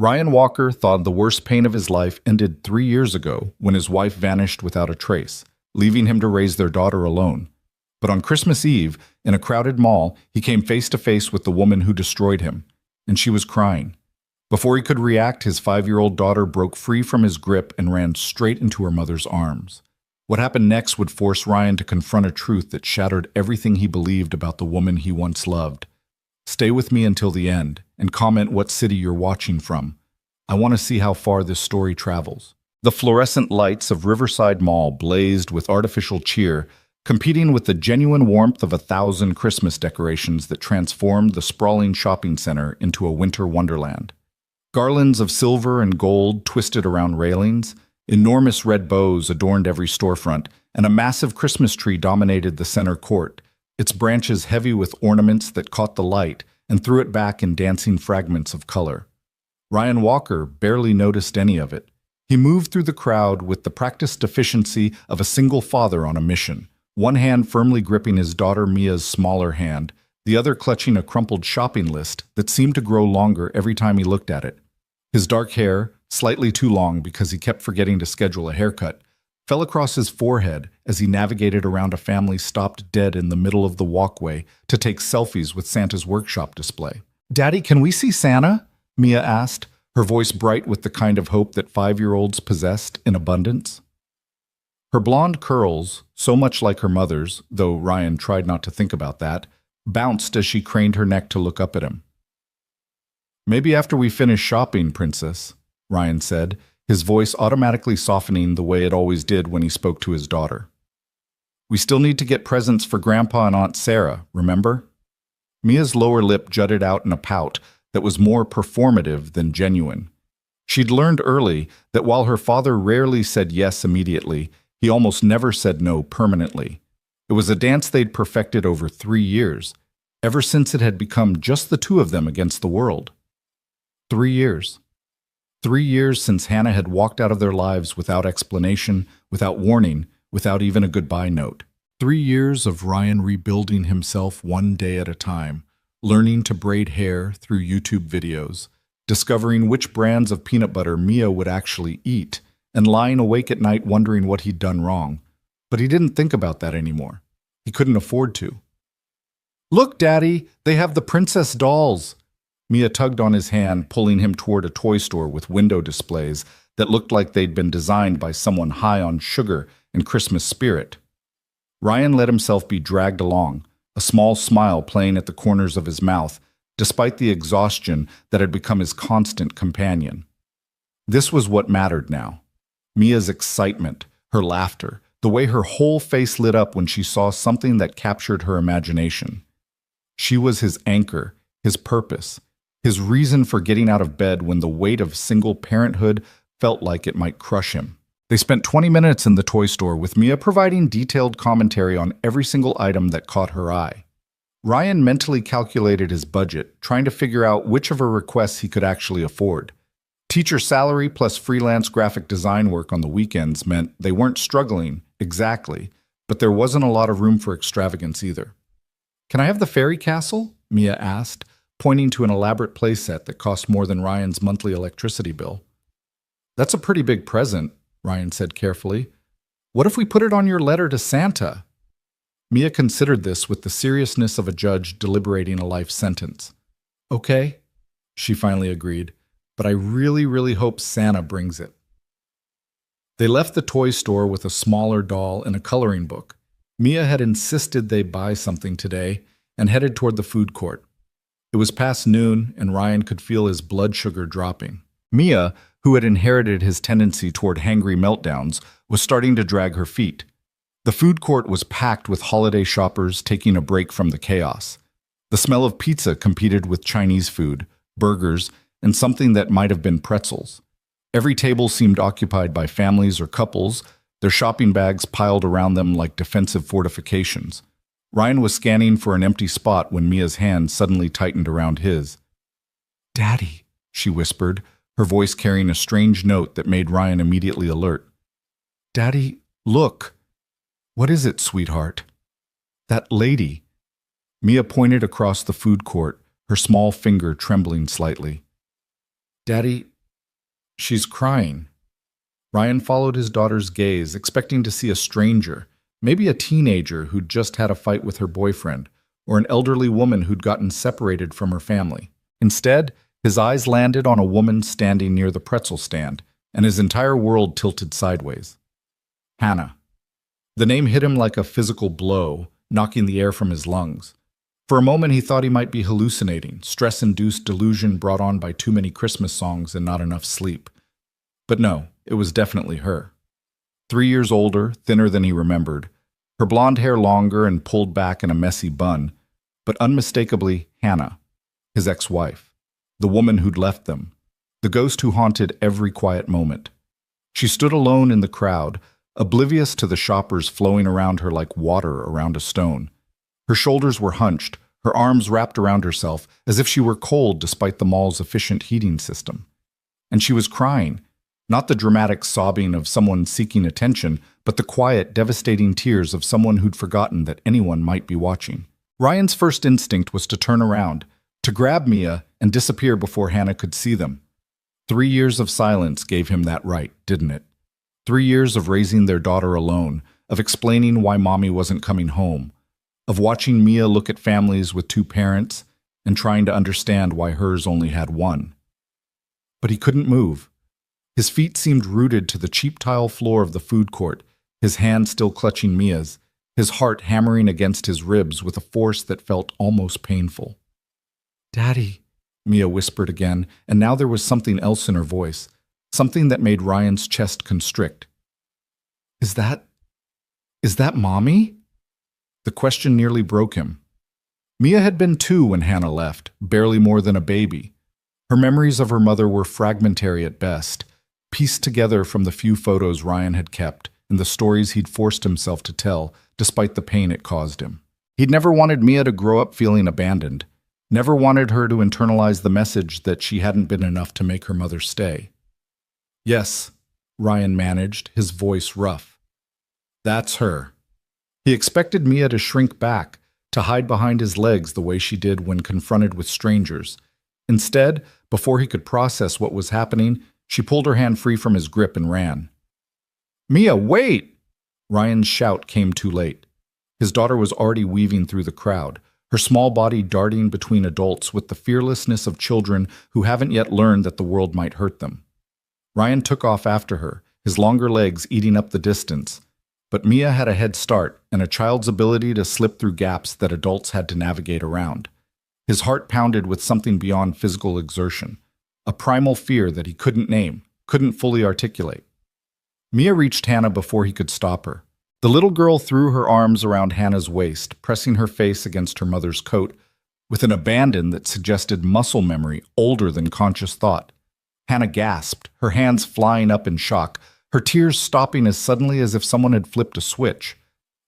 Ryan Walker thought the worst pain of his life ended 3 years ago when his wife vanished without a trace, leaving him to raise their daughter alone. But on Christmas Eve, in a crowded mall, he came face to face with the woman who destroyed him, and she was crying. Before he could react, his 5-year-old daughter broke free from his grip and ran straight into her mother's arms. What happened next would force Ryan to confront a truth that shattered everything he believed about the woman he once loved. Stay with me until the end, and comment what city you're watching from. I want to see how far this story travels. The fluorescent lights of Riverside Mall blazed with artificial cheer, competing with the genuine warmth of 1,000 Christmas decorations that transformed the sprawling shopping center into a winter wonderland. Garlands of silver and gold twisted around railings, enormous red bows adorned every storefront, and a massive Christmas tree dominated the center court, its branches heavy with ornaments that caught the light and threw it back in dancing fragments of color. Ryan Walker barely noticed any of it. He moved through the crowd with the practiced efficiency of a single father on a mission, one hand firmly gripping his daughter Mia's smaller hand, the other clutching a crumpled shopping list that seemed to grow longer every time he looked at it. His dark hair, slightly too long because he kept forgetting to schedule a haircut, fell across his forehead as he navigated around a family stopped dead in the middle of the walkway to take selfies with Santa's workshop display. "Daddy, can we see Santa?" Mia asked, her voice bright with the kind of hope that 5-year-olds possessed in abundance. Her blonde curls, so much like her mother's, though Ryan tried not to think about that, bounced as she craned her neck to look up at him. "Maybe after we finish shopping, Princess," Ryan said, his voice automatically softening the way it always did when he spoke to his daughter. "We still need to get presents for Grandpa and Aunt Sarah, remember?" Mia's lower lip jutted out in a pout that was more performative than genuine. She'd learned early that while her father rarely said yes immediately, he almost never said no permanently. It was a dance they'd perfected over 3 years, ever since it had become just the two of them against the world. 3 years. 3 years since Hannah had walked out of their lives without explanation, without warning, without even a goodbye note. 3 years of Ryan rebuilding himself one day at a time, learning to braid hair through YouTube videos, discovering which brands of peanut butter Mia would actually eat, and lying awake at night wondering what he'd done wrong. But he didn't think about that anymore. He couldn't afford to. "Look, Daddy, they have the princess dolls." Mia tugged on his hand, pulling him toward a toy store with window displays that looked like they'd been designed by someone high on sugar and Christmas spirit. Ryan let himself be dragged along, a small smile playing at the corners of his mouth, despite the exhaustion that had become his constant companion. This was what mattered now. Mia's excitement, her laughter, the way her whole face lit up when she saw something that captured her imagination. She was his anchor, his purpose, his reason for getting out of bed when the weight of single parenthood felt like it might crush him. They spent 20 minutes in the toy store, with Mia providing detailed commentary on every single item that caught her eye. Ryan mentally calculated his budget, trying to figure out which of her requests he could actually afford. Teacher salary plus freelance graphic design work on the weekends meant they weren't struggling, exactly, but there wasn't a lot of room for extravagance either. "Can I have the fairy castle?" Mia asked, pointing to an elaborate playset that cost more than Ryan's monthly electricity bill. "That's a pretty big present," Ryan said carefully. "What if we put it on your letter to Santa?" Mia considered this with the seriousness of a judge deliberating a life sentence. "Okay," she finally agreed, "but I really hope Santa brings it." They left the toy store with a smaller doll and a coloring book. Mia had insisted they buy something today and headed toward the food court. It was past noon, and Ryan could feel his blood sugar dropping. Mia, who had inherited his tendency toward hangry meltdowns, was starting to drag her feet. The food court was packed with holiday shoppers taking a break from the chaos. The smell of pizza competed with Chinese food, burgers, and something that might have been pretzels. Every table seemed occupied by families or couples, their shopping bags piled around them like defensive fortifications. Ryan was scanning for an empty spot when Mia's hand suddenly tightened around his. "Daddy," she whispered, her voice carrying a strange note that made Ryan immediately alert. "Daddy, look." "What is it, sweetheart?" "That lady." Mia pointed across the food court, her small finger trembling slightly. Daddy, she's crying. Ryan followed his daughter's gaze, expecting to see a stranger, maybe a teenager who'd just had a fight with her boyfriend, or an elderly woman who'd gotten separated from her family. Instead, his eyes landed on a woman standing near the pretzel stand, and his entire world tilted sideways. Hannah. The name hit him like a physical blow, knocking the air from his lungs. For a moment he thought he might be hallucinating, stress-induced delusion brought on by too many Christmas songs and not enough sleep. But no, it was definitely her. 3 years older, thinner than he remembered, her blonde hair longer and pulled back in a messy bun, but unmistakably Hannah, his ex-wife, the woman who'd left them, the ghost who haunted every quiet moment. She stood alone in the crowd, oblivious to the shoppers flowing around her like water around a stone. Her shoulders were hunched, her arms wrapped around herself, as if she were cold despite the mall's efficient heating system. And she was crying, not the dramatic sobbing of someone seeking attention, but the quiet, devastating tears of someone who'd forgotten that anyone might be watching. Ryan's first instinct was to turn around, to grab Mia and disappear before Hannah could see them. 3 years of silence gave him that right, didn't it? 3 years of raising their daughter alone, of explaining why mommy wasn't coming home, of watching Mia look at families with 2 parents and trying to understand why hers only had 1. But he couldn't move. His feet seemed rooted to the cheap tile floor of the food court, his hand still clutching Mia's, his heart hammering against his ribs with a force that felt almost painful. "Daddy," Mia whispered again, and now there was something else in her voice, something that made Ryan's chest constrict. Is that Mommy?" The question nearly broke him. Mia had been 2 when Hannah left, barely more than a baby. Her memories of her mother were fragmentary at best, pieced together from the few photos Ryan had kept and the stories he'd forced himself to tell, despite the pain it caused him. He'd never wanted Mia to grow up feeling abandoned, never wanted her to internalize the message that she hadn't been enough to make her mother stay. "Yes," Ryan managed, his voice rough. "That's her." He expected Mia to shrink back, to hide behind his legs the way she did when confronted with strangers. Instead, before he could process what was happening, she pulled her hand free from his grip and ran. "Mia, wait!" Ryan's shout came too late. His daughter was already weaving through the crowd, her small body darting between adults with the fearlessness of children who haven't yet learned that the world might hurt them. Ryan took off after her, his longer legs eating up the distance. But Mia had a head start and a child's ability to slip through gaps that adults had to navigate around. His heart pounded with something beyond physical exertion, a primal fear that he couldn't name, couldn't fully articulate. Mia reached Hannah before he could stop her. The little girl threw her arms around Hannah's waist, pressing her face against her mother's coat, with an abandon that suggested muscle memory older than conscious thought. Hannah gasped, her hands flying up in shock, her tears stopping as suddenly as if someone had flipped a switch.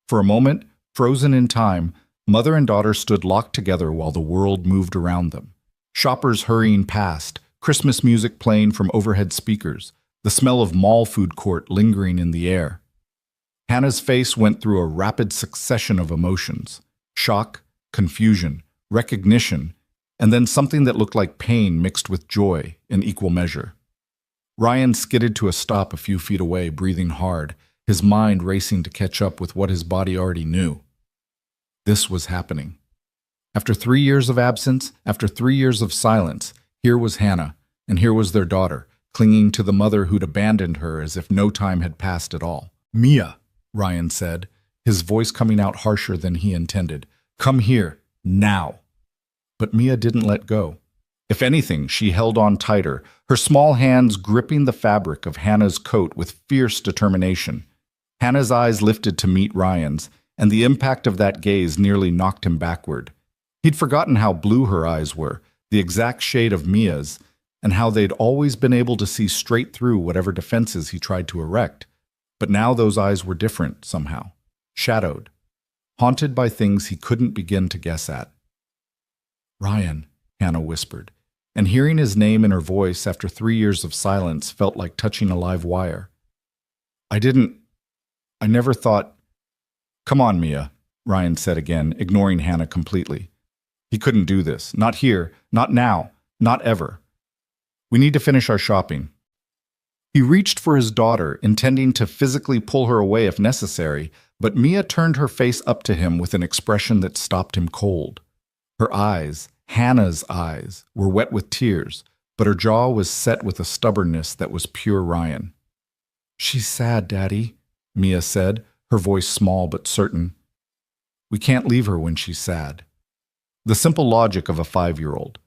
For a moment, frozen in time, mother and daughter stood locked together while the world moved around them. Shoppers hurrying past, Christmas music playing from overhead speakers, the smell of mall food court lingering in the air. Hannah's face went through a rapid succession of emotions: shock, confusion, recognition, and then something that looked like pain mixed with joy in equal measure. Ryan skidded to a stop a few feet away, breathing hard, his mind racing to catch up with what his body already knew. This was happening. After 3 years of absence, after 3 years of silence, here was Hannah, and here was their daughter, clinging to the mother who'd abandoned her as if no time had passed at all. "Mia," Ryan said, his voice coming out harsher than he intended. "Come here, now." But Mia didn't let go. If anything, she held on tighter, her small hands gripping the fabric of Hannah's coat with fierce determination. Hannah's eyes lifted to meet Ryan's, and the impact of that gaze nearly knocked him backward. He'd forgotten how blue her eyes were, the exact shade of Mia's, and how they'd always been able to see straight through whatever defenses he tried to erect. But now those eyes were different somehow, shadowed, haunted by things he couldn't begin to guess at. "Ryan," Hannah whispered, and hearing his name in her voice after 3 years of silence felt like touching a live wire. I never thought—" "Come on, Mia," Ryan said again, ignoring Hannah completely. He couldn't do this. Not here, not now, not ever. We need to finish our shopping. He reached for his daughter, intending to physically pull her away if necessary, but Mia turned her face up to him with an expression that stopped him cold. Her eyes, Hannah's eyes, were wet with tears, but her jaw was set with a stubbornness that was pure Ryan. "She's sad, Daddy," Mia said, her voice small but certain. "We can't leave her when she's sad." The simple logic of a 5-year-old.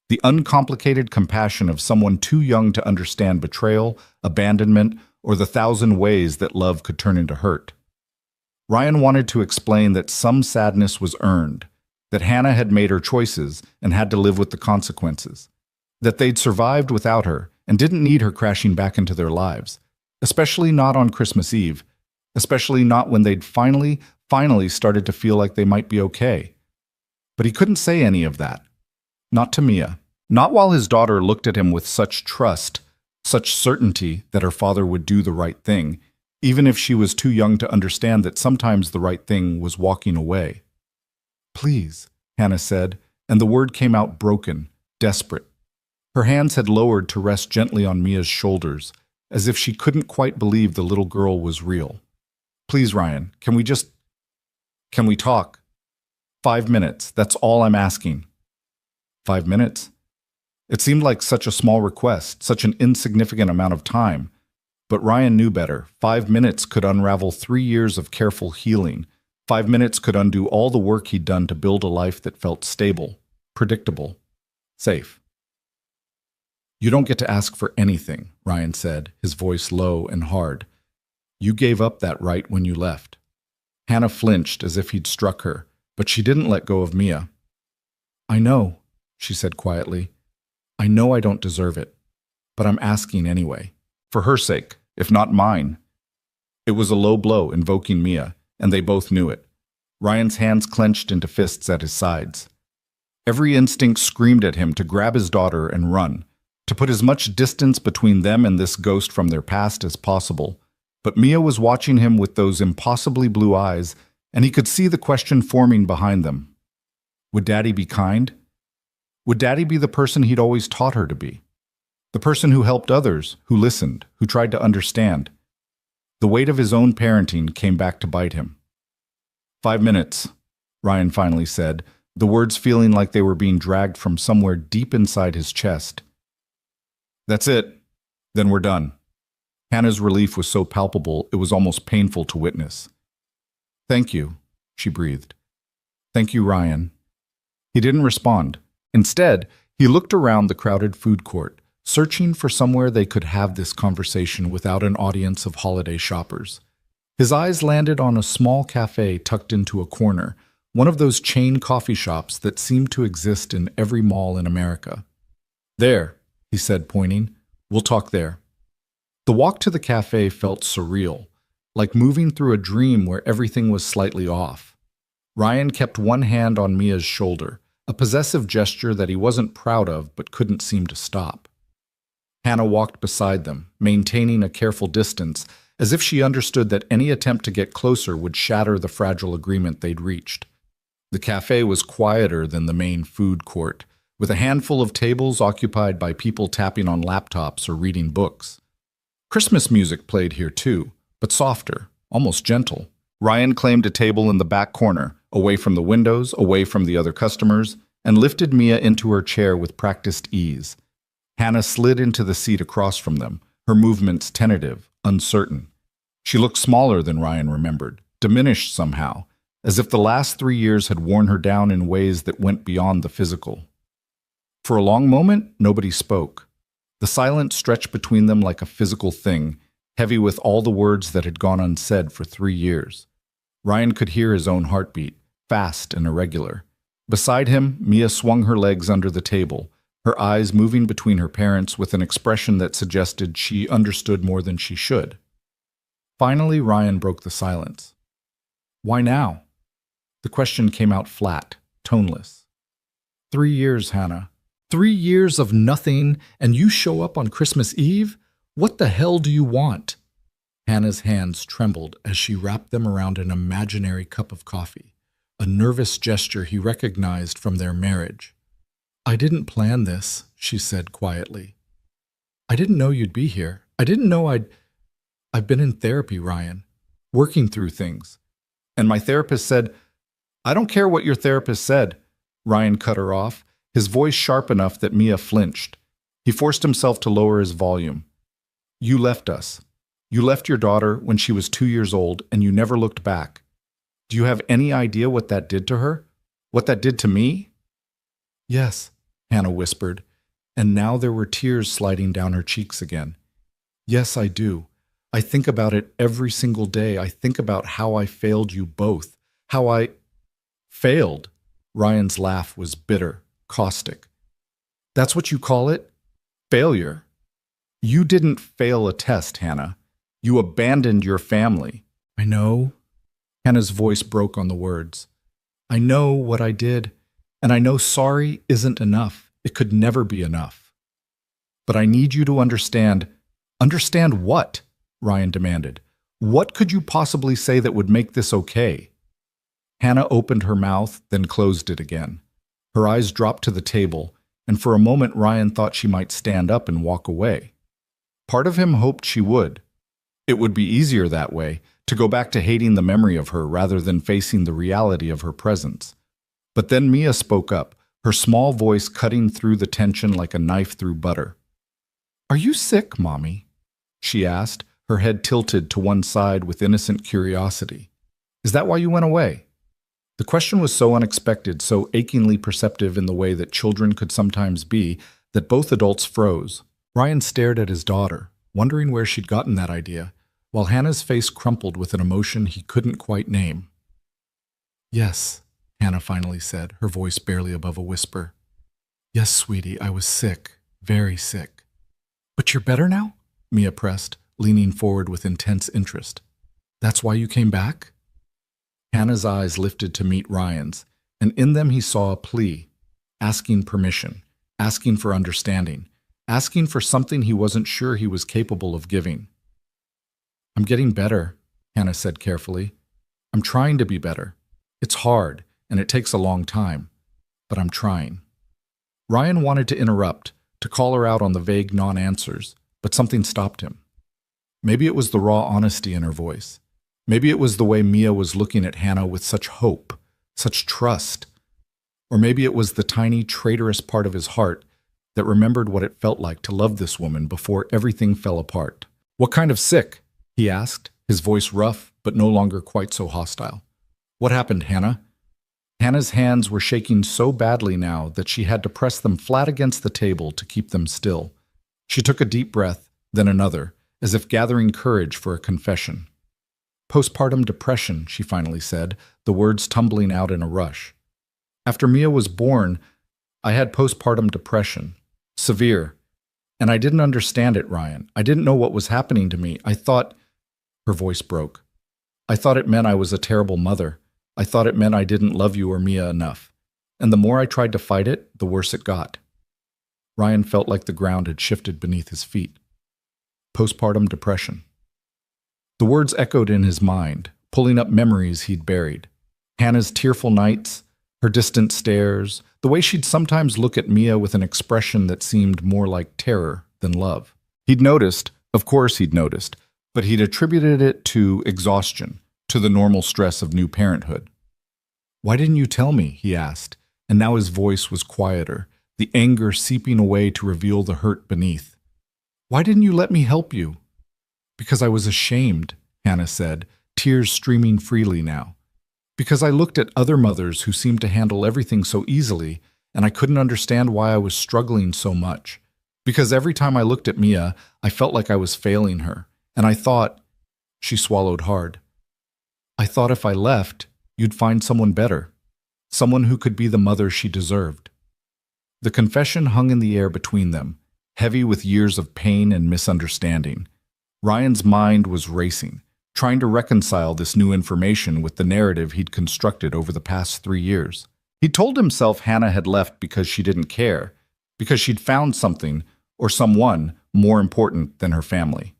The uncomplicated compassion of someone too young to understand betrayal, abandonment, or the 1,000 ways that love could turn into hurt. Ryan wanted to explain that some sadness was earned, that Hannah had made her choices and had to live with the consequences, that they'd survived without her and didn't need her crashing back into their lives, especially not on Christmas Eve, especially not when they'd finally started to feel like they might be okay. But he couldn't say any of that. Not to Mia. Not while his daughter looked at him with such trust, such certainty that her father would do the right thing, even if she was too young to understand that sometimes the right thing was walking away. "Please," Hannah said, and the word came out broken, desperate. Her hands had lowered to rest gently on Mia's shoulders, as if she couldn't quite believe the little girl was real. "Please, Ryan, can we talk? 5 minutes, that's all I'm asking." 5 minutes? It seemed like such a small request, such an insignificant amount of time. But Ryan knew better. 5 minutes could unravel 3 years of careful healing. 5 minutes could undo all the work he'd done to build a life that felt stable, predictable, safe. "You don't get to ask for anything," Ryan said, his voice low and hard. "You gave up that right when you left." Hannah flinched as if he'd struck her, but she didn't let go of Mia. "I know," she said quietly. "I know I don't deserve it, but I'm asking anyway. For her sake, if not mine." It was a low blow invoking Mia, and they both knew it. Ryan's hands clenched into fists at his sides. Every instinct screamed at him to grab his daughter and run, to put as much distance between them and this ghost from their past as possible. But Mia was watching him with those impossibly blue eyes, and he could see the question forming behind them. Would Daddy be kind? Would Daddy be the person he'd always taught her to be? The person who helped others, who listened, who tried to understand. The weight of his own parenting came back to bite him. 5 minutes, Ryan finally said, the words feeling like they were being dragged from somewhere deep inside his chest. "That's it. Then we're done." Hannah's relief was so palpable it was almost painful to witness. "Thank you," she breathed. "Thank you, Ryan." He didn't respond. Instead, he looked around the crowded food court, searching for somewhere they could have this conversation without an audience of holiday shoppers. His eyes landed on a small cafe tucked into a corner, one of those chain coffee shops that seem to exist in every mall in America. "There," he said, pointing. "We'll talk there." The walk to the cafe felt surreal, like moving through a dream where everything was slightly off. Ryan kept one hand on Mia's shoulder, a possessive gesture that he wasn't proud of but couldn't seem to stop. Hannah walked beside them, maintaining a careful distance, as if she understood that any attempt to get closer would shatter the fragile agreement they'd reached. The cafe was quieter than the main food court, with a handful of tables occupied by people tapping on laptops or reading books. Christmas music played here too, but softer, almost gentle. Ryan claimed a table in the back corner, away from the windows, away from the other customers, and lifted Mia into her chair with practiced ease. Hannah slid into the seat across from them, her movements tentative, uncertain. She looked smaller than Ryan remembered, diminished somehow, as if the last 3 years had worn her down in ways that went beyond the physical. For a long moment, nobody spoke. The silence stretched between them like a physical thing, heavy with all the words that had gone unsaid for 3 years. Ryan could hear his own heartbeat, fast and irregular. Beside him, Mia swung her legs under the table, her eyes moving between her parents with an expression that suggested she understood more than she should. Finally, Ryan broke the silence. "Why now?" The question came out flat, toneless. 3 years, Hannah. 3 years of nothing, and you show up on Christmas Eve? What the hell do you want? Hannah's hands trembled as she wrapped them around an imaginary cup of coffee, a nervous gesture he recognized from their marriage. "I didn't plan this," she said quietly. I didn't know you'd be here. I didn't know I've been in therapy, Ryan, working through things. And my therapist said, I don't care what your therapist said. Ryan cut her off, his voice sharp enough that Mia flinched. He forced himself to lower his volume. You left us. You left your daughter when she was 2 years old, and you never looked back. Do you have any idea what that did to her? What that did to me? Yes, Hannah whispered, and now there were tears sliding down her cheeks again. Yes, I do. I think about it every single day. I think about how I failed you both. How I failed. Ryan's laugh was bitter, caustic. That's what you call it? Failure. You didn't fail a test, Hannah. You abandoned your family. I know. Hannah's voice broke on the words. I know what I did, and I know sorry isn't enough. It could never be enough. But I need you to understand. Understand what? Ryan demanded. What could you possibly say that would make this okay? Hannah opened her mouth, then closed it again. Her eyes dropped to the table, and for a moment Ryan thought she might stand up and walk away. Part of him hoped she would. It would be easier that way, to go back to hating the memory of her rather than facing the reality of her presence. But then Mia spoke up, her small voice cutting through the tension like a knife through butter. Are you sick, Mommy? She asked, her head tilted to one side with innocent curiosity. Is that why you went away? The question was so unexpected, so achingly perceptive in the way that children could sometimes be, that both adults froze. Ryan stared at his daughter, wondering where she'd gotten that idea, while Hannah's face crumpled with an emotion he couldn't quite name. Yes, Hannah finally said, her voice barely above a whisper. Yes, sweetie, I was sick, very sick. But you're better now? Mia pressed, leaning forward with intense interest. That's why you came back? Hannah's eyes lifted to meet Ryan's, and in them he saw a plea, asking permission, asking for understanding, asking for something he wasn't sure he was capable of giving. I'm getting better, Hannah said carefully. I'm trying to be better. It's hard, and it takes a long time, but I'm trying. Ryan wanted to interrupt, to call her out on the vague non-answers, but something stopped him. Maybe it was the raw honesty in her voice. Maybe it was the way Mia was looking at Hannah with such hope, such trust. Or maybe it was the tiny, traitorous part of his heart that remembered what it felt like to love this woman before everything fell apart. What kind of sick? He asked, his voice rough, but no longer quite so hostile. What happened, Hannah? Hannah's hands were shaking so badly now that she had to press them flat against the table to keep them still. She took a deep breath, then another, as if gathering courage for a confession. Postpartum depression, she finally said, the words tumbling out in a rush. After Mia was born, I had postpartum depression. Severe. And I didn't understand it, Ryan. I didn't know what was happening to me. I thought... Her voice broke. I thought it meant I was a terrible mother. I thought it meant I didn't love you or Mia enough. And the more I tried to fight it, the worse it got. Ryan felt like the ground had shifted beneath his feet. Postpartum depression. The words echoed in his mind, pulling up memories he'd buried. Hannah's tearful nights, her distant stares, the way she'd sometimes look at Mia with an expression that seemed more like terror than love. He'd noticed, of course he'd noticed, but he'd attributed it to exhaustion, to the normal stress of new parenthood. Why didn't you tell me? He asked, and now his voice was quieter, the anger seeping away to reveal the hurt beneath. Why didn't you let me help you? Because I was ashamed, Hannah said, tears streaming freely now. Because I looked at other mothers who seemed to handle everything so easily, and I couldn't understand why I was struggling so much. Because every time I looked at Mia, I felt like I was failing her, and I thought... She swallowed hard. I thought if I left, you'd find someone better, someone who could be the mother she deserved. The confession hung in the air between them, heavy with years of pain and misunderstanding. Ryan's mind was racing, trying to reconcile this new information with the narrative he'd constructed over the past 3 years. He told himself Hannah had left because she didn't care, because she'd found something or someone more important than her family.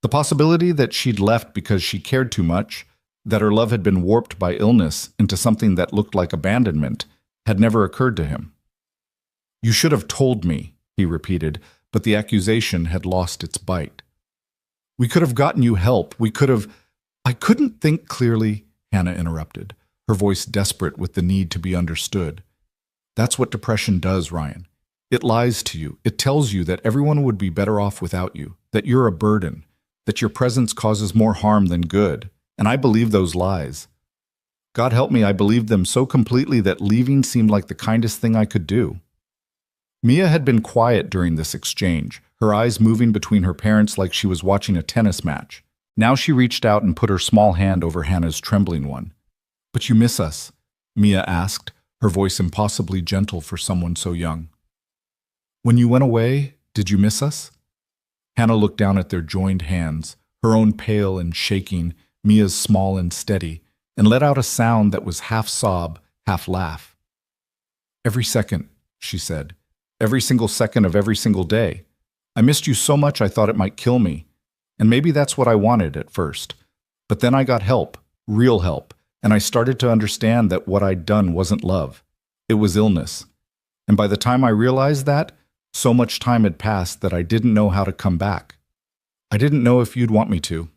The possibility that she'd left because she cared too much, that her love had been warped by illness into something that looked like abandonment, had never occurred to him. You should have told me, he repeated, but the accusation had lost its bite. We could have gotten you help. We could have... I couldn't think clearly, Hannah interrupted, her voice desperate with the need to be understood. That's what depression does, Ryan. It lies to you. It tells you that everyone would be better off without you, that you're a burden, that your presence causes more harm than good. And I believe those lies. God help me, I believed them so completely that leaving seemed like the kindest thing I could do. Mia had been quiet during this exchange, her eyes moving between her parents like she was watching a tennis match. Now she reached out and put her small hand over Hannah's trembling one. "But you miss us?" Mia asked, her voice impossibly gentle for someone so young. "When you went away, did you miss us?" Hannah looked down at their joined hands, her own pale and shaking, Mia's small and steady, and let out a sound that was half sob, half laugh. "Every second," she said. "Every single second of every single day. I missed you so much I thought it might kill me. And maybe that's what I wanted at first. But then I got help, real help, and I started to understand that what I'd done wasn't love. It was illness. And by the time I realized that, so much time had passed that I didn't know how to come back. I didn't know if you'd want me to."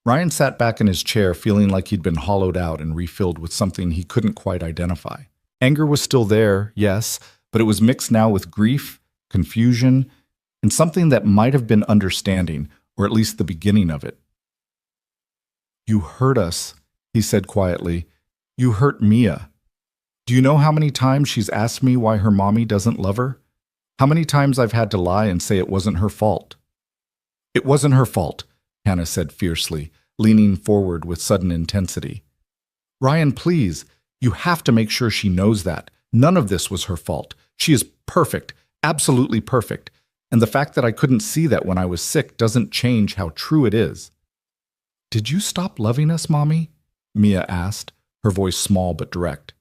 Ryan sat back in his chair feeling like he'd been hollowed out and refilled with something he couldn't quite identify. Anger was still there, yes, but it was mixed now with grief, confusion, and something that might have been understanding, or at least the beginning of it. "You hurt us," he said quietly. "You hurt Mia. Do you know how many times she's asked me why her mommy doesn't love her? How many times I've had to lie and say it wasn't her fault?" "It wasn't her fault," Hannah said fiercely, leaning forward with sudden intensity. "Ryan, please, you have to make sure she knows that. None of this was her fault. She is perfect, absolutely perfect. And the fact that I couldn't see that when I was sick doesn't change how true it is." "Did you stop loving us, Mommy?" Mia asked, her voice small but direct.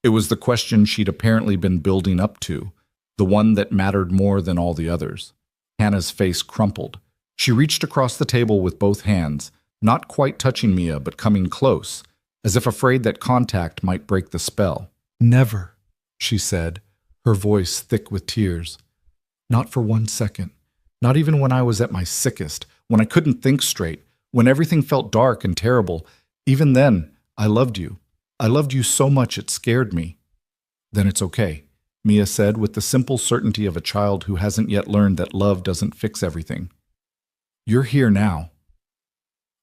It was the question she'd apparently been building up to, the one that mattered more than all the others. Hannah's face crumpled. She reached across the table with both hands, not quite touching Mia but coming close, as if afraid that contact might break the spell. "Never," she said, her voice thick with tears. "Not for 1 second. Not even when I was at my sickest, when I couldn't think straight, when everything felt dark and terrible. Even then, I loved you. I loved you so much it scared me." "Then it's okay," Mia said with the simple certainty of a child who hasn't yet learned that love doesn't fix everything. "You're here now."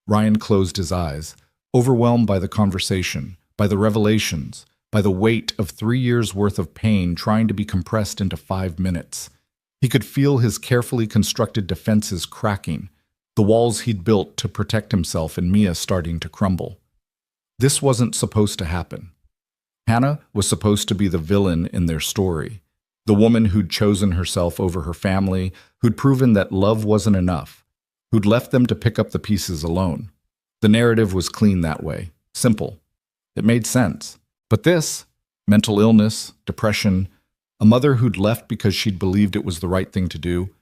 Ryan closed his eyes, overwhelmed by the conversation, by the revelations, by the weight of 3 years' worth of pain trying to be compressed into 5 minutes. He could feel his carefully constructed defenses cracking, the walls he'd built to protect himself and Mia starting to crumble. This wasn't supposed to happen. Hannah was supposed to be the villain in their story, the woman who'd chosen herself over her family, who'd proven that love wasn't enough, who'd left them to pick up the pieces alone. The narrative was clean that way, simple. It made sense. But this, mental illness, depression, a mother who'd left because she'd believed it was the right thing to do,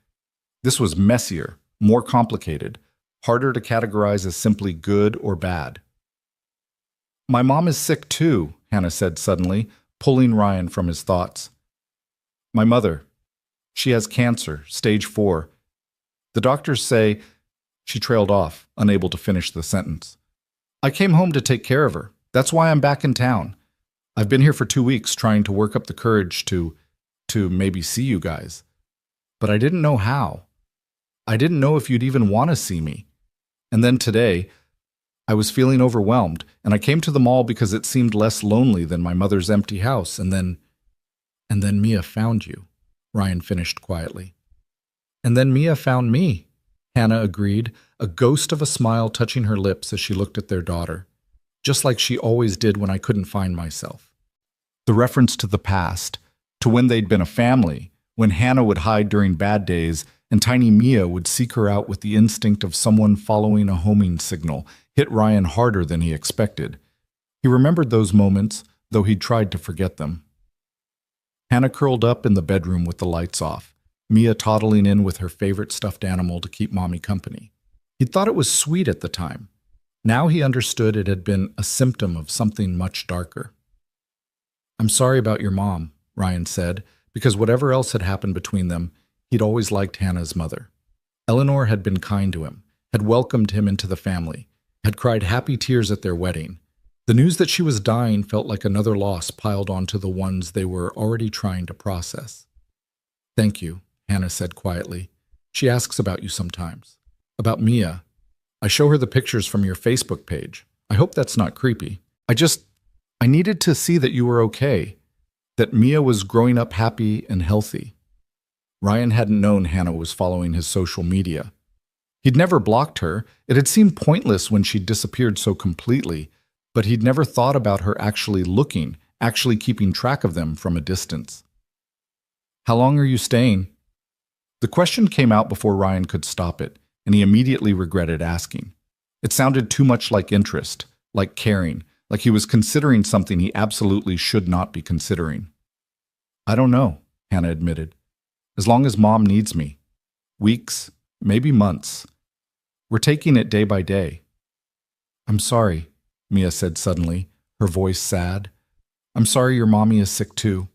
this was messier, more complicated, harder to categorize as simply good or bad. "My mom is sick too," Hannah said suddenly, pulling Ryan from his thoughts. "My mother. She has cancer, stage 4. The doctors say..." She trailed off, unable to finish the sentence. "I came home to take care of her. That's why I'm back in town. I've been here for 2 weeks trying to work up the courage to maybe see you guys. But I didn't know how. I didn't know if you'd even want to see me. And then today, I was feeling overwhelmed, and I came to the mall because it seemed less lonely than my mother's empty house, and then Mia found you," Ryan finished quietly. "And then Mia found me," Hannah agreed, a ghost of a smile touching her lips as she looked at their daughter, "just like she always did when I couldn't find myself." The reference to the past, to when they'd been a family, when Hannah would hide during bad days and tiny Mia would seek her out with the instinct of someone following a homing signal, hit Ryan harder than he expected. He remembered those moments, though he'd tried to forget them. Hannah curled up in the bedroom with the lights off, Mia toddling in with her favorite stuffed animal to keep Mommy company. He'd thought it was sweet at the time. Now he understood it had been a symptom of something much darker. "I'm sorry about your mom," Ryan said, because whatever else had happened between them, He'd always liked Hannah's mother. Eleanor had been kind to him, had welcomed him into the family, had cried happy tears at their wedding. The news that she was dying felt like another loss piled onto the ones they were already trying to process. "Thank you," Hannah said quietly. "She asks about you sometimes. About Mia. I show her the pictures from your Facebook page. I hope that's not creepy. I needed to see that you were okay, that Mia was growing up happy and healthy." Ryan hadn't known Hannah was following his social media. He'd never blocked her. It had seemed pointless when she'd disappeared so completely, but he'd never thought about her actually looking, actually keeping track of them from a distance. "How long are you staying?" The question came out before Ryan could stop it, and he immediately regretted asking. It sounded too much like interest, like caring, like he was considering something he absolutely should not be considering. "I don't know," Hannah admitted. "As long as Mom needs me. Weeks, maybe months. We're taking it day by day." "I'm sorry," Mia said suddenly, her voice sad. "I'm sorry your mommy is sick too."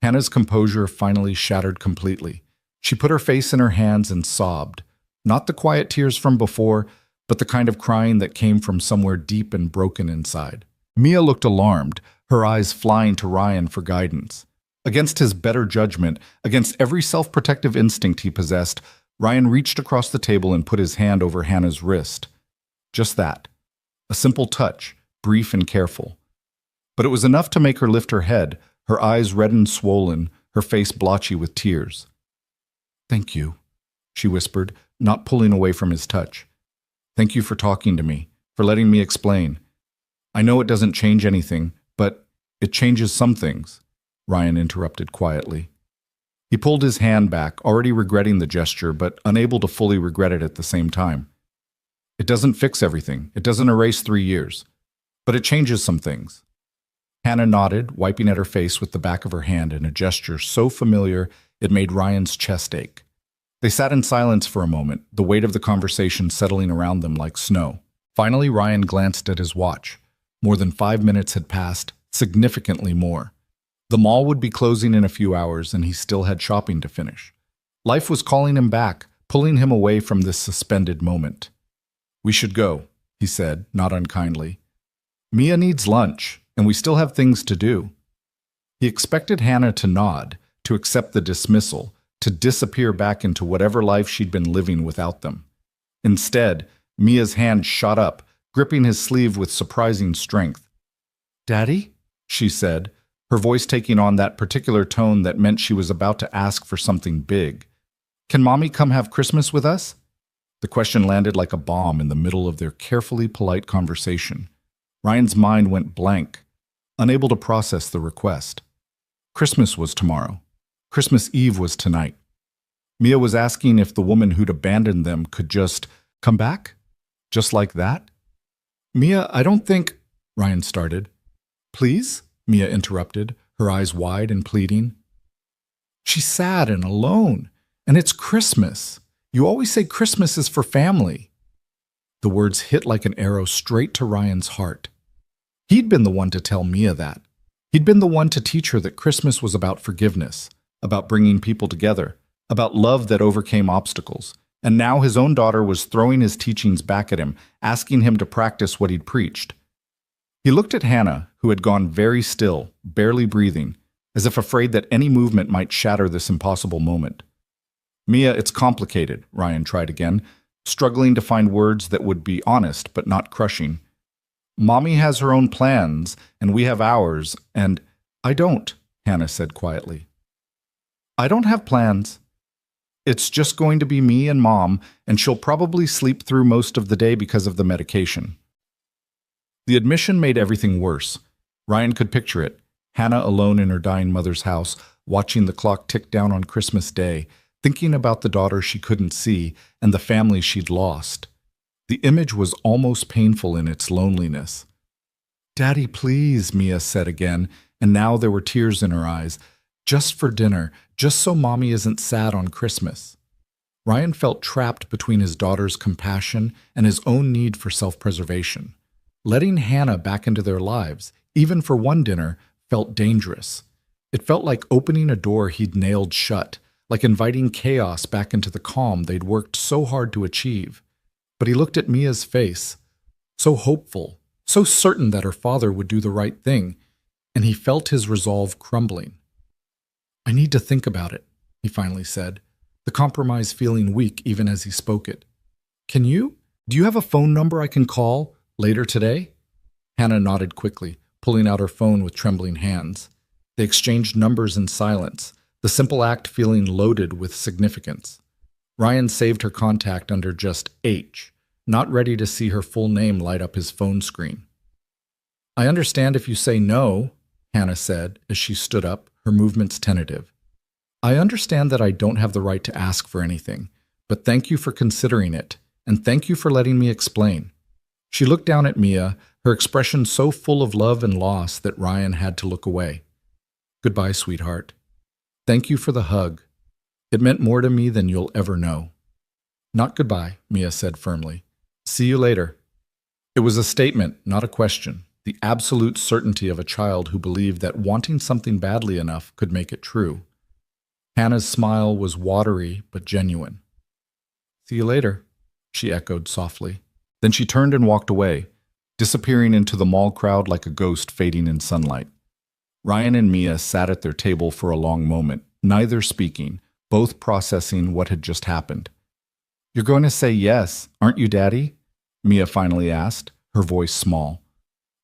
Hannah's composure finally shattered completely. She put her face in her hands and sobbed. Not the quiet tears from before, but the kind of crying that came from somewhere deep and broken inside. Mia looked alarmed, her eyes flying to Ryan for guidance. Against his better judgment, against every self-protective instinct he possessed, Ryan reached across the table and put his hand over Hannah's wrist. Just that. A simple touch, brief and careful. But it was enough to make her lift her head, her eyes red and swollen, her face blotchy with tears. "Thank you," she whispered, not pulling away from his touch. "Thank you for talking to me, for letting me explain. I know it doesn't change anything, but it changes some things," Ryan interrupted quietly. He pulled his hand back, already regretting the gesture, but unable to fully regret it at the same time. "It doesn't fix everything. It doesn't erase 3 years. But it changes some things." Hannah nodded, wiping at her face with the back of her hand in a gesture so familiar it made Ryan's chest ache. They sat in silence for a moment, the weight of the conversation settling around them like snow. Finally, Ryan glanced at his watch. More than 5 minutes had passed, significantly more. The mall would be closing in a few hours, and he still had shopping to finish. Life was calling him back, pulling him away from this suspended moment. "We should go," he said, not unkindly. "Mia needs lunch, and we still have things to do." He expected Hannah to nod, to accept the dismissal, to disappear back into whatever life she'd been living without them. Instead, Mia's hand shot up, gripping his sleeve with surprising strength. "Daddy?" she said, her voice taking on that particular tone that meant she was about to ask for something big. "Can Mommy come have Christmas with us?" The question landed like a bomb in the middle of their carefully polite conversation. Ryan's mind went blank, unable to process the request. Christmas was tomorrow. Christmas Eve was tonight. Mia was asking if the woman who'd abandoned them could just come back? Just like that? "Mia, I don't think—" Ryan started. "Please?" Mia interrupted, her eyes wide and pleading. "She's sad and alone, and it's Christmas. You always say Christmas is for family." The words hit like an arrow straight to Ryan's heart. He'd been the one to tell Mia that. He'd been the one to teach her that Christmas was about forgiveness, about bringing people together, about love that overcame obstacles. And now his own daughter was throwing his teachings back at him, asking him to practice what he'd preached. He looked at Hannah, who had gone very still, barely breathing, as if afraid that any movement might shatter this impossible moment. "Mia, it's complicated," Ryan tried again, struggling to find words that would be honest but not crushing. "Mommy has her own plans, and we have ours, and—" "I don't," Hannah said quietly. "I don't have plans. It's just going to be me and Mom, and she'll probably sleep through most of the day because of the medication." The admission made everything worse. Ryan could picture it, Hannah alone in her dying mother's house, watching the clock tick down on Christmas Day, thinking about the daughter she couldn't see and the family she'd lost. The image was almost painful in its loneliness. "Daddy, please," Mia said again, and now there were tears in her eyes. "Just for dinner, just so Mommy isn't sad on Christmas." Ryan felt trapped between his daughter's compassion and his own need for self-preservation. Letting Hannah back into their lives, even for one dinner, felt dangerous. It felt like opening a door he'd nailed shut, like inviting chaos back into the calm they'd worked so hard to achieve. But he looked at Mia's face, so hopeful, so certain that her father would do the right thing, and he felt his resolve crumbling. "I need to think about it," he finally said, the compromise feeling weak even as he spoke it. "Can you? Do you have a phone number I can call later today?" Hannah nodded quickly, pulling out her phone with trembling hands. They exchanged numbers in silence, the simple act feeling loaded with significance. Ryan saved her contact under just H, not ready to see her full name light up his phone screen. "I understand if you say no," Hannah said as she stood up, her movements tentative. "I understand that I don't have the right to ask for anything, but thank you for considering it, and thank you for letting me explain." She looked down at Mia, her expression so full of love and loss that Ryan had to look away. "Goodbye, sweetheart. Thank you for the hug. It meant more to me than you'll ever know." "Not goodbye," Mia said firmly. "See you later." It was a statement, not a question, the absolute certainty of a child who believed that wanting something badly enough could make it true. Hannah's smile was watery but genuine. "See you later," she echoed softly. Then she turned and walked away, disappearing into the mall crowd like a ghost fading in sunlight. Ryan and Mia sat at their table for a long moment, neither speaking, both processing what had just happened. "You're going to say yes, aren't you, Daddy?" Mia finally asked, her voice small.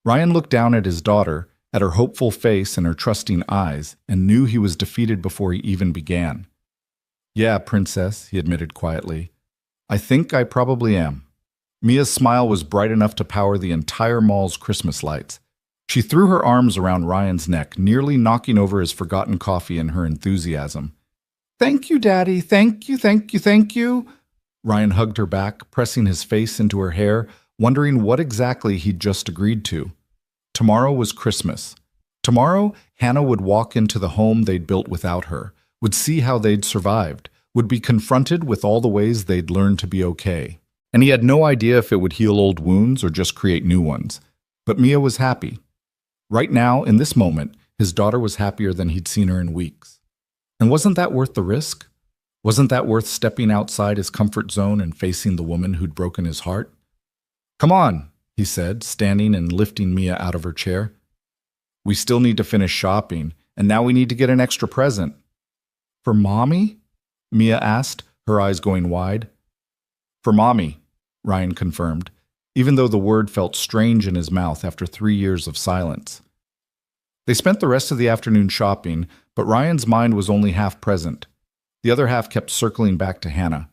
Ryan looked down at his daughter, at her hopeful face and her trusting eyes, and knew he was defeated before he even began. "Yeah, Princess," he admitted quietly. "I think I probably am." Mia's smile was bright enough to power the entire mall's Christmas lights. She threw her arms around Ryan's neck, nearly knocking over his forgotten coffee in her enthusiasm. "Thank you, Daddy. Thank you, thank you, thank you." Ryan hugged her back, pressing his face into her hair, wondering what exactly he'd just agreed to. Tomorrow was Christmas. Tomorrow, Hannah would walk into the home they'd built without her, would see how they'd survived, would be confronted with all the ways they'd learned to be okay. And he had no idea if it would heal old wounds or just create new ones. But Mia was happy. Right now, in this moment, his daughter was happier than he'd seen her in weeks. And wasn't that worth the risk? Wasn't that worth stepping outside his comfort zone and facing the woman who'd broken his heart? "Come on," he said, standing and lifting Mia out of her chair. "We still need to finish shopping, and now we need to get an extra present." "For Mommy?" Mia asked, her eyes going wide. "For Mommy," Ryan confirmed, even though the word felt strange in his mouth after 3 years of silence. They spent the rest of the afternoon shopping, but Ryan's mind was only half present. The other half kept circling back to Hannah,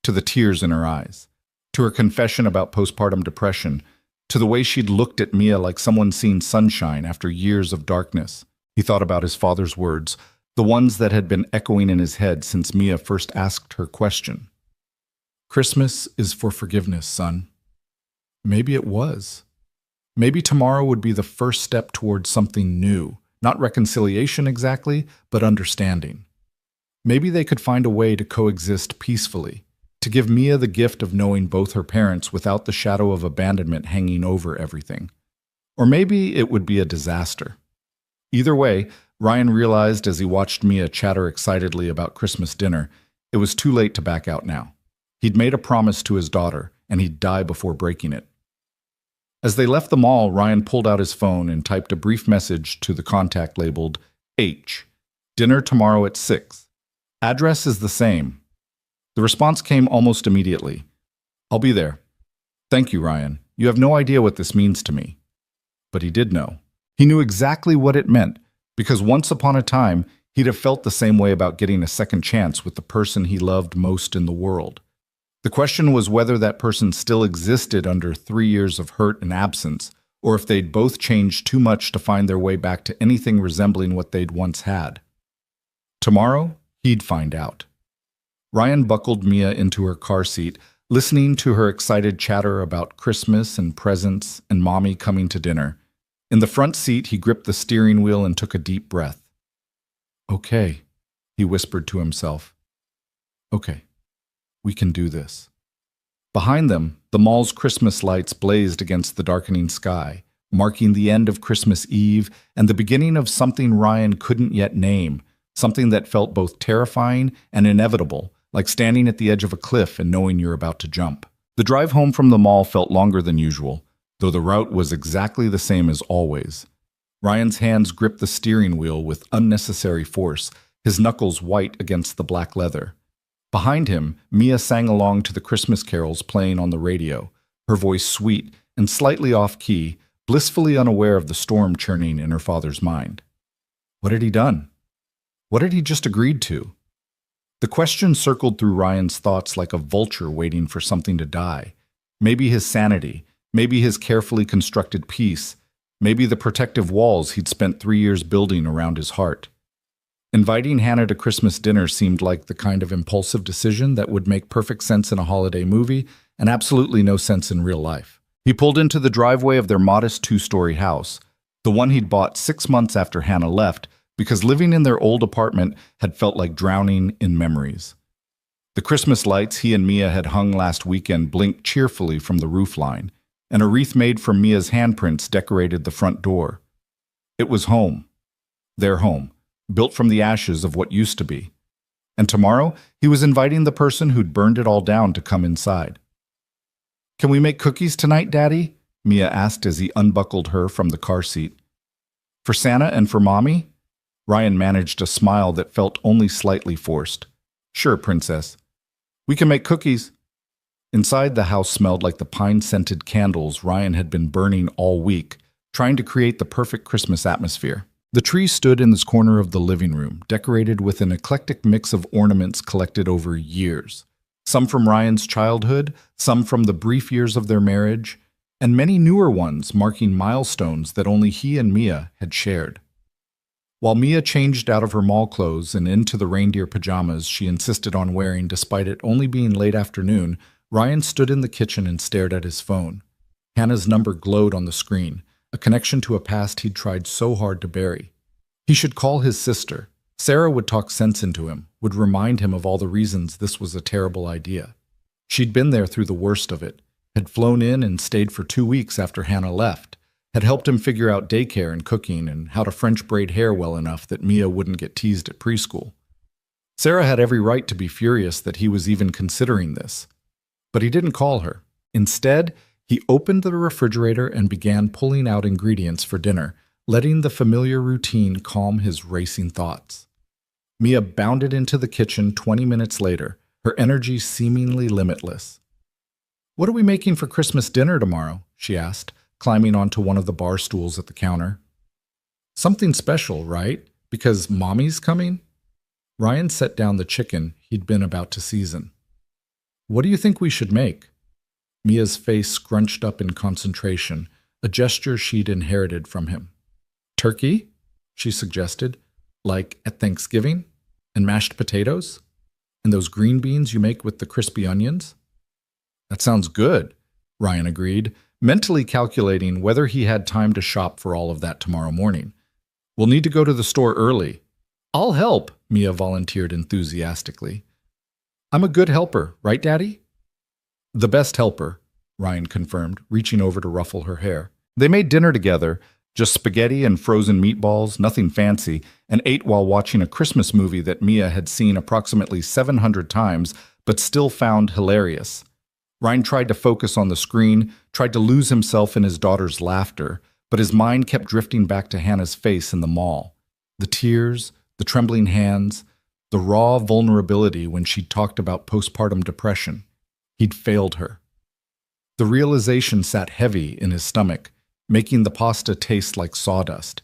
to the tears in her eyes, to her confession about postpartum depression, to the way she'd looked at Mia like someone seen sunshine after years of darkness. He thought about his father's words, the ones that had been echoing in his head since Mia first asked her question. "Christmas is for forgiveness, son." Maybe it was. Maybe tomorrow would be the first step towards something new, not reconciliation exactly, but understanding. Maybe they could find a way to coexist peacefully, to give Mia the gift of knowing both her parents without the shadow of abandonment hanging over everything. Or maybe it would be a disaster. Either way, Ryan realized as he watched Mia chatter excitedly about Christmas dinner, it was too late to back out now. He'd made a promise to his daughter, and he'd die before breaking it. As they left the mall, Ryan pulled out his phone and typed a brief message to the contact labeled H. "Dinner tomorrow at 6. Address is the same." The response came almost immediately. "I'll be there. Thank you, Ryan. You have no idea what this means to me." But he did know. He knew exactly what it meant, because once upon a time, he'd have felt the same way about getting a second chance with the person he loved most in the world. The question was whether that person still existed under 3 years of hurt and absence, or if they'd both changed too much to find their way back to anything resembling what they'd once had. Tomorrow, he'd find out. Ryan buckled Mia into her car seat, listening to her excited chatter about Christmas and presents and Mommy coming to dinner. In the front seat, he gripped the steering wheel and took a deep breath. "Okay," he whispered to himself. "Okay. We can do this." Behind them, the mall's Christmas lights blazed against the darkening sky, marking the end of Christmas Eve and the beginning of something Ryan couldn't yet name, something that felt both terrifying and inevitable, like standing at the edge of a cliff and knowing you're about to jump. The drive home from the mall felt longer than usual, though the route was exactly the same as always. Ryan's hands gripped the steering wheel with unnecessary force, his knuckles white against the black leather. Behind him, Mia sang along to the Christmas carols playing on the radio, her voice sweet and slightly off-key, blissfully unaware of the storm churning in her father's mind. What had he done? What had he just agreed to? The question circled through Ryan's thoughts like a vulture waiting for something to die. Maybe his sanity, maybe his carefully constructed peace, maybe the protective walls he'd spent 3 years building around his heart. Inviting Hannah to Christmas dinner seemed like the kind of impulsive decision that would make perfect sense in a holiday movie and absolutely no sense in real life. He pulled into the driveway of their modest 2-story house, the one he'd bought 6 months after Hannah left, because living in their old apartment had felt like drowning in memories. The Christmas lights he and Mia had hung last weekend blinked cheerfully from the roofline, and a wreath made from Mia's handprints decorated the front door. It was home. Their home, built from the ashes of what used to be. And tomorrow, he was inviting the person who'd burned it all down to come inside. "Can we make cookies tonight, Daddy?" Mia asked as he unbuckled her from the car seat. "For Santa and for Mommy?" Ryan managed a smile that felt only slightly forced. "Sure, Princess. We can make cookies." Inside, the house smelled like the pine-scented candles Ryan had been burning all week, trying to create the perfect Christmas atmosphere. The tree stood in this corner of the living room, decorated with an eclectic mix of ornaments collected over years. Some from Ryan's childhood, some from the brief years of their marriage, and many newer ones marking milestones that only he and Mia had shared. While Mia changed out of her mall clothes and into the reindeer pajamas she insisted on wearing despite it only being late afternoon, Ryan stood in the kitchen and stared at his phone. Hannah's number glowed on the screen, a connection to a past he'd tried so hard to bury. He should call his sister. Sarah would talk sense into him, would remind him of all the reasons this was a terrible idea. She'd been there through the worst of it, had flown in and stayed for 2 weeks after Hannah left, had helped him figure out daycare and cooking and how to French braid hair well enough that Mia wouldn't get teased at preschool. Sarah had every right to be furious that he was even considering this. But he didn't call her. Instead, he opened the refrigerator and began pulling out ingredients for dinner, letting the familiar routine calm his racing thoughts. Mia bounded into the kitchen 20 minutes later, her energy seemingly limitless. "What are we making for Christmas dinner tomorrow?" she asked, climbing onto one of the bar stools at the counter. "Something special, right? Because Mommy's coming?" Ryan set down the chicken he'd been about to season. "What do you think we should make?" Mia's face scrunched up in concentration, a gesture she'd inherited from him. "Turkey?" she suggested. "Like at Thanksgiving? And mashed potatoes? And those green beans you make with the crispy onions?" "That sounds good," Ryan agreed, mentally calculating whether he had time to shop for all of that tomorrow morning. "We'll need to go to the store early." "I'll help," Mia volunteered enthusiastically. "I'm a good helper, right, Daddy?" "The best helper," Ryan confirmed, reaching over to ruffle her hair. They made dinner together, just spaghetti and frozen meatballs, nothing fancy, and ate while watching a Christmas movie that Mia had seen approximately 700 times but still found hilarious. Ryan tried to focus on the screen, tried to lose himself in his daughter's laughter, but his mind kept drifting back to Hannah's face in the mall. The tears, the trembling hands, the raw vulnerability when she talked about postpartum depression. He'd failed her. The realization sat heavy in his stomach, making the pasta taste like sawdust.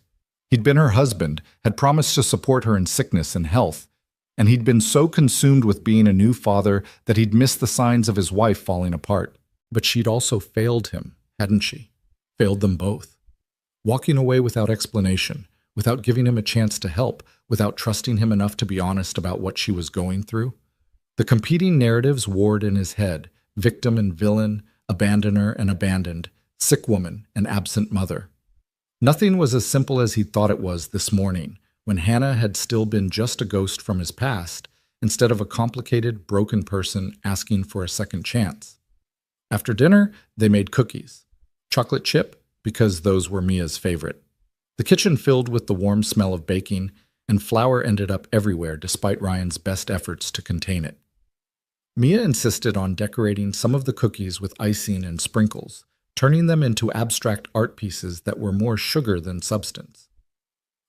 He'd been her husband, had promised to support her in sickness and health, and he'd been so consumed with being a new father that he'd missed the signs of his wife falling apart. But she'd also failed him, hadn't she? Failed them both. Walking away without explanation, without giving him a chance to help, without trusting him enough to be honest about what she was going through. The competing narratives warred in his head, victim and villain, abandoner and abandoned, sick woman and absent mother. Nothing was as simple as he thought it was this morning, when Hannah had still been just a ghost from his past, instead of a complicated, broken person asking for a second chance. After dinner, they made cookies. Chocolate chip, because those were Mia's favorite. The kitchen filled with the warm smell of baking, and flour ended up everywhere despite Ryan's best efforts to contain it. Mia insisted on decorating some of the cookies with icing and sprinkles, turning them into abstract art pieces that were more sugar than substance.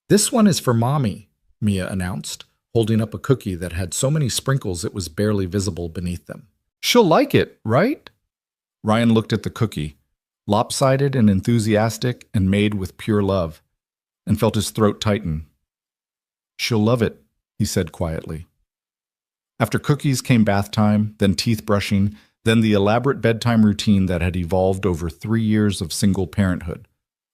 "This one is for Mommy," Mia announced, holding up a cookie that had so many sprinkles it was barely visible beneath them. "She'll like it, right?" Ryan looked at the cookie, lopsided and enthusiastic and made with pure love, and felt his throat tighten. "She'll love it," he said quietly. After cookies came bath time, then teeth brushing, then the elaborate bedtime routine that had evolved over 3 years of single parenthood.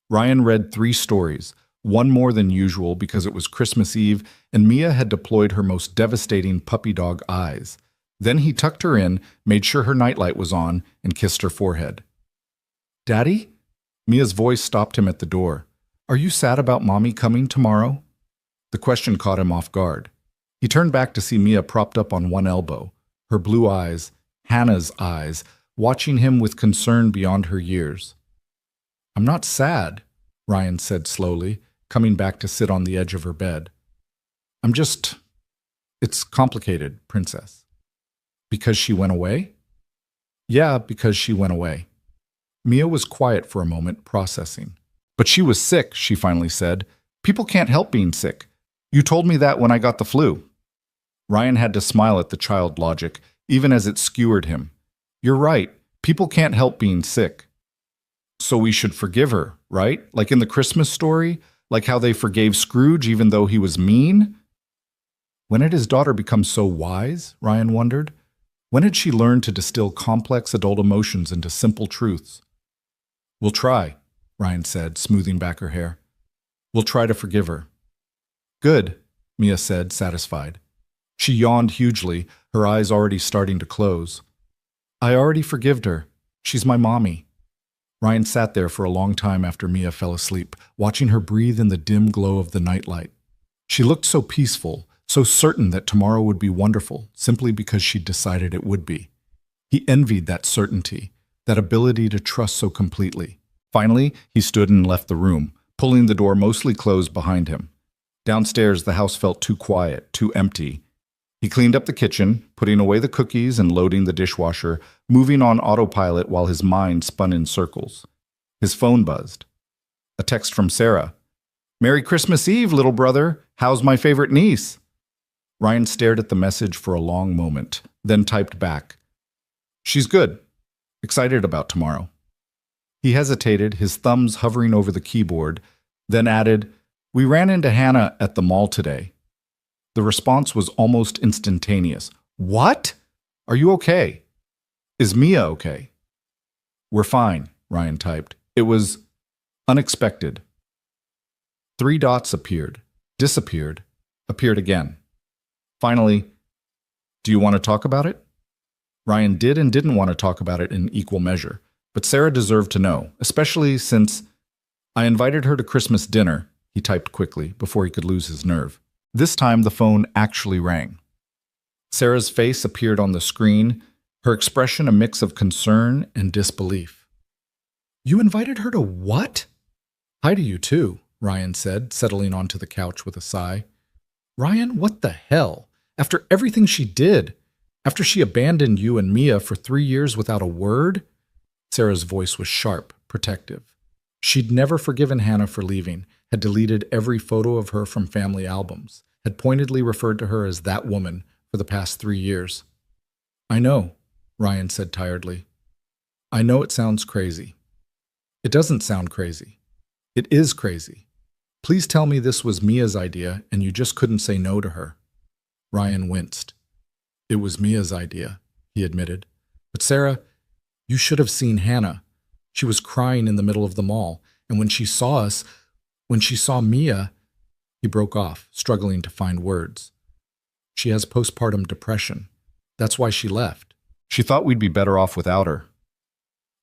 Ryan read 3 stories, one more than usual because it was Christmas Eve and Mia had deployed her most devastating puppy dog eyes. Then he tucked her in, made sure her nightlight was on, and kissed her forehead. "Daddy?" Mia's voice stopped him at the door. "Are you sad about Mommy coming tomorrow?" The question caught him off guard. He turned back to see Mia propped up on one elbow, her blue eyes, Hannah's eyes, watching him with concern beyond her years. "I'm not sad," Ryan said slowly, coming back to sit on the edge of her bed. It's complicated, Princess." "Because she went away?" "Yeah, because she went away." Mia was quiet for a moment, processing. "But she was sick," she finally said. "People can't help being sick. You told me that when I got the flu." Ryan had to smile at the child logic, even as it skewered him. "You're right. People can't help being sick." "So we should forgive her, right? Like in the Christmas story? Like how they forgave Scrooge even though he was mean?" When had his daughter become so wise? Ryan wondered. When had she learned to distill complex adult emotions into simple truths? "We'll try," Ryan said, smoothing back her hair. "We'll try to forgive her." "Good," Mia said, satisfied. She yawned hugely, her eyes already starting to close. "I already forgived her. She's my mommy." Ryan sat there for a long time after Mia fell asleep, watching her breathe in the dim glow of the nightlight. She looked so peaceful, so certain that tomorrow would be wonderful, simply because she'd decided it would be. He envied that certainty, that ability to trust so completely. Finally, he stood and left the room, pulling the door mostly closed behind him. Downstairs, the house felt too quiet, too empty. He cleaned up the kitchen, putting away the cookies and loading the dishwasher, moving on autopilot while his mind spun in circles. His phone buzzed. A text from Sarah. "Merry Christmas Eve, little brother. How's my favorite niece?" Ryan stared at the message for a long moment, then typed back. "She's good. Excited about tomorrow." He hesitated, his thumbs hovering over the keyboard, then added, "We ran into Hannah at the mall today." The response was almost instantaneous. "What? Are you okay? Is Mia okay?" "We're fine," Ryan typed. "It was unexpected." 3 dots appeared, disappeared, appeared again. Finally, "Do you want to talk about it?" Ryan did and didn't want to talk about it in equal measure, but Sarah deserved to know, especially since "I invited her to Christmas dinner," he typed quickly before he could lose his nerve. This time the phone actually rang. Sarah's face appeared on the screen, her expression a mix of concern and disbelief. "You invited her to what?" "Hi to you too," Ryan said, settling onto the couch with a sigh. "Ryan, what the hell? After everything she did? After she abandoned you and Mia for 3 years without a word?" Sarah's voice was sharp, protective. She'd never forgiven Hannah for leaving, had deleted every photo of her from family albums, had pointedly referred to her as that woman for the past 3 years. "I know," Ryan said tiredly. "I know it sounds crazy." "It doesn't sound crazy. It is crazy. Please tell me this was Mia's idea and you just couldn't say no to her." Ryan winced. "It was Mia's idea," he admitted. "But Sarah, you should have seen Hannah. She was crying in the middle of the mall, and when she saw Mia, he broke off, struggling to find words. "She has postpartum depression. That's why she left. She thought we'd be better off without her."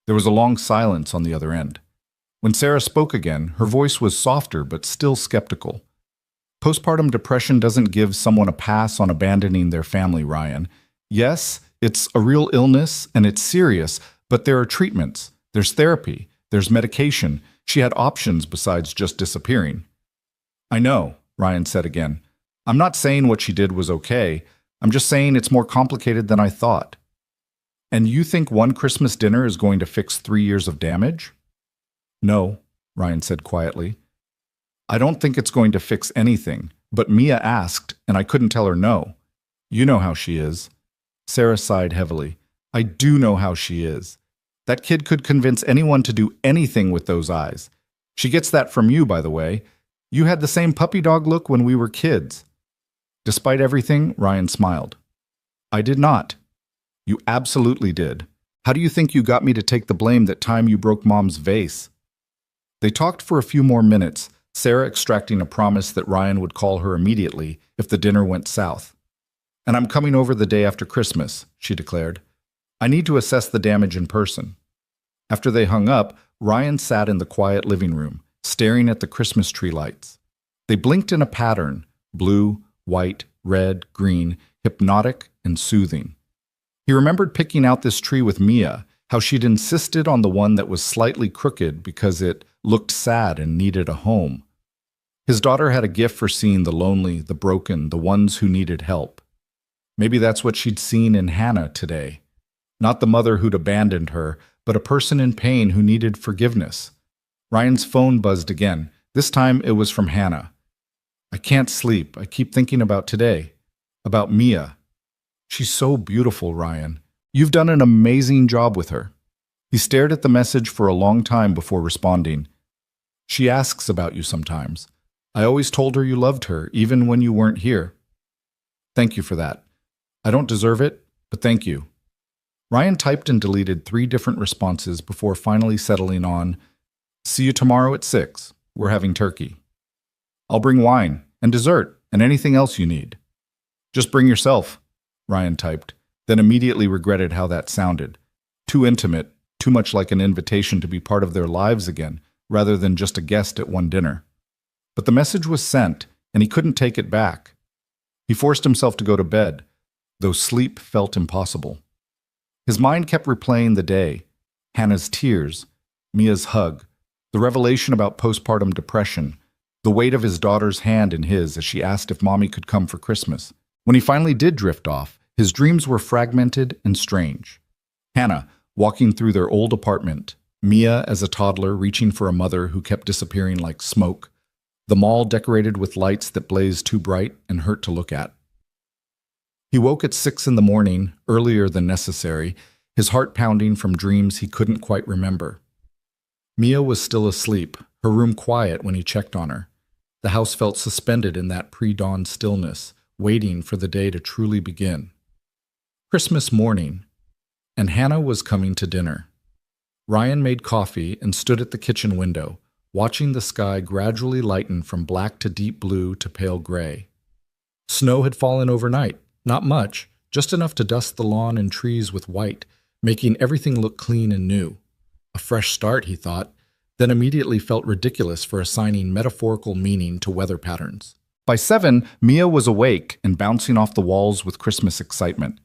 There was a long silence on the other end. When Sarah spoke again, her voice was softer but still skeptical. "Postpartum depression doesn't give someone a pass on abandoning their family, Ryan. Yes, it's a real illness and it's serious, but there are treatments, there's therapy, there's medication. She had options besides just disappearing." "I know," Ryan said again, I'm not saying what she did was okay. I'm just saying it's more complicated than I thought. And you think one Christmas dinner is going to fix 3 years of damage? No, Ryan said quietly. I don't think it's going to fix anything, but Mia asked, and I couldn't tell her no. You know how she is. Sarah sighed heavily. I do know how she is. That kid could convince anyone to do anything with those eyes. She gets that from you, by the way. You had the same puppy dog look when we were kids. Despite everything, Ryan smiled. I did not. You absolutely did. How do you think you got me to take the blame that time you broke Mom's vase? They talked for a few more minutes, Sarah extracting a promise that Ryan would call her immediately if the dinner went south. And I'm coming over the day after Christmas, she declared. I need to assess the damage in person. After they hung up, Ryan sat in the quiet living room, staring at the Christmas tree lights. They blinked in a pattern, blue, white, red, green, hypnotic and soothing. He remembered picking out this tree with Mia, how she'd insisted on the one that was slightly crooked because it looked sad and needed a home. His daughter had a gift for seeing the lonely, the broken, the ones who needed help. Maybe that's what she'd seen in Hannah today. Not the mother who'd abandoned her, but a person in pain who needed forgiveness. Ryan's phone buzzed again. This time it was from Hannah. I can't sleep. I keep thinking about today. About Mia. She's so beautiful, Ryan. You've done an amazing job with her. He stared at the message for a long time before responding. She asks about you sometimes. I always told her you loved her, even when you weren't here. Thank you for that. I don't deserve it, but thank you. Ryan typed and deleted 3 different responses before finally settling on, see you tomorrow at 6. We're having turkey. I'll bring wine and dessert and anything else you need. Just bring yourself, Ryan typed, then immediately regretted how that sounded. Too intimate, too much like an invitation to be part of their lives again, rather than just a guest at one dinner. But the message was sent, and he couldn't take it back. He forced himself to go to bed, though sleep felt impossible. His mind kept replaying the day, Hannah's tears, Mia's hug, the revelation about postpartum depression, the weight of his daughter's hand in his as she asked if Mommy could come for Christmas. When he finally did drift off, his dreams were fragmented and strange. Hannah, walking through their old apartment, Mia as a toddler reaching for a mother who kept disappearing like smoke, the mall decorated with lights that blazed too bright and hurt to look at. He woke at 6 in the morning, earlier than necessary, his heart pounding from dreams he couldn't quite remember. Mia was still asleep, her room quiet when he checked on her. The house felt suspended in that pre-dawn stillness, waiting for the day to truly begin. Christmas morning, and Hannah was coming to dinner. Ryan made coffee and stood at the kitchen window, watching the sky gradually lighten from black to deep blue to pale gray. Snow had fallen overnight, not much, just enough to dust the lawn and trees with white, making everything look clean and new. A fresh start, he thought, then immediately felt ridiculous for assigning metaphorical meaning to weather patterns. By 7, Mia was awake and bouncing off the walls with Christmas excitement.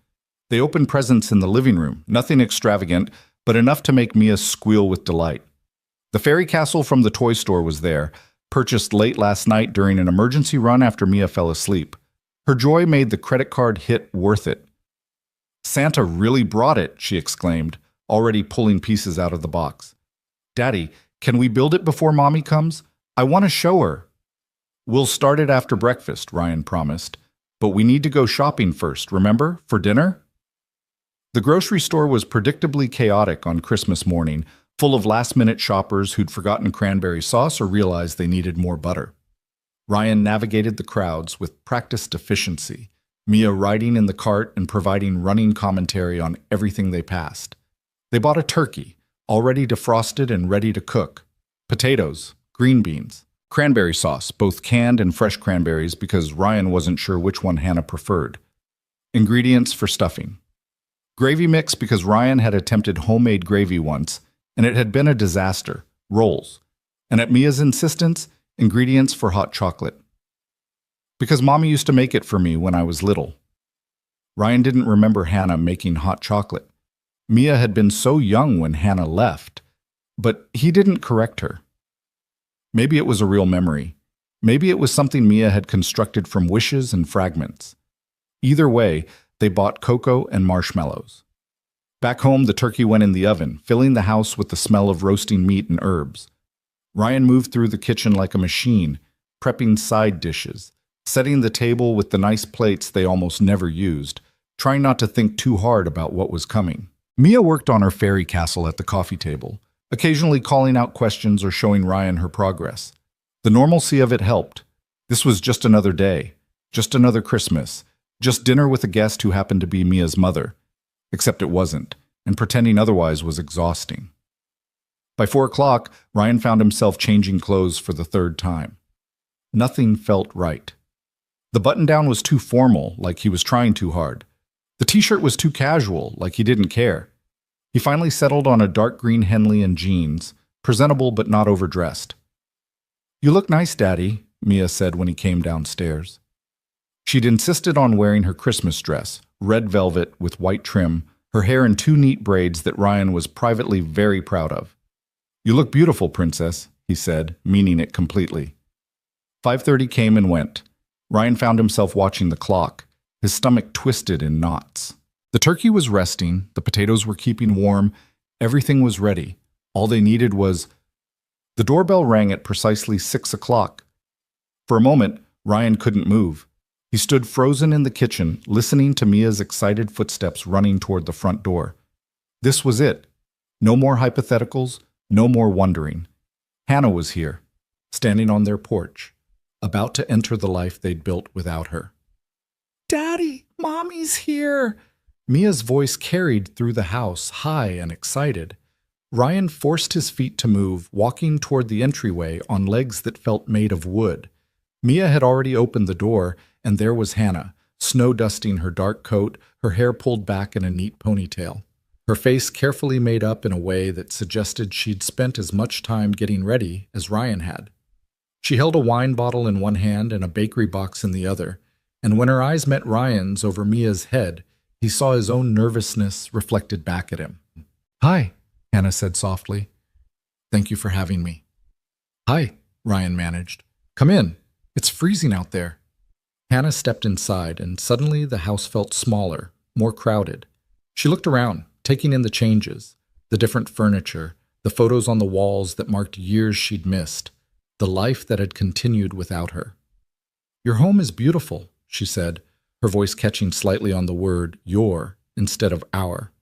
They opened presents in the living room, nothing extravagant, but enough to make Mia squeal with delight. The fairy castle from the toy store was there, purchased late last night during an emergency run after Mia fell asleep. Her joy made the credit card hit worth it. Santa really brought it, she exclaimed, already pulling pieces out of the box. Daddy, can we build it before Mommy comes? I want to show her. We'll start it after breakfast, Ryan promised. But we need to go shopping first, remember, for dinner? The grocery store was predictably chaotic on Christmas morning, full of last-minute shoppers who'd forgotten cranberry sauce or realized they needed more butter. Ryan navigated the crowds with practiced efficiency, Mia riding in the cart and providing running commentary on everything they passed. They bought a turkey, already defrosted and ready to cook, potatoes, green beans, cranberry sauce, both canned and fresh cranberries because Ryan wasn't sure which one Hannah preferred, ingredients for stuffing, gravy mix because Ryan had attempted homemade gravy once, and it had been a disaster, rolls, and at Mia's insistence, ingredients for hot chocolate. Because Mommy used to make it for me when I was little. Ryan didn't remember Hannah making hot chocolate. Mia had been so young when Hannah left, but he didn't correct her. Maybe it was a real memory. Maybe it was something Mia had constructed from wishes and fragments. Either way, they bought cocoa and marshmallows. Back home, the turkey went in the oven, filling the house with the smell of roasting meat and herbs. Ryan moved through the kitchen like a machine, prepping side dishes, setting the table with the nice plates they almost never used, trying not to think too hard about what was coming. Mia worked on her fairy castle at the coffee table, occasionally calling out questions or showing Ryan her progress. The normalcy of it helped. This was just another day, just another Christmas, just dinner with a guest who happened to be Mia's mother. Except it wasn't, and pretending otherwise was exhausting. By 4 o'clock, Ryan found himself changing clothes for the third time. Nothing felt right. The button-down was too formal, like he was trying too hard. The t-shirt was too casual, like he didn't care. He finally settled on a dark green Henley and jeans, presentable but not overdressed. "You look nice, Daddy," Mia said when he came downstairs. She'd insisted on wearing her Christmas dress, red velvet with white trim, her hair in 2 neat braids that Ryan was privately very proud of. "You look beautiful, Princess," he said, meaning it completely. 5:30 came and went. Ryan found himself watching the clock, his stomach twisted in knots. The turkey was resting, the potatoes were keeping warm, everything was ready. All they needed was... The doorbell rang at precisely 6 o'clock. For a moment, Ryan couldn't move. He stood frozen in the kitchen, listening to Mia's excited footsteps running toward the front door. This was it. No more hypotheticals, no more wondering. Hannah was here, standing on their porch, about to enter the life they'd built without her. "Daddy, Mommy's here!" Mia's voice carried through the house, high and excited. Ryan forced his feet to move, walking toward the entryway on legs that felt made of wood. Mia had already opened the door, and there was Hannah, snow-dusting her dark coat, her hair pulled back in a neat ponytail. Her face carefully made up in a way that suggested she'd spent as much time getting ready as Ryan had. She held a wine bottle in one hand and a bakery box in the other, and when her eyes met Ryan's over Mia's head, he saw his own nervousness reflected back at him. "Hi," Hannah said softly. "Thank you for having me." "Hi," Ryan managed. "Come in. It's freezing out there." Hannah stepped inside, and suddenly the house felt smaller, more crowded. She looked around, taking in the changes, the different furniture, the photos on the walls that marked years she'd missed, the life that had continued without her. "Your home is beautiful," she said, her voice catching slightly on the word your instead of our.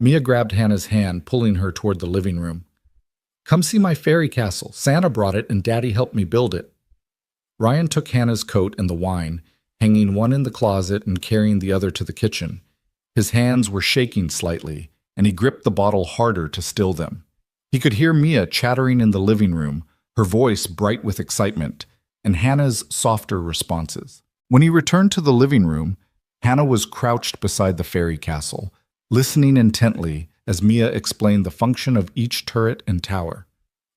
Mia grabbed Hannah's hand, pulling her toward the living room. "Come see my fairy castle. Santa brought it and Daddy helped me build it." Ryan took Hannah's coat and the wine, hanging one in the closet and carrying the other to the kitchen. His hands were shaking slightly, and he gripped the bottle harder to still them. He could hear Mia chattering in the living room, her voice bright with excitement, and Hannah's softer responses. When he returned to the living room, Hannah was crouched beside the fairy castle, listening intently as Mia explained the function of each turret and tower.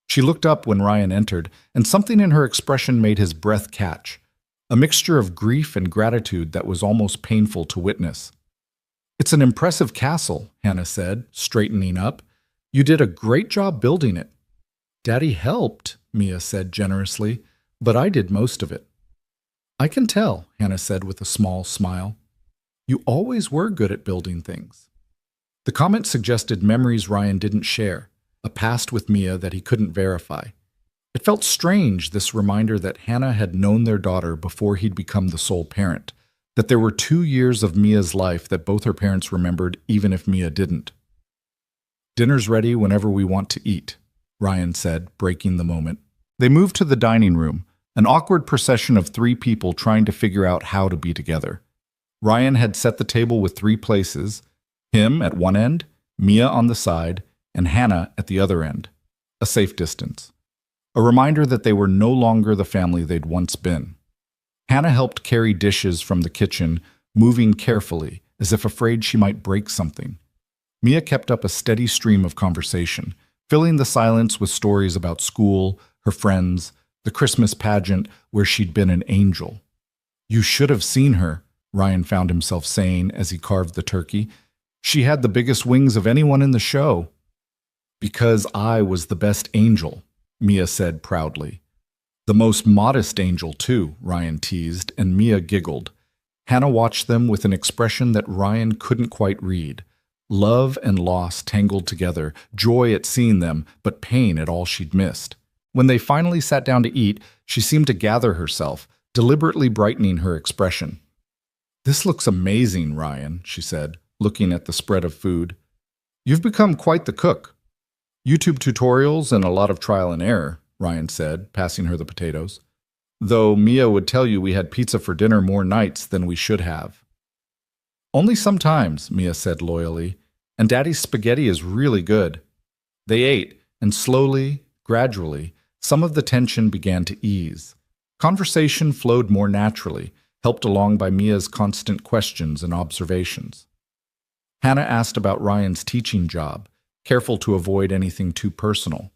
She looked up when Ryan entered, and something in her expression made his breath catch, a mixture of grief and gratitude that was almost painful to witness. "It's an impressive castle," Hannah said, straightening up. "You did a great job building it." "Daddy helped," Mia said generously, "but I did most of it." "I can tell," Hannah said with a small smile. "You always were good at building things." The comment suggested memories Ryan didn't share, a past with Mia that he couldn't verify. It felt strange, this reminder that Hannah had known their daughter before he'd become the sole parent, that there were 2 years of Mia's life that both her parents remembered even if Mia didn't. "Dinner's ready whenever we want to eat," Ryan said, breaking the moment. They moved to the dining room, an awkward procession of 3 people trying to figure out how to be together. Ryan had set the table with 3 places, him at one end, Mia on the side, and Hannah at the other end, a safe distance. A reminder that they were no longer the family they'd once been. Hannah helped carry dishes from the kitchen, moving carefully, as if afraid she might break something. Mia kept up a steady stream of conversation, filling the silence with stories about school, her friends, the Christmas pageant where she'd been an angel. "You should have seen her," Ryan found himself saying as he carved the turkey. "She had the biggest wings of anyone in the show." "Because I was the best angel," Mia said proudly. The most modest angel, too, Ryan teased, and Mia giggled. Hannah watched them with an expression that Ryan couldn't quite read. Love and loss tangled together, joy at seeing them, but pain at all she'd missed. When they finally sat down to eat, she seemed to gather herself, deliberately brightening her expression. "This looks amazing, Ryan," she said, looking at the spread of food. "You've become quite the cook." "YouTube tutorials and a lot of trial and error," Ryan said, passing her the potatoes. "Though Mia would tell you we had pizza for dinner more nights than we should have." "Only sometimes," Mia said loyally, "and Daddy's spaghetti is really good." They ate, and slowly, gradually, some of the tension began to ease. Conversation flowed more naturally, helped along by Mia's constant questions and observations. Hannah asked about Ryan's teaching job, careful to avoid anything too personal.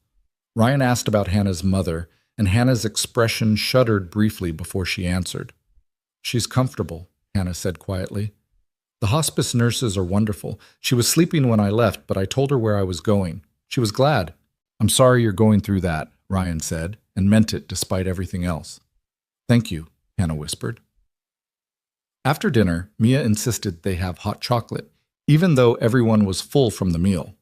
Ryan asked about Hannah's mother, and Hannah's expression shuddered briefly before she answered. "She's comfortable," Hannah said quietly. "The hospice nurses are wonderful. She was sleeping when I left, but I told her where I was going. She was glad." "I'm sorry you're going through that," Ryan said, and meant it despite everything else. "Thank you," Hannah whispered. After dinner, Mia insisted they have hot chocolate, even though everyone was full from the meal.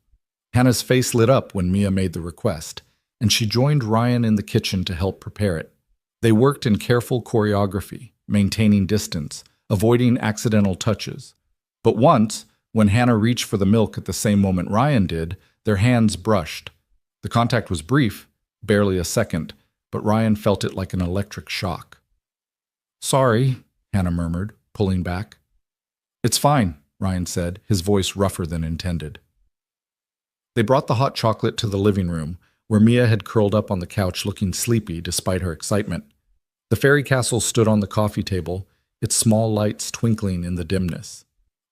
Hannah's face lit up when Mia made the request, and she joined Ryan in the kitchen to help prepare it. They worked in careful choreography, maintaining distance, avoiding accidental touches. But once, when Hannah reached for the milk at the same moment Ryan did, their hands brushed. The contact was brief, barely a second, but Ryan felt it like an electric shock. "Sorry," Hannah murmured, pulling back. "It's fine," Ryan said, his voice rougher than intended. They brought the hot chocolate to the living room, where Mia had curled up on the couch looking sleepy despite her excitement. The fairy castle stood on the coffee table, its small lights twinkling in the dimness.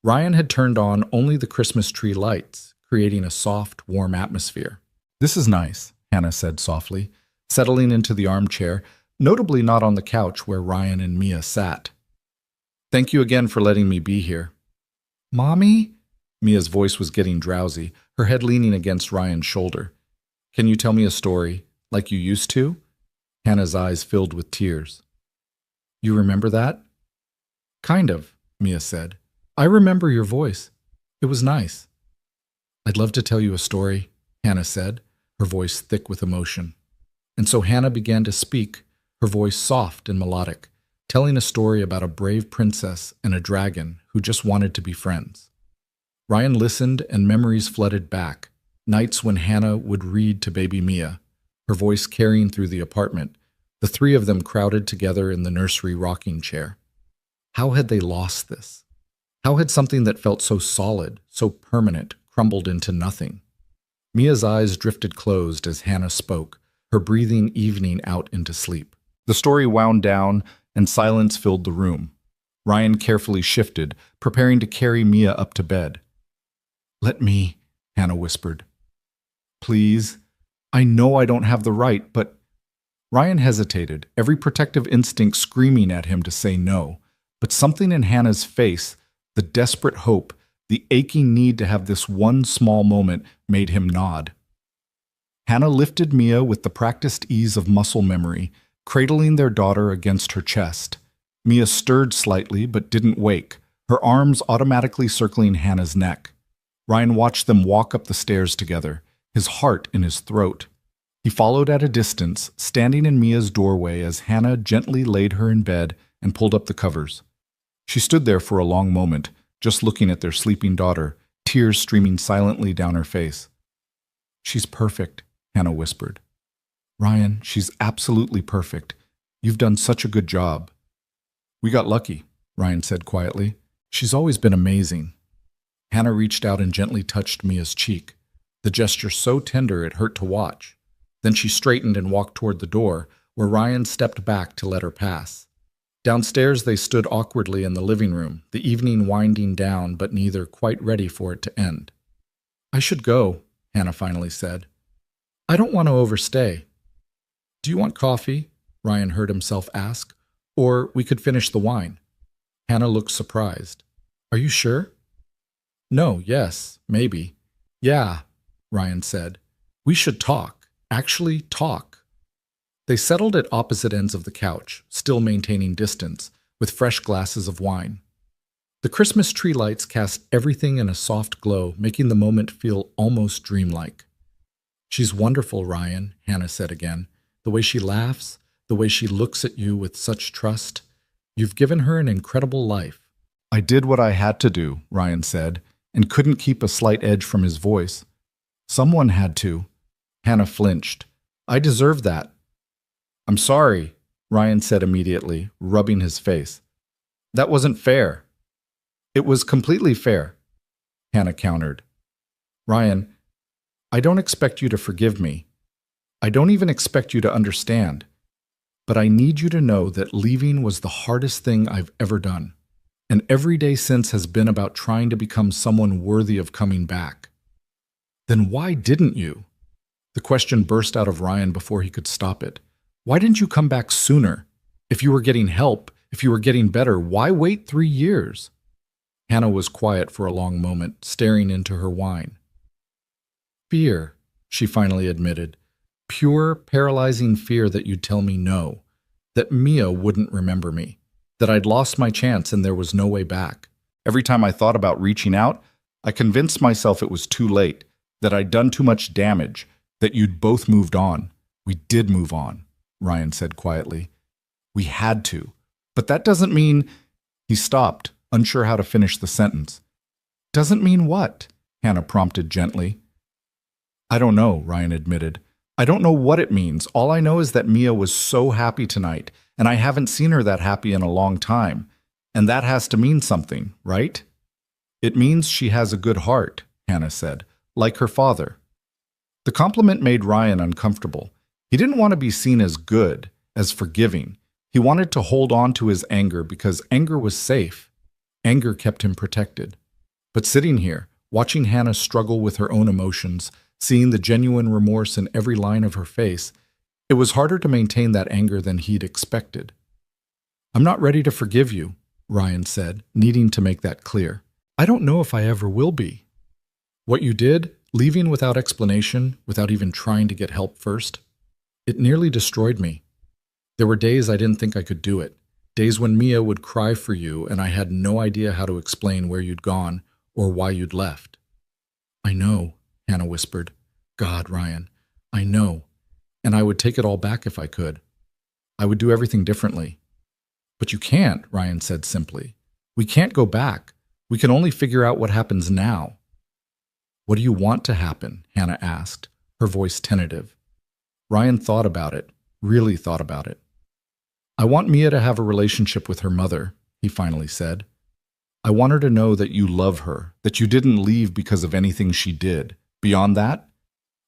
Ryan had turned on only the Christmas tree lights, creating a soft, warm atmosphere. "This is nice," Hannah said softly, settling into the armchair, notably not on the couch where Ryan and Mia sat. "Thank you again for letting me be here." "Mommy?" Mia's voice was getting drowsy, her head leaning against Ryan's shoulder. "Can you tell me a story, like you used to?" Hannah's eyes filled with tears. "You remember that?" "Kind of," Mia said. "I remember your voice. It was nice." "I'd love to tell you a story," Hannah said, her voice thick with emotion. And so Hannah began to speak, her voice soft and melodic, telling a story about a brave princess and a dragon who just wanted to be friends. Ryan listened, and memories flooded back, nights when Hannah would read to baby Mia, her voice carrying through the apartment, the three of them crowded together in the nursery rocking chair. How had they lost this? How had something that felt so solid, so permanent, crumbled into nothing? Mia's eyes drifted closed as Hannah spoke, her breathing evening out into sleep. The story wound down, and silence filled the room. Ryan carefully shifted, preparing to carry Mia up to bed. "Let me," Hannah whispered. "Please. I know I don't have the right, but—" Ryan hesitated, every protective instinct screaming at him to say no. But something in Hannah's face, the desperate hope, the aching need to have this one small moment, made him nod. Hannah lifted Mia with the practiced ease of muscle memory, cradling their daughter against her chest. Mia stirred slightly but didn't wake, her arms automatically circling Hannah's neck. Ryan watched them walk up the stairs together, his heart in his throat. He followed at a distance, standing in Mia's doorway as Hannah gently laid her in bed and pulled up the covers. She stood there for a long moment, just looking at their sleeping daughter, tears streaming silently down her face. "She's perfect," Hannah whispered. "Ryan, she's absolutely perfect. You've done such a good job." "We got lucky," Ryan said quietly. "She's always been amazing." Hannah reached out and gently touched Mia's cheek, the gesture so tender it hurt to watch. Then she straightened and walked toward the door, where Ryan stepped back to let her pass. Downstairs they stood awkwardly in the living room, the evening winding down but neither quite ready for it to end. "I should go," Hannah finally said. "I don't want to overstay." "Do you want coffee?" Ryan heard himself ask. "Or we could finish the wine." Hannah looked surprised. "Are you sure?" "No, yes, maybe." "Yeah," Ryan said. "We should talk. Actually talk." They settled at opposite ends of the couch, still maintaining distance, with fresh glasses of wine. The Christmas tree lights cast everything in a soft glow, making the moment feel almost dreamlike. "She's wonderful, Ryan," Hannah said again. "The way she laughs, the way she looks at you with such trust. You've given her an incredible life." "I did what I had to do," Ryan said, and couldn't keep a slight edge from his voice. "Someone had to." Hannah flinched. "I deserve that." "I'm sorry," Ryan said immediately, rubbing his face. "That wasn't fair." "It was completely fair," Hannah countered. "Ryan, I don't expect you to forgive me. I don't even expect you to understand. But I need you to know that leaving was the hardest thing I've ever done. And every day since has been about trying to become someone worthy of coming back." "Then why didn't you?" The question burst out of Ryan before he could stop it. "Why didn't you come back sooner? If you were getting help, if you were getting better, why wait 3 years? Hannah was quiet for a long moment, staring into her wine. "Fear," she finally admitted. "Pure, paralyzing fear that you'd tell me no, that Mia wouldn't remember me, that I'd lost my chance and there was no way back. Every time I thought about reaching out, I convinced myself it was too late, that I'd done too much damage, that you'd both moved on. We did move on," Ryan said quietly. "We had to. But that doesn't mean—" He stopped, unsure how to finish the sentence. "Doesn't mean what?" Hannah prompted gently. "I don't know," Ryan admitted. "I don't know what it means. All I know is that Mia was so happy tonight, and I haven't seen her that happy in a long time. And that has to mean something, right?" "It means she has a good heart," Hannah said, "like her father." The compliment made Ryan uncomfortable. He didn't want to be seen as good, as forgiving. He wanted to hold on to his anger because anger was safe. Anger kept him protected. But sitting here, watching Hannah struggle with her own emotions, seeing the genuine remorse in every line of her face, it was harder to maintain that anger than he'd expected. "I'm not ready to forgive you," Ryan said, needing to make that clear. "I don't know if I ever will be. What you did, leaving without explanation, without even trying to get help first, it nearly destroyed me. There were days I didn't think I could do it, days when Mia would cry for you and I had no idea how to explain where you'd gone or why you'd left." "I know," Hannah whispered. "God, Ryan, I know. And I would take it all back if I could. I would do everything differently." "But you can't," Ryan said simply. "We can't go back. We can only figure out what happens now." "What do you want to happen?" Hannah asked, her voice tentative. Ryan thought about it, really thought about it. "I want Mia to have a relationship with her mother," he finally said. "I want her to know that you love her, that you didn't leave because of anything she did. Beyond that?"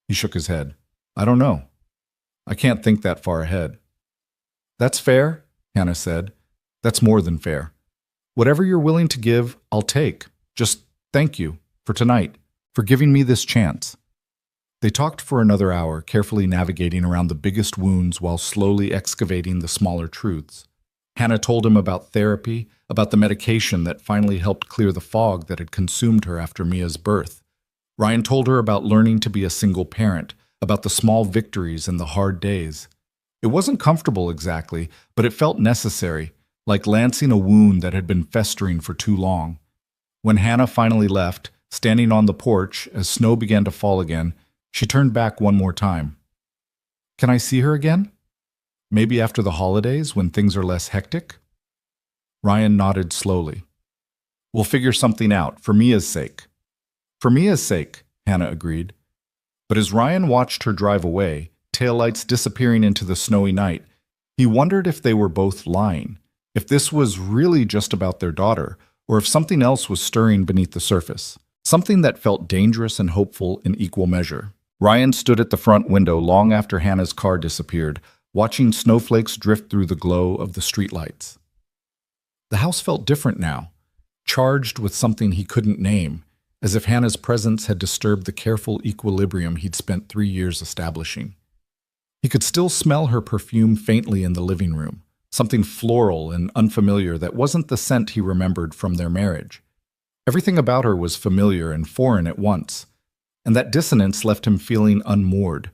He shook his head. "I don't know. I can't think that far ahead." "That's fair," Hannah said. "That's more than fair. Whatever you're willing to give, I'll take. Just thank you for tonight, for giving me this chance." They talked for another hour, carefully navigating around the biggest wounds while slowly excavating the smaller truths. Hannah told him about therapy, about the medication that finally helped clear the fog that had consumed her after Mia's birth. Ryan told her about learning to be a single parent, about the small victories and the hard days. It wasn't comfortable exactly, but it felt necessary, like lancing a wound that had been festering for too long. When Hannah finally left, standing on the porch as snow began to fall again, she turned back one more time. "Can I see her again? Maybe after the holidays, when things are less hectic?" Ryan nodded slowly. "We'll figure something out, for Mia's sake." "For Mia's sake," Hannah agreed. But as Ryan watched her drive away, taillights disappearing into the snowy night, he wondered if they were both lying, if this was really just about their daughter, or if something else was stirring beneath the surface, something that felt dangerous and hopeful in equal measure. Ryan stood at the front window long after Hannah's car disappeared, watching snowflakes drift through the glow of the streetlights. The house felt different now, charged with something he couldn't name, as if Hannah's presence had disturbed the careful equilibrium he'd spent 3 years establishing. He could still smell her perfume faintly in the living room, something floral and unfamiliar that wasn't the scent he remembered from their marriage. Everything about her was familiar and foreign at once, and that dissonance left him feeling unmoored.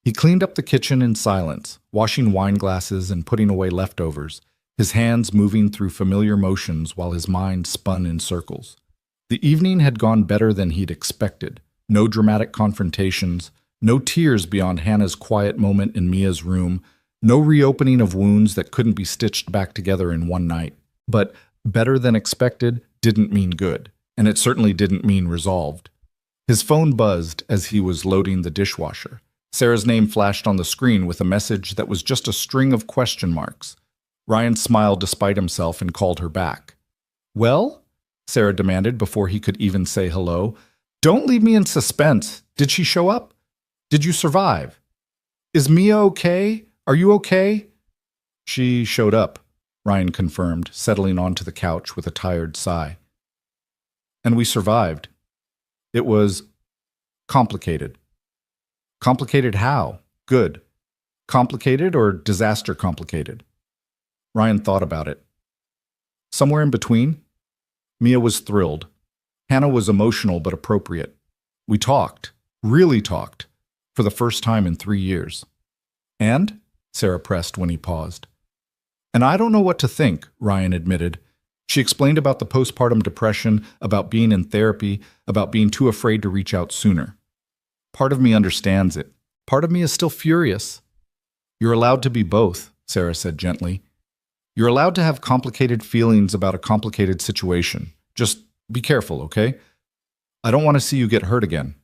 He cleaned up the kitchen in silence, washing wine glasses and putting away leftovers, his hands moving through familiar motions while his mind spun in circles. The evening had gone better than he'd expected. No dramatic confrontations, no tears beyond Hannah's quiet moment in Mia's room, no reopening of wounds that couldn't be stitched back together in one night. But better than expected didn't mean good, and it certainly didn't mean resolved. His phone buzzed as he was loading the dishwasher. Sarah's name flashed on the screen with a message that was just a string of question marks. Ryan smiled despite himself and called her back. "Well?" Sarah demanded before he could even say hello. "Don't leave me in suspense. Did she show up? Did you survive? Is Mia okay? Are you okay?" "She showed up," Ryan confirmed, settling onto the couch with a tired sigh. "And we survived. It was complicated." "Complicated how? Good. Complicated or disaster complicated?" Ryan thought about it. "Somewhere in between." Mia was thrilled. Hannah was emotional but appropriate. We talked, really talked, for the first time in 3 years. "And?" Sarah pressed when he paused. "And I don't know what to think," Ryan admitted. She explained about the postpartum depression, about being in therapy, about being too afraid to reach out sooner. "Part of me understands it. Part of me is still furious." "You're allowed to be both," Sarah said gently. "You're allowed to have complicated feelings about a complicated situation. Just be careful, okay? I don't want to see you get hurt again."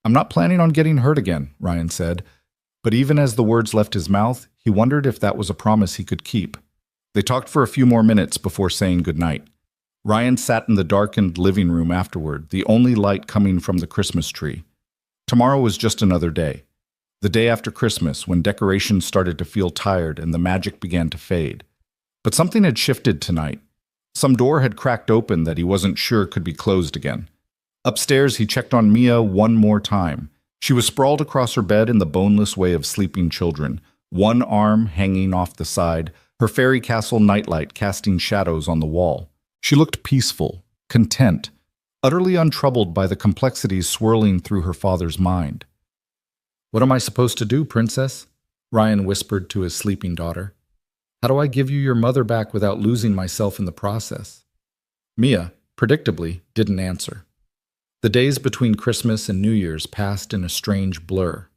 "I'm not planning on getting hurt again," Ryan said. But even as the words left his mouth, he wondered if that was a promise he could keep. They talked for a few more minutes before saying goodnight. Ryan sat in the darkened living room afterward, the only light coming from the Christmas tree. Tomorrow was just another day. The day after Christmas, when decorations started to feel tired and the magic began to fade. But something had shifted tonight. Some door had cracked open that he wasn't sure could be closed again. Upstairs, he checked on Mia one more time. She was sprawled across her bed in the boneless way of sleeping children, one arm hanging off the side, her fairy castle nightlight casting shadows on the wall. She looked peaceful, content, utterly untroubled by the complexities swirling through her father's mind. "What am I supposed to do, princess?" Ryan whispered to his sleeping daughter. "How do I give you your mother back without losing myself in the process?" Mia, predictably, didn't answer. The days between Christmas and New Year's passed in a strange blur.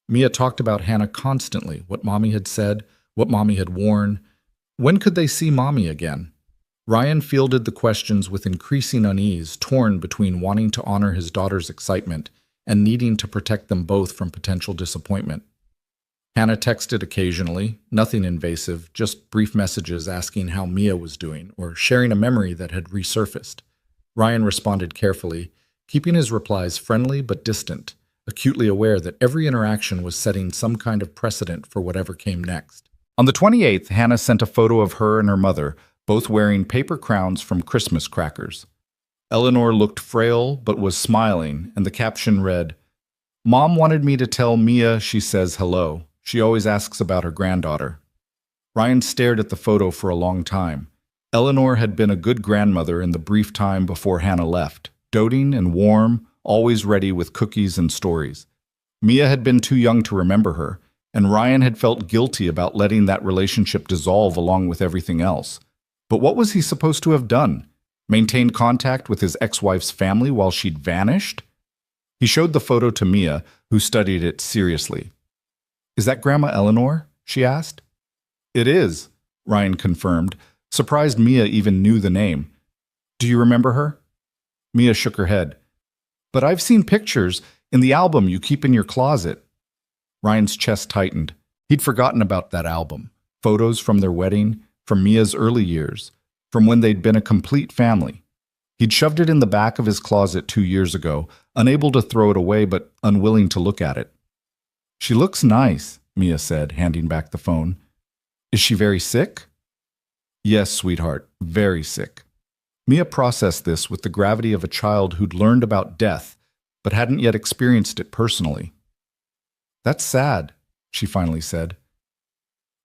Mia talked about Hannah constantly, what Mommy had said, what Mommy had worn. When could they see Mommy again? Ryan fielded the questions with increasing unease, torn between wanting to honor his daughter's excitement and needing to protect them both from potential disappointment. Hannah texted occasionally, nothing invasive, just brief messages asking how Mia was doing or sharing a memory that had resurfaced. Ryan responded carefully, keeping his replies friendly but distant, acutely aware that every interaction was setting some kind of precedent for whatever came next. On the 28th, Hannah sent a photo of her and her mother, both wearing paper crowns from Christmas crackers. Eleanor looked frail but was smiling, and the caption read, "Mom wanted me to tell Mia she says hello. She always asks about her granddaughter." Ryan stared at the photo for a long time. Eleanor had been a good grandmother in the brief time before Hannah left, doting and warm, always ready with cookies and stories. Mia had been too young to remember her, and Ryan had felt guilty about letting that relationship dissolve along with everything else. But what was he supposed to have done? Maintained contact with his ex-wife's family while she'd vanished? He showed the photo to Mia, who studied it seriously. "Is that Grandma Eleanor?" she asked. "It is," Ryan confirmed, surprised Mia even knew the name. "Do you remember her?" Mia shook her head. "But I've seen pictures in the album you keep in your closet." Ryan's chest tightened. He'd forgotten about that album. Photos from their wedding, from Mia's early years, from when they'd been a complete family. He'd shoved it in the back of his closet 2 years ago, unable to throw it away but unwilling to look at it. "She looks nice," Mia said, handing back the phone. "Is she very sick?" "Yes, sweetheart, very sick." Mia processed this with the gravity of a child who'd learned about death, but hadn't yet experienced it personally. "That's sad," she finally said.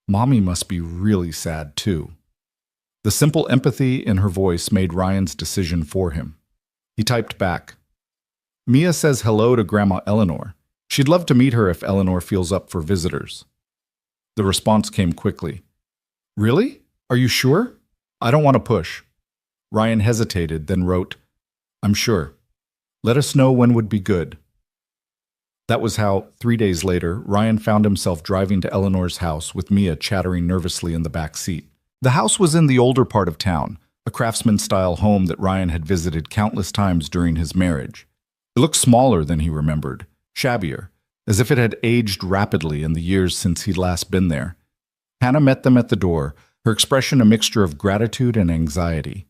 "Mommy must be really sad, too." The simple empathy in her voice made Ryan's decision for him. He typed back, "Mia says hello to Grandma Eleanor. She'd love to meet her if Eleanor feels up for visitors. The response came quickly. Really? Are you sure? I don't want to push. Ryan hesitated, then wrote, I'm sure. Let us know when would be good. That was how, 3 days later, Ryan found himself driving to Eleanor's house with Mia chattering nervously in the back seat. The house was in the older part of town, a craftsman-style home that Ryan had visited countless times during his marriage. It looked smaller than he remembered, shabbier, as if it had aged rapidly in the years since he'd last been there. Hannah met them at the door, her expression a mixture of gratitude and anxiety.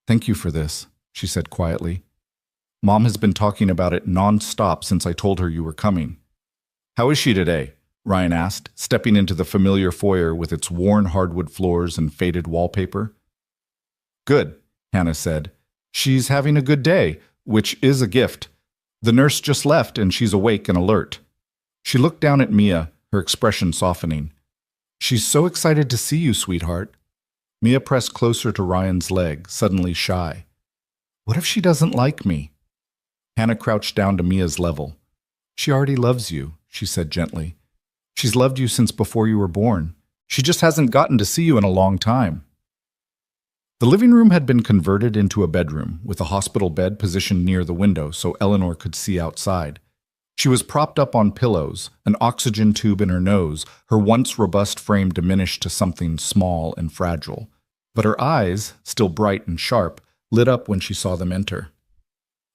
Thank you for this, she said quietly. Mom has been talking about it non-stop since I told her you were coming. How is she today? Ryan asked, stepping into the familiar foyer with its worn hardwood floors and faded wallpaper. Good, Hannah said. She's having a good day, which is a gift. The nurse just left and she's awake and alert. She looked down at Mia, her expression softening. She's so excited to see you, sweetheart. Mia pressed closer to Ryan's leg, suddenly shy. What if she doesn't like me? Hannah crouched down to Mia's level. She already loves you, she said gently. She's loved you since before you were born. She just hasn't gotten to see you in a long time. The living room had been converted into a bedroom, with a hospital bed positioned near the window so Eleanor could see outside. She was propped up on pillows, an oxygen tube in her nose, her once robust frame diminished to something small and fragile. But her eyes, still bright and sharp, lit up when she saw them enter.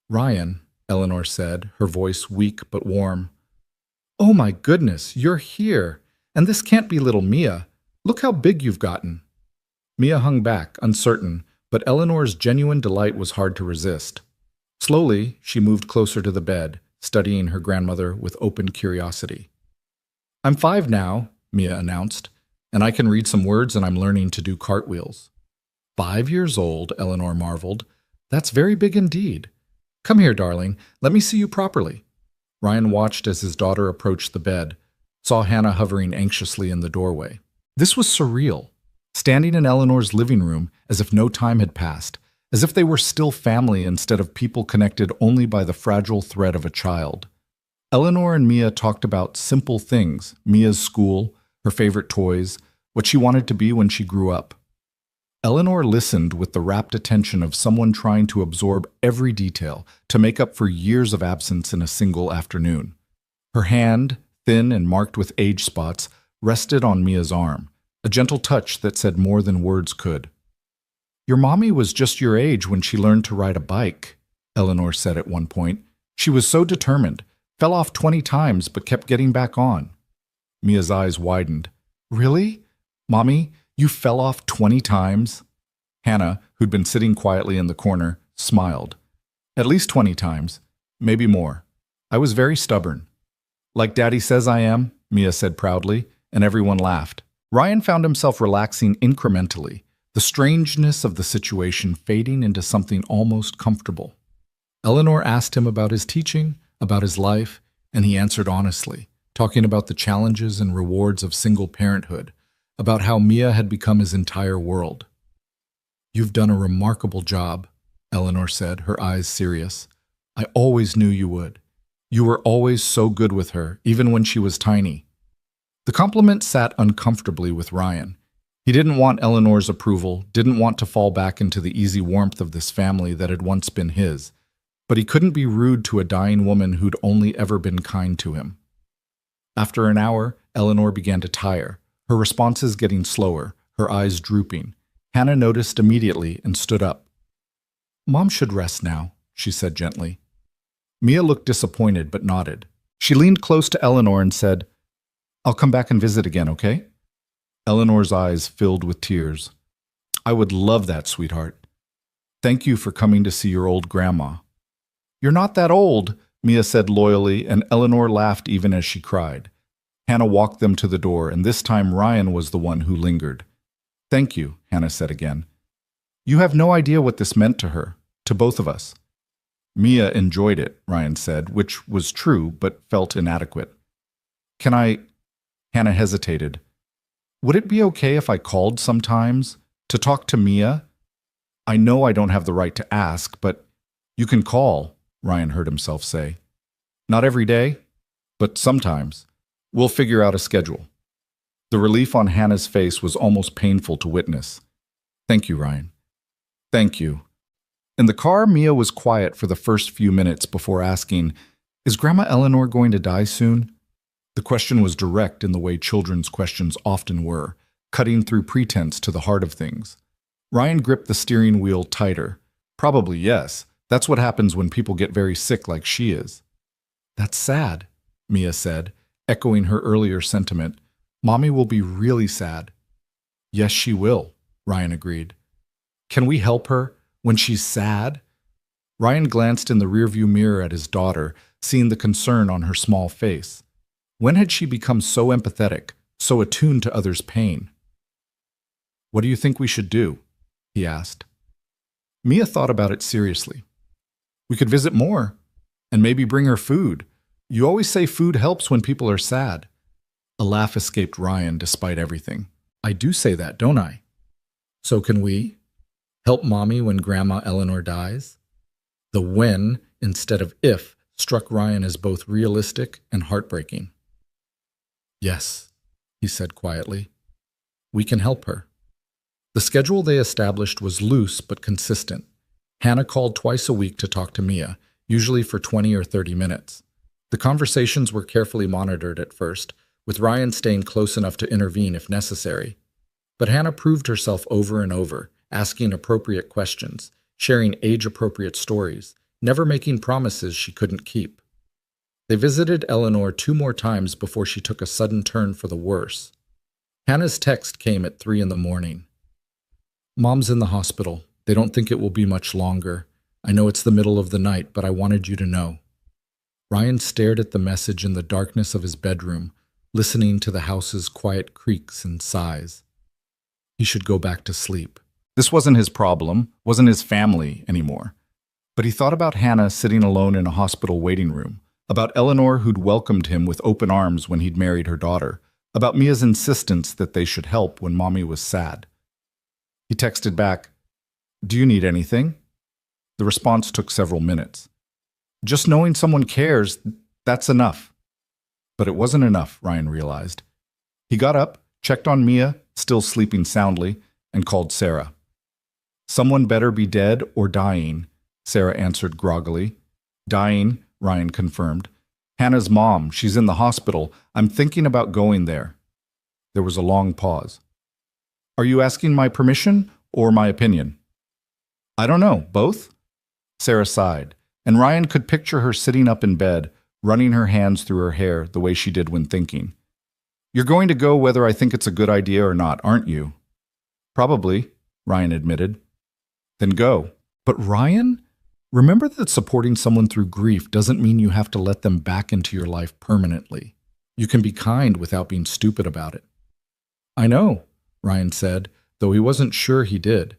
Ryan, Eleanor said, her voice weak but warm. Oh my goodness, you're here. And this can't be little Mia. Look how big you've gotten. Mia hung back, uncertain, but Eleanor's genuine delight was hard to resist. Slowly, she moved closer to the bed, studying her grandmother with open curiosity. I'm 5 now, Mia announced, and I can read some words and I'm learning to do cartwheels. 5 years old, Eleanor marveled. That's very big indeed. Come here, darling. Let me see you properly. Ryan watched as his daughter approached the bed, saw Hannah hovering anxiously in the doorway. This was surreal. Standing in Eleanor's living room as if no time had passed, as if they were still family instead of people connected only by the fragile thread of a child. Eleanor and Mia talked about simple things, Mia's school, her favorite toys, what she wanted to be when she grew up. Eleanor listened with the rapt attention of someone trying to absorb every detail to make up for years of absence in a single afternoon. Her hand, thin and marked with age spots, rested on Mia's arm, a gentle touch that said more than words could. Your mommy was just your age when she learned to ride a bike, Eleanor said at one point. She was so determined, fell off 20 times but kept getting back on. Mia's eyes widened. Really? Mommy, you fell off 20 times? Hannah, who'd been sitting quietly in the corner, smiled. At least 20 times, maybe more. I was very stubborn. Like Daddy says I am, Mia said proudly, and everyone laughed. Ryan found himself relaxing incrementally, the strangeness of the situation fading into something almost comfortable. Eleanor asked him about his teaching, about his life, and he answered honestly, talking about the challenges and rewards of single parenthood, about how Mia had become his entire world. You've done a remarkable job, Eleanor said, her eyes serious. I always knew you would. You were always so good with her, even when she was tiny. The compliment sat uncomfortably with Ryan. He didn't want Eleanor's approval, didn't want to fall back into the easy warmth of this family that had once been his, but he couldn't be rude to a dying woman who'd only ever been kind to him. After an hour, Eleanor began to tire, her responses getting slower, her eyes drooping. Hannah noticed immediately and stood up. Mom should rest now, she said gently. Mia looked disappointed but nodded. She leaned close to Eleanor and said, I'll come back and visit again, okay? Eleanor's eyes filled with tears. I would love that, sweetheart. Thank you for coming to see your old grandma. You're not that old, Mia said loyally, and Eleanor laughed even as she cried. Hannah walked them to the door, and this time Ryan was the one who lingered. Thank you, Hannah said again. You have no idea what this meant to her, to both of us. Mia enjoyed it, Ryan said, which was true but felt inadequate. Can I? Hannah hesitated. Would it be okay if I called sometimes to talk to Mia? I know I don't have the right to ask, but you can call, Ryan heard himself say. Not every day? But sometimes, we'll figure out a schedule. The relief on Hannah's face was almost painful to witness. Thank you, Ryan. Thank you. In the car, Mia was quiet for the first few minutes before asking, "Is Grandma Eleanor going to die soon?" The question was direct in the way children's questions often were, cutting through pretense to the heart of things. Ryan gripped the steering wheel tighter. Probably yes. That's what happens when people get very sick like she is. That's sad, Mia said, echoing her earlier sentiment. Mommy will be really sad. Yes, she will, Ryan agreed. Can we help her when she's sad? Ryan glanced in the rearview mirror at his daughter, seeing the concern on her small face. When had she become so empathetic, so attuned to others' pain? What do you think we should do? He asked. Mia thought about it seriously. We could visit more, and maybe bring her food. You always say food helps when people are sad. A laugh escaped Ryan despite everything. I do say that, don't I? So can we help Mommy when Grandma Eleanor dies? The when instead of if struck Ryan as both realistic and heartbreaking. Yes, he said quietly. We can help her. The schedule they established was loose but consistent. Hannah called twice a week to talk to Mia, usually for 20 or 30 minutes. The conversations were carefully monitored at first, with Ryan staying close enough to intervene if necessary. But Hannah proved herself over and over, asking appropriate questions, sharing age-appropriate stories, never making promises she couldn't keep. They visited Eleanor 2 more times before she took a sudden turn for the worse. Hannah's text came at 3 a.m. Mom's in the hospital. They don't think it will be much longer. I know it's the middle of the night, but I wanted you to know. Ryan stared at the message in the darkness of his bedroom, listening to the house's quiet creaks and sighs. He should go back to sleep. This wasn't his problem, wasn't his family anymore. But he thought about Hannah sitting alone in a hospital waiting room, about Eleanor who'd welcomed him with open arms when he'd married her daughter, about Mia's insistence that they should help when Mommy was sad. He texted back, "Do you need anything?" The response took several minutes. Just knowing someone cares, that's enough. But it wasn't enough, Ryan realized. He got up, checked on Mia, still sleeping soundly, and called Sarah. Someone better be dead or dying, Sarah answered groggily. Dying, Ryan confirmed. Hannah's mom, she's in the hospital. I'm thinking about going there. There was a long pause. Are you asking my permission or my opinion? I don't know, both? Sarah sighed, and Ryan could picture her sitting up in bed, running her hands through her hair the way she did when thinking. You're going to go whether I think it's a good idea or not, aren't you? Probably, Ryan admitted. Then go. But Ryan, remember that supporting someone through grief doesn't mean you have to let them back into your life permanently. You can be kind without being stupid about it. I know, Ryan said, though he wasn't sure he did.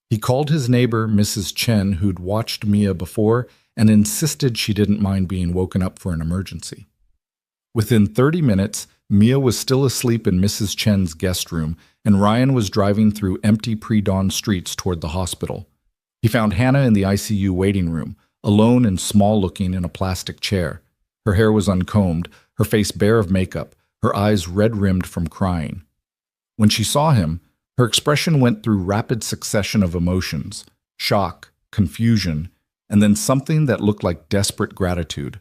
He called his neighbor, Mrs. Chen, who'd watched Mia before, and insisted she didn't mind being woken up for an emergency. Within 30 minutes, Mia was still asleep in Mrs. Chen's guest room, and Ryan was driving through empty pre-dawn streets toward the hospital. He found Hannah in the ICU waiting room, alone and small-looking in a plastic chair. Her hair was uncombed, her face bare of makeup, her eyes red-rimmed from crying. When she saw him, her expression went through rapid succession of emotions, shock, confusion, and then something that looked like desperate gratitude.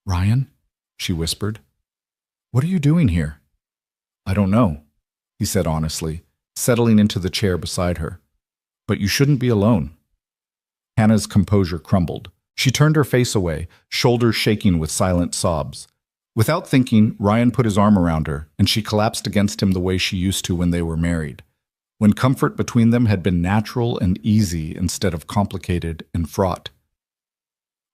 Ryan, she whispered, what are you doing here? I don't know, he said honestly, settling into the chair beside her. But you shouldn't be alone. Hannah's composure crumbled. She turned her face away, shoulders shaking with silent sobs. Without thinking, Ryan put his arm around her, and she collapsed against him the way she used to when they were married, when comfort between them had been natural and easy instead of complicated and fraught.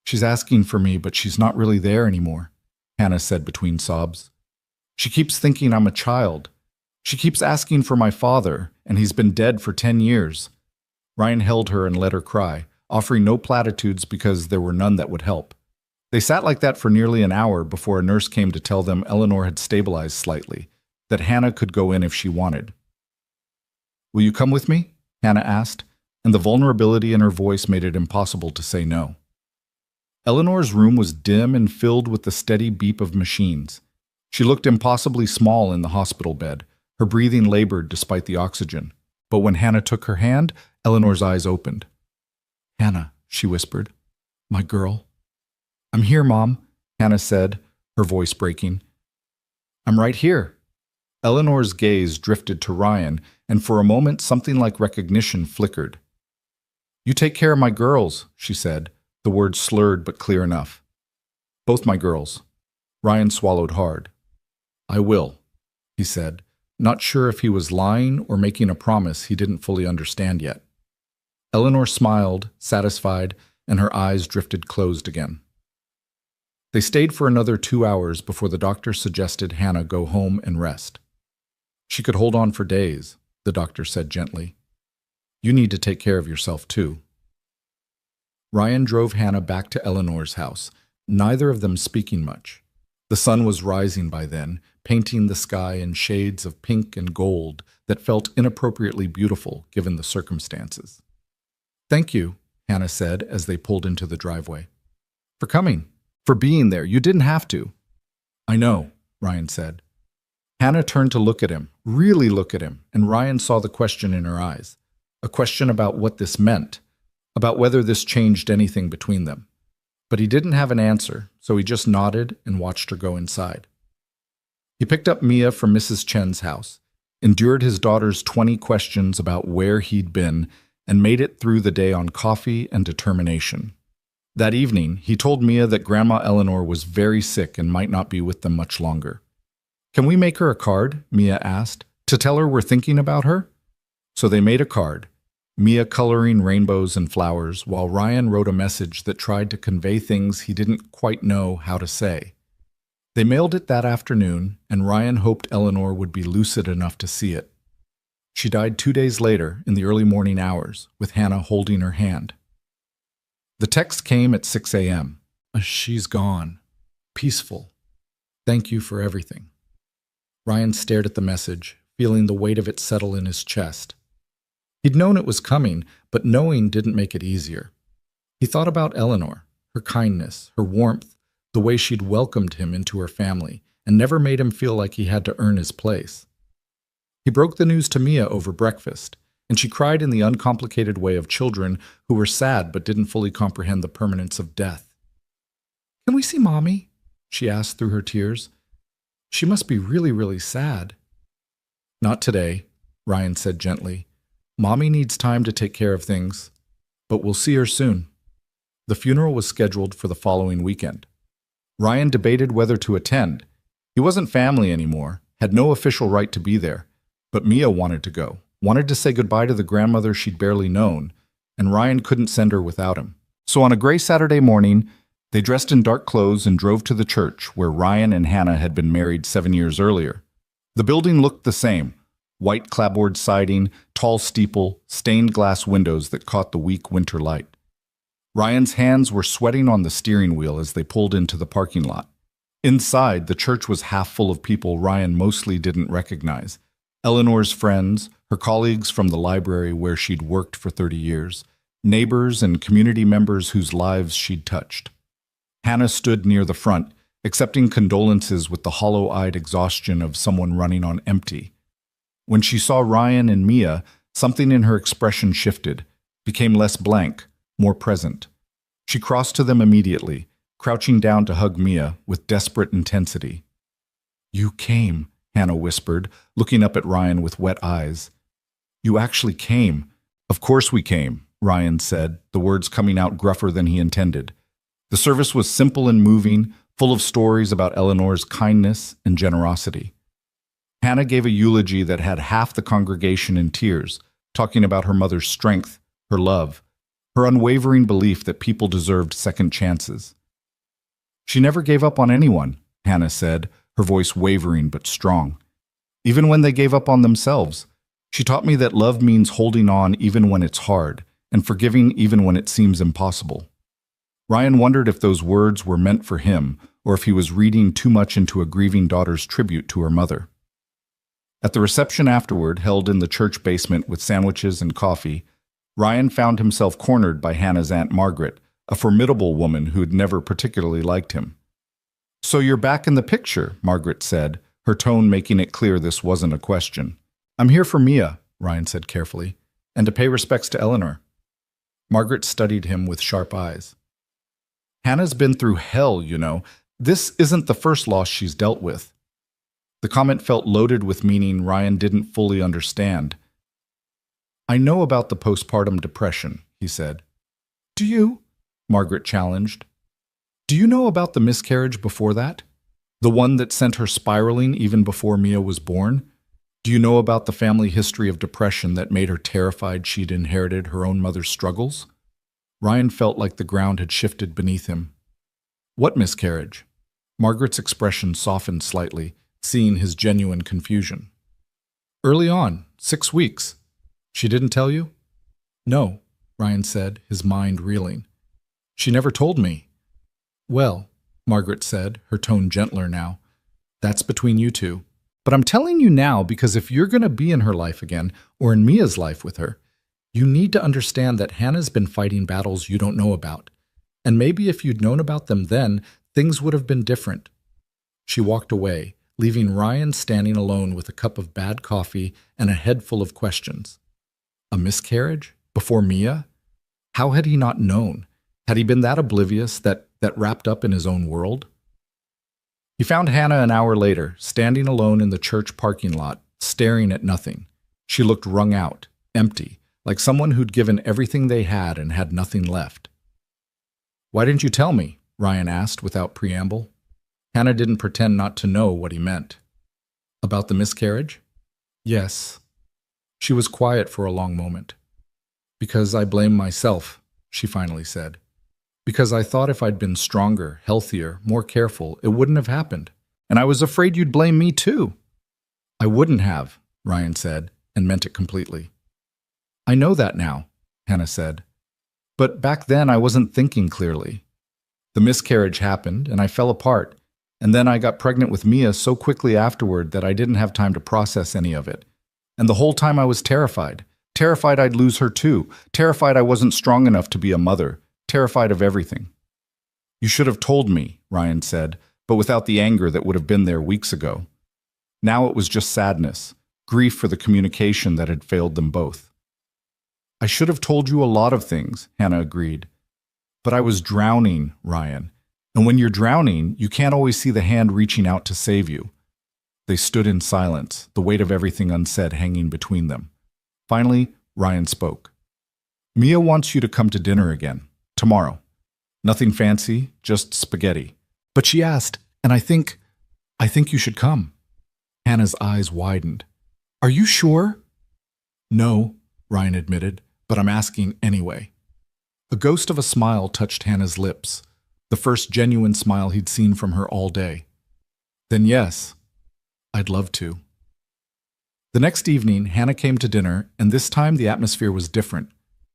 She's asking for me, but she's not really there anymore, Hannah said between sobs. She keeps thinking I'm a child. She keeps asking for my father, and he's been dead for 10 years. Ryan held her and let her cry, offering no platitudes because there were none that would help. They sat like that for nearly an hour before a nurse came to tell them Eleanor had stabilized slightly, that Hannah could go in if she wanted. Will you come with me? Hannah asked, and the vulnerability in her voice made it impossible to say no. Eleanor's room was dim and filled with the steady beep of machines. She looked impossibly small in the hospital bed. Her breathing labored despite the oxygen. But when Hannah took her hand, Eleanor's eyes opened. "Hannah," she whispered. "My girl." "I'm here, Mom," Hannah said, her voice breaking. "I'm right here." Eleanor's gaze drifted to Ryan, and for a moment something like recognition flickered. "You take care of my girls," she said, the words slurred but clear enough. "Both my girls." Ryan swallowed hard. "I will," he said, not sure if he was lying or making a promise he didn't fully understand yet. Eleanor smiled, satisfied, and her eyes drifted closed again. They stayed for another 2 hours before the doctor suggested Hannah go home and rest. "She could hold on for days," the doctor said gently. "You need to take care of yourself too." Ryan drove Hannah back to Eleanor's house, neither of them speaking much. The sun was rising by then, painting the sky in shades of pink and gold that felt inappropriately beautiful given the circumstances. "Thank you," Hannah said as they pulled into the driveway. "For coming. For being there. You didn't have to." "I know," Ryan said. Hannah turned to look at him, really look at him, and Ryan saw the question in her eyes. A question about what this meant, about whether this changed anything between them. But he didn't have an answer, so he just nodded and watched her go inside. He picked up Mia from Mrs. Chen's house, endured his daughter's 20 questions about where he'd been, and made it through the day on coffee and determination. That evening, he told Mia that Grandma Eleanor was very sick and might not be with them much longer. "Can we make her a card?" Mia asked, "to tell her we're thinking about her?" So they made a card, Mia coloring rainbows and flowers, while Ryan wrote a message that tried to convey things he didn't quite know how to say. They mailed it that afternoon, and Ryan hoped Eleanor would be lucid enough to see it. She died 2 days later, in the early morning hours, with Hannah holding her hand. The text came at 6 a.m. "She's gone. Peaceful. Thank you for everything." Ryan stared at the message, feeling the weight of it settle in his chest. He'd known it was coming, but knowing didn't make it easier. He thought about Eleanor, her kindness, her warmth, the way she'd welcomed him into her family, and never made him feel like he had to earn his place. He broke the news to Mia over breakfast, and she cried in the uncomplicated way of children who were sad but didn't fully comprehend the permanence of death. "Can we see Mommy?" she asked through her tears. "She must be really, really sad." "Not today," Ryan said gently. "Mommy needs time to take care of things, but we'll see her soon." The funeral was scheduled for the following weekend. Ryan debated whether to attend. He wasn't family anymore, had no official right to be there, but Mia wanted to go, wanted to say goodbye to the grandmother she'd barely known, and Ryan couldn't send her without him. So on a gray Saturday morning, they dressed in dark clothes and drove to the church where Ryan and Hannah had been married 7 years earlier. The building looked the same. White clapboard siding, tall steeple, stained glass windows that caught the weak winter light. Ryan's hands were sweating on the steering wheel as they pulled into the parking lot. Inside, the church was half full of people Ryan mostly didn't recognize. Eleanor's friends, her colleagues from the library where she'd worked for 30 years, neighbors and community members whose lives she'd touched. Hannah stood near the front, accepting condolences with the hollow-eyed exhaustion of someone running on empty. When she saw Ryan and Mia, something in her expression shifted, became less blank, more present. She crossed to them immediately, crouching down to hug Mia with desperate intensity. "You came," Hannah whispered, looking up at Ryan with wet eyes. "You actually came." "Of course we came," Ryan said, the words coming out gruffer than he intended. The service was simple and moving, full of stories about Eleanor's kindness and generosity. Hannah gave a eulogy that had half the congregation in tears, talking about her mother's strength, her love, her unwavering belief that people deserved second chances. "She never gave up on anyone," Hannah said, her voice wavering but strong. "Even when they gave up on themselves. She taught me that love means holding on even when it's hard, and forgiving even when it seems impossible." Ryan wondered if those words were meant for him, or if he was reading too much into a grieving daughter's tribute to her mother. At the reception afterward, held in the church basement with sandwiches and coffee, Ryan found himself cornered by Hannah's Aunt Margaret, a formidable woman who'd never particularly liked him. "So you're back in the picture," Margaret said, her tone making it clear this wasn't a question. "I'm here for Mia," Ryan said carefully, "and to pay respects to Eleanor." Margaret studied him with sharp eyes. "Hannah's been through hell, you know. This isn't the first loss she's dealt with." The comment felt loaded with meaning Ryan didn't fully understand. "I know about the postpartum depression," he said. "Do you?" Margaret challenged. "Do you know about the miscarriage before that? The one that sent her spiraling even before Mia was born? Do you know about the family history of depression that made her terrified she'd inherited her own mother's struggles?" Ryan felt like the ground had shifted beneath him. "What miscarriage?" Margaret's expression softened slightly, seeing his genuine confusion. "Early on, 6 weeks. She didn't tell you?" "No," Ryan said, his mind reeling. "She never told me." "Well," Margaret said, her tone gentler now, "that's between you two. But I'm telling you now because if you're going to be in her life again, or in Mia's life with her, you need to understand that Hannah's been fighting battles you don't know about. And maybe if you'd known about them then, things would have been different." She walked away, leaving Ryan standing alone with a cup of bad coffee and a head full of questions. A miscarriage? Before Mia? How had he not known? Had he been that oblivious, that wrapped up in his own world? He found Hannah an hour later, standing alone in the church parking lot, staring at nothing. She looked wrung out, empty, like someone who'd given everything they had and had nothing left. "Why didn't you tell me?" Ryan asked without preamble. Hannah didn't pretend not to know what he meant. "About the miscarriage?" "Yes." She was quiet for a long moment. "Because I blame myself," she finally said. "Because I thought if I'd been stronger, healthier, more careful, it wouldn't have happened. And I was afraid you'd blame me too." "I wouldn't have," Ryan said, and meant it completely. "I know that now," Hannah said. "But back then I wasn't thinking clearly. The miscarriage happened, and I fell apart, and then I got pregnant with Mia so quickly afterward that I didn't have time to process any of it. And the whole time I was terrified. Terrified I'd lose her too. Terrified I wasn't strong enough to be a mother. Terrified of everything." "You should have told me," Ryan said, but without the anger that would have been there weeks ago. Now it was just sadness, grief for the communication that had failed them both. "I should have told you a lot of things," Hannah agreed. "But I was drowning, Ryan. And when you're drowning, you can't always see the hand reaching out to save you." They stood in silence, the weight of everything unsaid hanging between them. Finally, Ryan spoke. "Mia wants you to come to dinner again. Tomorrow. Nothing fancy, just spaghetti. But she asked, and I think you should come." Hannah's eyes widened. "Are you sure?" "No," Ryan admitted, "but I'm asking anyway." A ghost of a smile touched Hannah's lips, the first genuine smile he'd seen from her all day. "Then yes, I'd love to." The next evening, Hannah came to dinner, and this time the atmosphere was different.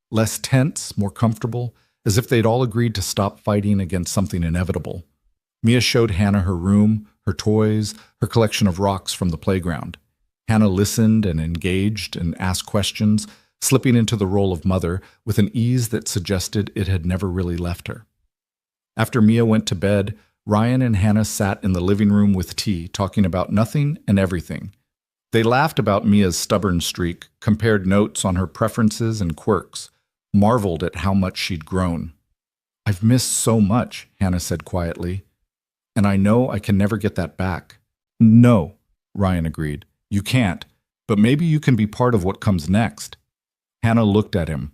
Less tense, more comfortable, as if they'd all agreed to stop fighting against something inevitable. Mia showed Hannah her room, her toys, her collection of rocks from the playground. Hannah listened and engaged and asked questions, slipping into the role of mother with an ease that suggested it had never really left her. After Mia went to bed, Ryan and Hannah sat in the living room with tea, talking about nothing and everything. They laughed about Mia's stubborn streak, compared notes on her preferences and quirks, marveled at how much she'd grown. "I've missed so much," Hannah said quietly, "and I know I can never get that back." "No," Ryan agreed. "You can't, but maybe you can be part of what comes next." Hannah looked at him,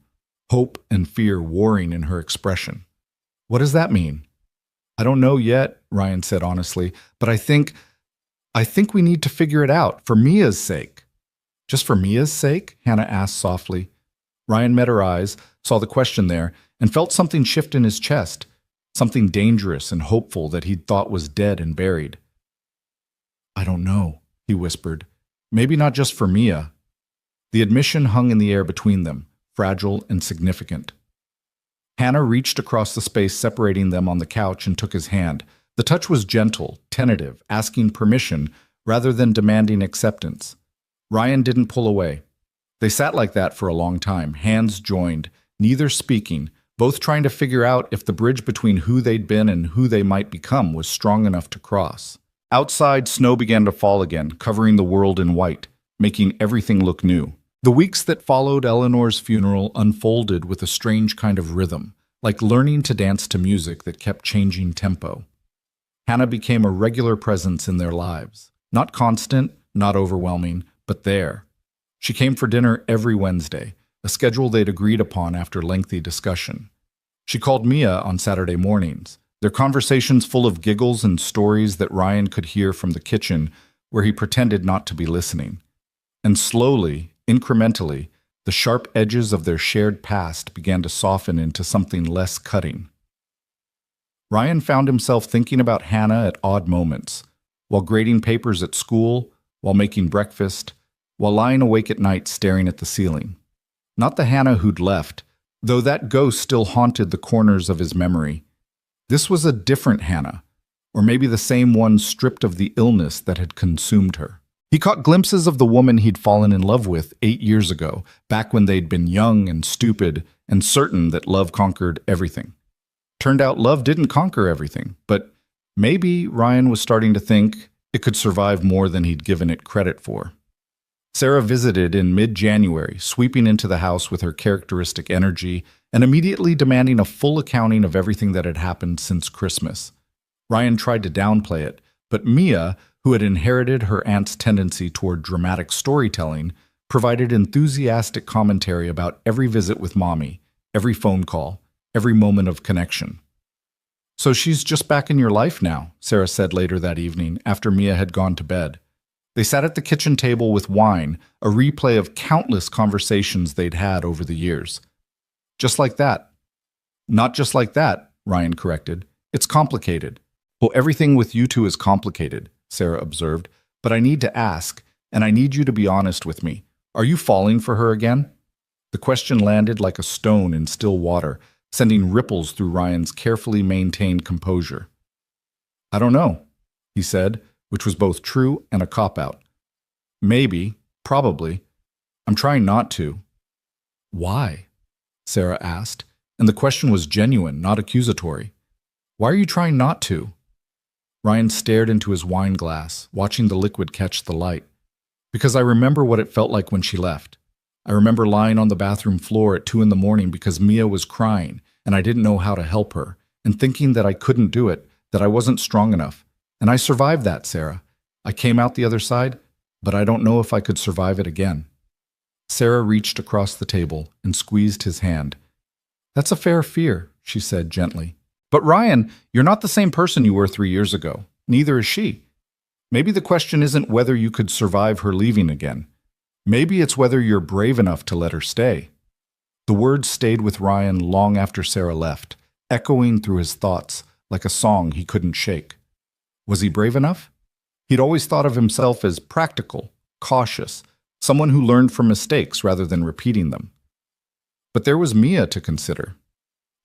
hope and fear warring in her expression. "What does that mean?" "I don't know yet," Ryan said honestly, "but I think we need to figure it out, for Mia's sake." "Just for Mia's sake?" Hannah asked softly. Ryan met her eyes, saw the question there, and felt something shift in his chest, something dangerous and hopeful that he'd thought was dead and buried. "I don't know," he whispered. "Maybe not just for Mia." The admission hung in the air between them, fragile and significant. Hannah reached across the space separating them on the couch and took his hand. The touch was gentle, tentative, asking permission rather than demanding acceptance. Ryan didn't pull away. They sat like that for a long time, hands joined, neither speaking, both trying to figure out if the bridge between who they'd been and who they might become was strong enough to cross. Outside, snow began to fall again, covering the world in white, making everything look new. The weeks that followed Eleanor's funeral unfolded with a strange kind of rhythm, like learning to dance to music that kept changing tempo. Hannah became a regular presence in their lives. Not constant, not overwhelming, but there. She came for dinner every Wednesday, a schedule they'd agreed upon after lengthy discussion. She called Mia on Saturday mornings, their conversations full of giggles and stories that Ryan could hear from the kitchen where he pretended not to be listening. And slowly, incrementally, the sharp edges of their shared past began to soften into something less cutting. Ryan found himself thinking about Hannah at odd moments, while grading papers at school, while making breakfast, while lying awake at night staring at the ceiling. Not the Hannah who'd left, though that ghost still haunted the corners of his memory. This was a different Hannah, or maybe the same one stripped of the illness that had consumed her. He caught glimpses of the woman he'd fallen in love with 8 years ago, back when they'd been young and stupid and certain that love conquered everything. Turned out love didn't conquer everything, but maybe Ryan was starting to think it could survive more than he'd given it credit for. Sarah visited in mid-January, sweeping into the house with her characteristic energy and immediately demanding a full accounting of everything that had happened since Christmas. Ryan tried to downplay it, but Mia, who had inherited her aunt's tendency toward dramatic storytelling, provided enthusiastic commentary about every visit with Mommy, every phone call, every moment of connection. "So she's just back in your life now," Sarah said later that evening, after Mia had gone to bed. They sat at the kitchen table with wine, a replay of countless conversations they'd had over the years. "Just like that." "Not just like that," Ryan corrected. "It's complicated." "Well, everything with you two is complicated," Sarah observed, "but I need to ask, and I need you to be honest with me. Are you falling for her again?" The question landed like a stone in still water, sending ripples through Ryan's carefully maintained composure. "I don't know," he said, which was both true and a cop-out. "Maybe, probably. I'm trying not to." "Why?" Sarah asked, and the question was genuine, not accusatory. "Why are you trying not to?" Ryan stared into his wine glass, watching the liquid catch the light. "Because I remember what it felt like when she left. I remember lying on the bathroom floor at 2 a.m. because Mia was crying, and I didn't know how to help her, and thinking that I couldn't do it, that I wasn't strong enough. And I survived that, Sarah. I came out the other side, but I don't know if I could survive it again." Sarah reached across the table and squeezed his hand. "That's a fair fear," she said gently. "But Ryan, you're not the same person you were 3 years ago. Neither is she. Maybe the question isn't whether you could survive her leaving again. Maybe it's whether you're brave enough to let her stay." The words stayed with Ryan long after Sarah left, echoing through his thoughts like a song he couldn't shake. Was he brave enough? He'd always thought of himself as practical, cautious, someone who learned from mistakes rather than repeating them. But there was Mia to consider.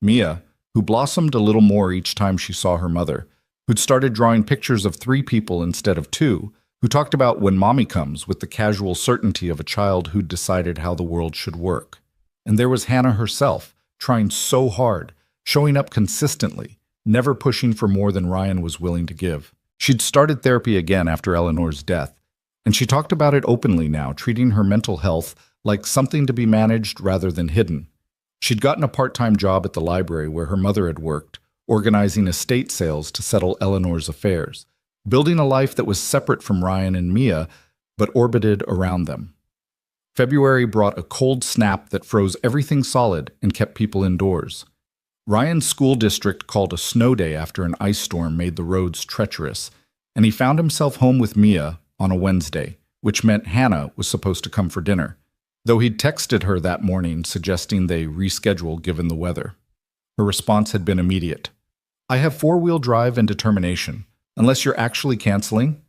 Mia, who blossomed a little more each time she saw her mother, who'd started drawing pictures of 3 people instead of 2, who talked about when Mommy comes with the casual certainty of a child who'd decided how the world should work. And there was Hannah herself, trying so hard, showing up consistently, never pushing for more than Ryan was willing to give. She'd started therapy again after Eleanor's death, and she talked about it openly now, treating her mental health like something to be managed rather than hidden. She'd gotten a part-time job at the library where her mother had worked, organizing estate sales to settle Eleanor's affairs, building a life that was separate from Ryan and Mia, but orbited around them. February brought a cold snap that froze everything solid and kept people indoors. Ryan's school district called a snow day after an ice storm made the roads treacherous, and he found himself home with Mia on a Wednesday, which meant Hannah was supposed to come for dinner, though he'd texted her that morning suggesting they reschedule given the weather. Her response had been immediate. "I have 4-wheel drive and determination, unless you're actually canceling."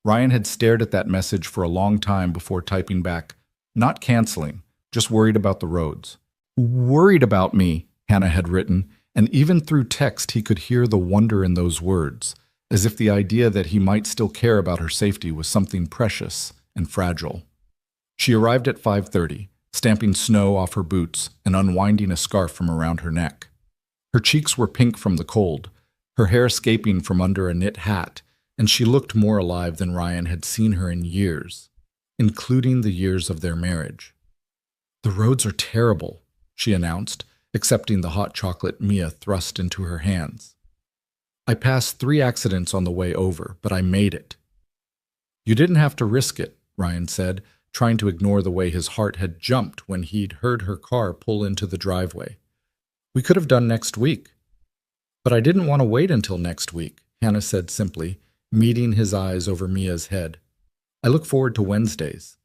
Ryan had stared at that message for a long time before typing back, "Not canceling, just worried about the roads." "Worried about me," Hannah had written, and even through text he could hear the wonder in those words, as if the idea that he might still care about her safety was something precious and fragile. She arrived at 5:30, stamping snow off her boots and unwinding a scarf from around her neck. Her cheeks were pink from the cold, her hair escaping from under a knit hat, and she looked more alive than Ryan had seen her in years, including the years of their marriage. "The roads are terrible," she announced, accepting the hot chocolate Mia thrust into her hands. "I passed 3 accidents on the way over, but I made it." "You didn't have to risk it," Ryan said, trying to ignore the way his heart had jumped when he'd heard her car pull into the driveway. "We could have done next week." "But I didn't want to wait until next week," Hannah said simply, meeting his eyes over Mia's head. "I look forward to Wednesdays."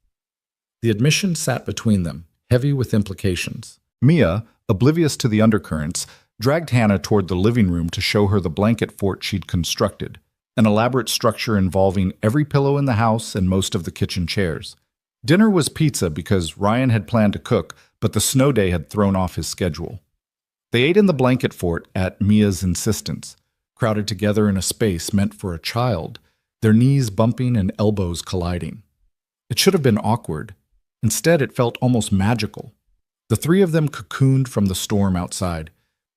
The admission sat between them, heavy with implications. Mia, oblivious to the undercurrents, dragged Hannah toward the living room to show her the blanket fort she'd constructed, an elaborate structure involving every pillow in the house and most of the kitchen chairs. Dinner was pizza because Ryan had planned to cook, but the snow day had thrown off his schedule. They ate in the blanket fort at Mia's insistence, crowded together in a space meant for a child, their knees bumping and elbows colliding. It should have been awkward. Instead, it felt almost magical. The 3 of them cocooned from the storm outside,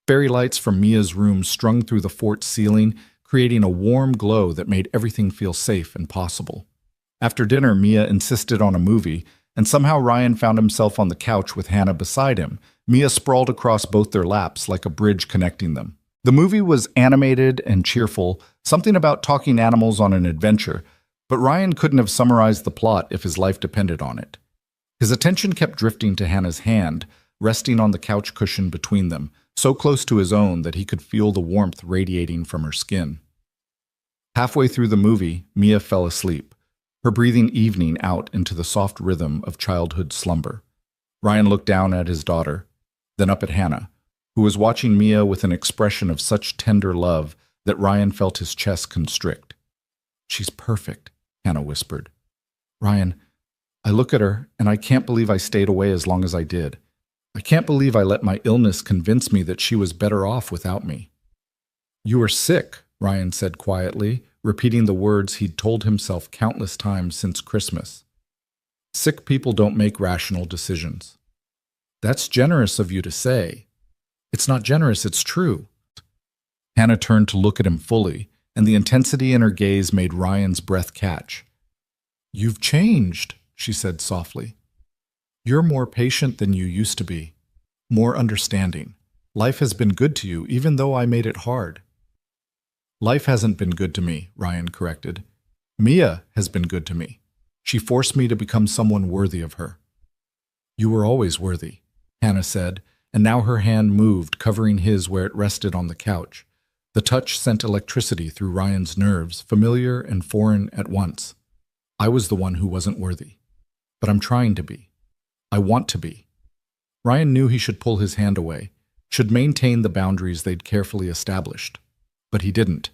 fairy lights from Mia's room strung through the fort's ceiling, creating a warm glow that made everything feel safe and possible. After dinner, Mia insisted on a movie, and somehow Ryan found himself on the couch with Hannah beside him, Mia sprawled across both their laps like a bridge connecting them. The movie was animated and cheerful, something about talking animals on an adventure, but Ryan couldn't have summarized the plot if his life depended on it. His attention kept drifting to Hannah's hand, resting on the couch cushion between them, so close to his own that he could feel the warmth radiating from her skin. Halfway through the movie, Mia fell asleep, her breathing evening out into the soft rhythm of childhood slumber. Ryan looked down at his daughter, then up at Hannah, who was watching Mia with an expression of such tender love that Ryan felt his chest constrict. "She's perfect," Hannah whispered. "Ryan, I look at her and I can't believe I stayed away as long as I did. I can't believe I let my illness convince me that she was better off without me." "You were sick," Ryan said quietly, repeating the words he'd told himself countless times since Christmas. "Sick people don't make rational decisions." "That's generous of you to say." "It's not generous, it's true." Hannah turned to look at him fully, and the intensity in her gaze made Ryan's breath catch. "You've changed," she said softly. "You're more patient than you used to be, more understanding. Life has been good to you, even though I made it hard." "Life hasn't been good to me," Ryan corrected. "Mia has been good to me. She forced me to become someone worthy of her." "You were always worthy," Hannah said, and now her hand moved, covering his where it rested on the couch. The touch sent electricity through Ryan's nerves, familiar and foreign at once. "I was the one who wasn't worthy. But I'm trying to be. I want to be." Ryan knew he should pull his hand away, should maintain the boundaries they'd carefully established. But he didn't.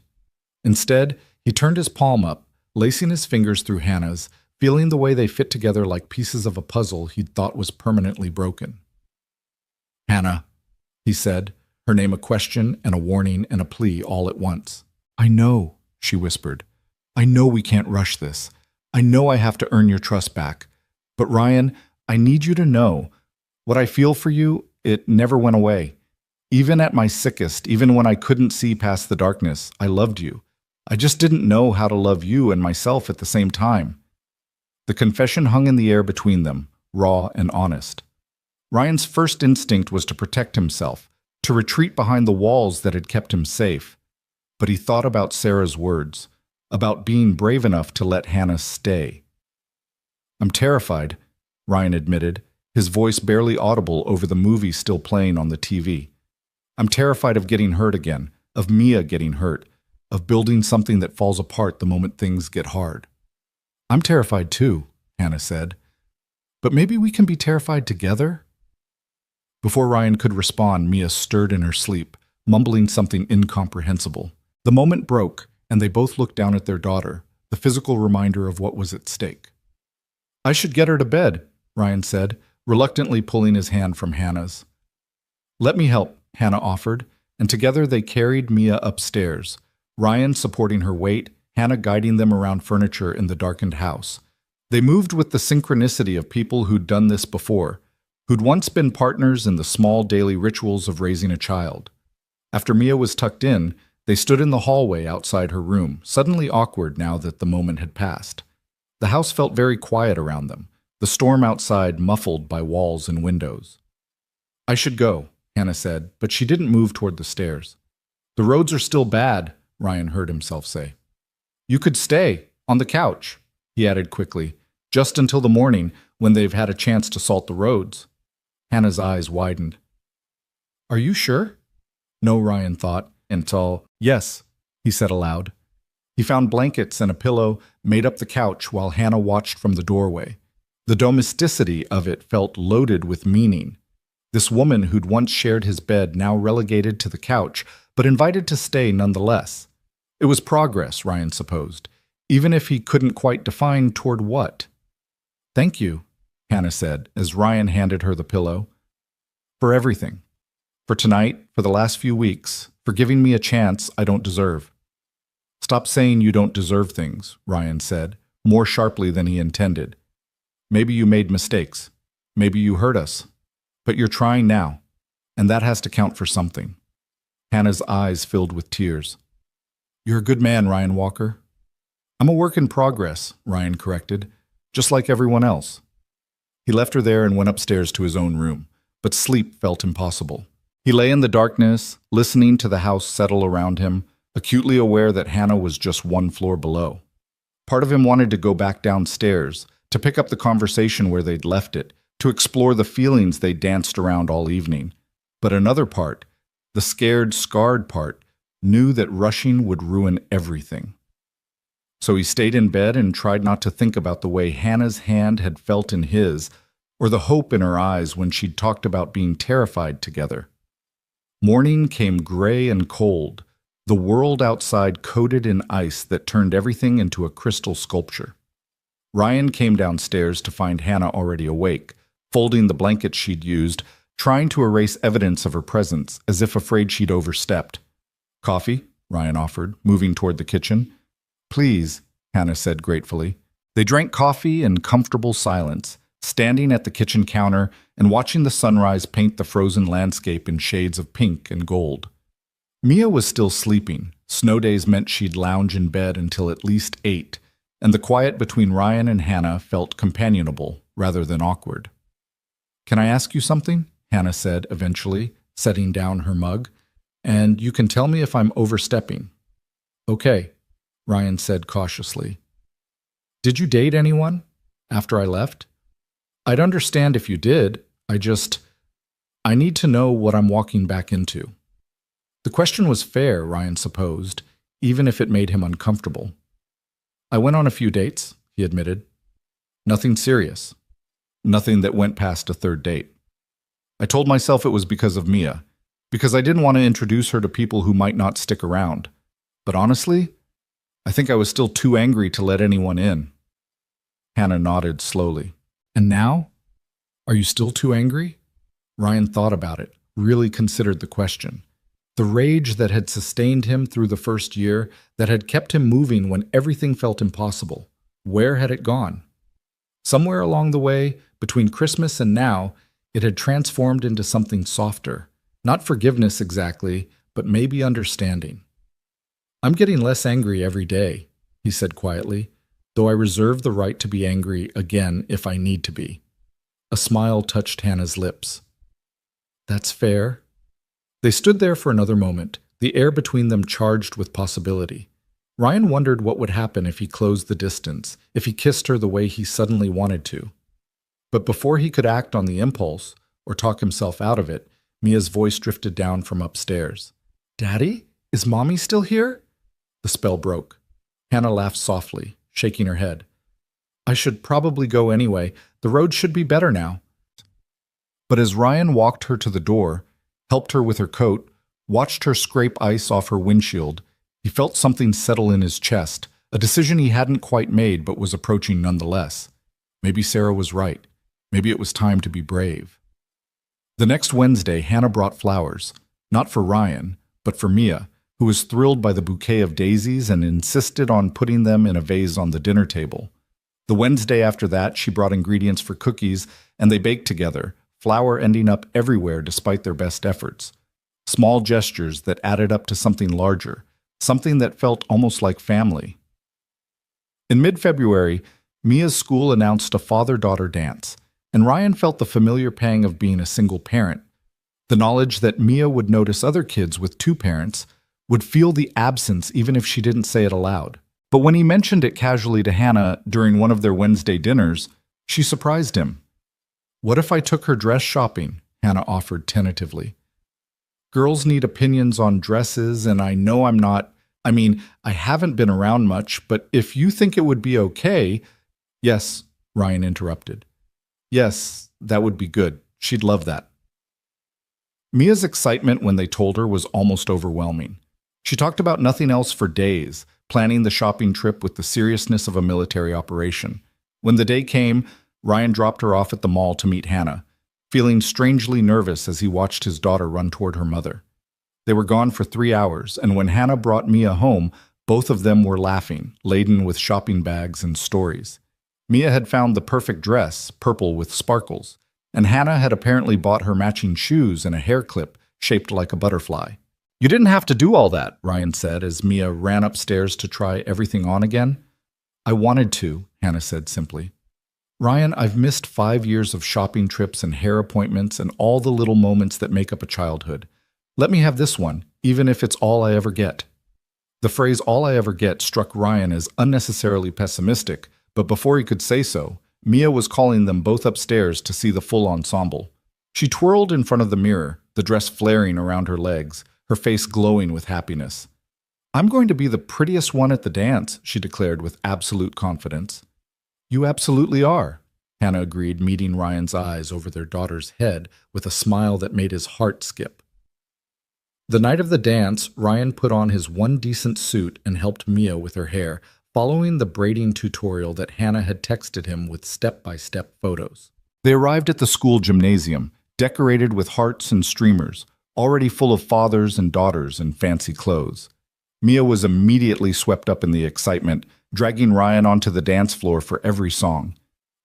Instead, he turned his palm up, lacing his fingers through Hannah's, feeling the way they fit together like pieces of a puzzle he'd thought was permanently broken. "Hannah," he said, her name a question and a warning and a plea all at once. "I know," she whispered. "I know we can't rush this. I know I have to earn your trust back. But Ryan, I need you to know, what I feel for you, it never went away. Even at my sickest, even when I couldn't see past the darkness, I loved you. I just didn't know how to love you and myself at the same time." The confession hung in the air between them, raw and honest. Ryan's first instinct was to protect himself, to retreat behind the walls that had kept him safe. But he thought about Sarah's words, about being brave enough to let Hannah stay. "I'm terrified," Ryan admitted, his voice barely audible over the movie still playing on the TV. "I'm terrified of getting hurt again, of Mia getting hurt, of building something that falls apart the moment things get hard." "I'm terrified too," Hannah said. "But maybe we can be terrified together?" Before Ryan could respond, Mia stirred in her sleep, mumbling something incomprehensible. The moment broke, and they both looked down at their daughter, the physical reminder of what was at stake. "I should get her to bed," Ryan said, reluctantly pulling his hand from Hannah's. "Let me help," Hannah offered, and together they carried Mia upstairs, Ryan supporting her weight, Hannah guiding them around furniture in the darkened house. They moved with the synchronicity of people who'd done this before, who'd once been partners in the small daily rituals of raising a child. After Mia was tucked in, they stood in the hallway outside her room, suddenly awkward now that the moment had passed. The house felt very quiet around them, the storm outside muffled by walls and windows. "I should go," Hannah said, but she didn't move toward the stairs. "The roads are still bad," Ryan heard himself say. "You could stay, on the couch," he added quickly, "just until the morning, when they've had a chance to salt the roads." Hannah's eyes widened. "Are you sure?" No, Ryan thought, until, "Yes," he said aloud. He found blankets and a pillow, made up the couch while Hannah watched from the doorway. The domesticity of it felt loaded with meaning. This woman who'd once shared his bed now relegated to the couch, but invited to stay nonetheless. It was progress, Ryan supposed, even if he couldn't quite define toward what. "Thank you," Hannah said, as Ryan handed her the pillow. "For everything. For tonight, for the last few weeks, for giving me a chance I don't deserve." "Stop saying you don't deserve things," Ryan said, more sharply than he intended. "Maybe you made mistakes. Maybe you hurt us. But you're trying now, and that has to count for something." Hannah's eyes filled with tears. "You're a good man, Ryan Walker." "I'm a work in progress," Ryan corrected, "just like everyone else." He left her there and went upstairs to his own room, but sleep felt impossible. He lay in the darkness, listening to the house settle around him, acutely aware that Hannah was just one floor below. Part of him wanted to go back downstairs, to pick up the conversation where they'd left it, to explore the feelings they danced around all evening. But another part, the scared, scarred part, knew that rushing would ruin everything. So he stayed in bed and tried not to think about the way Hannah's hand had felt in his, or the hope in her eyes when she'd talked about being terrified together. Morning came gray and cold, the world outside coated in ice that turned everything into a crystal sculpture. Ryan came downstairs to find Hannah already awake, folding the blankets she'd used, trying to erase evidence of her presence, as if afraid she'd overstepped. "Coffee?" Ryan offered, moving toward the kitchen. "Please," Hannah said gratefully. They drank coffee in comfortable silence, standing at the kitchen counter and watching the sunrise paint the frozen landscape in shades of pink and gold. Mia was still sleeping. Snow days meant she'd lounge in bed until at least 8, and the quiet between Ryan and Hannah felt companionable rather than awkward. "Can I ask you something?" Hannah said eventually, setting down her mug. "And you can tell me if I'm overstepping." "Okay," Ryan said cautiously. "Did you date anyone after I left? I'd understand if you did. I need to know what I'm walking back into." The question was fair, Ryan supposed, even if it made him uncomfortable. "I went on a few dates," he admitted. "Nothing serious. Nothing that went past a third date. I told myself it was because of Mia, because I didn't want to introduce her to people who might not stick around. But honestly, I think I was still too angry to let anyone in." Hannah nodded slowly. "And now? Are you still too angry?" Ryan thought about it, really considered the question. The rage that had sustained him through the first year, that had kept him moving when everything felt impossible. Where had it gone? Somewhere along the way, between Christmas and now, it had transformed into something softer. Not forgiveness exactly, but maybe understanding. "I'm getting less angry every day," he said quietly, "though I reserve the right to be angry again if I need to be." A smile touched Hannah's lips. "That's fair." They stood there for another moment, the air between them charged with possibility. Ryan wondered what would happen if he closed the distance, if he kissed her the way he suddenly wanted to. But before he could act on the impulse, or talk himself out of it, Mia's voice drifted down from upstairs. "Daddy? Is Mommy still here?" The spell broke. Hannah laughed softly, shaking her head. "I should probably go anyway. The road should be better now." But as Ryan walked her to the door, helped her with her coat, watched her scrape ice off her windshield, he felt something settle in his chest, a decision he hadn't quite made but was approaching nonetheless. Maybe Sarah was right. Maybe it was time to be brave. The next Wednesday, Hannah brought flowers, not for Ryan, but for Mia, who was thrilled by the bouquet of daisies and insisted on putting them in a vase on the dinner table. The Wednesday after that, she brought ingredients for cookies, and they baked together, flour ending up everywhere despite their best efforts. Small gestures that added up to something larger, something that felt almost like family. In mid-February, Mia's school announced a father-daughter dance, and Ryan felt the familiar pang of being a single parent. The knowledge that Mia would notice other kids with two parents, would feel the absence even if she didn't say it aloud. But when he mentioned it casually to Hannah during one of their Wednesday dinners, she surprised him. "What if I took her dress shopping?" Hannah offered tentatively. "Girls need opinions on dresses, and I know I haven't been around much, but if you think it would be okay—" "Yes," Ryan interrupted. "Yes, that would be good. She'd love that." Mia's excitement when they told her was almost overwhelming. She talked about nothing else for days, planning the shopping trip with the seriousness of a military operation. When the day came, Ryan dropped her off at the mall to meet Hannah, feeling strangely nervous as he watched his daughter run toward her mother. They were gone for 3 hours, and when Hannah brought Mia home, both of them were laughing, laden with shopping bags and stories. Mia had found the perfect dress, purple with sparkles, and Hannah had apparently bought her matching shoes and a hair clip shaped like a butterfly. "You didn't have to do all that," Ryan said as Mia ran upstairs to try everything on again. "I wanted to," Hannah said simply. "Ryan, I've missed 5 years of shopping trips and hair appointments and all the little moments that make up a childhood. Let me have this one, even if it's all I ever get." The phrase "all I ever get" struck Ryan as unnecessarily pessimistic, but before he could say so, Mia was calling them both upstairs to see the full ensemble. She twirled in front of the mirror, the dress flaring around her legs, her face glowing with happiness. "I'm going to be the prettiest one at the dance," she declared with absolute confidence. "You absolutely are," Hannah agreed, meeting Ryan's eyes over their daughter's head with a smile that made his heart skip. The night of the dance, Ryan put on his one decent suit and helped Mia with her hair, following the braiding tutorial that Hannah had texted him with step-by-step photos. They arrived at the school gymnasium, decorated with hearts and streamers, already full of fathers and daughters in fancy clothes. Mia was immediately swept up in the excitement, dragging Ryan onto the dance floor for every song.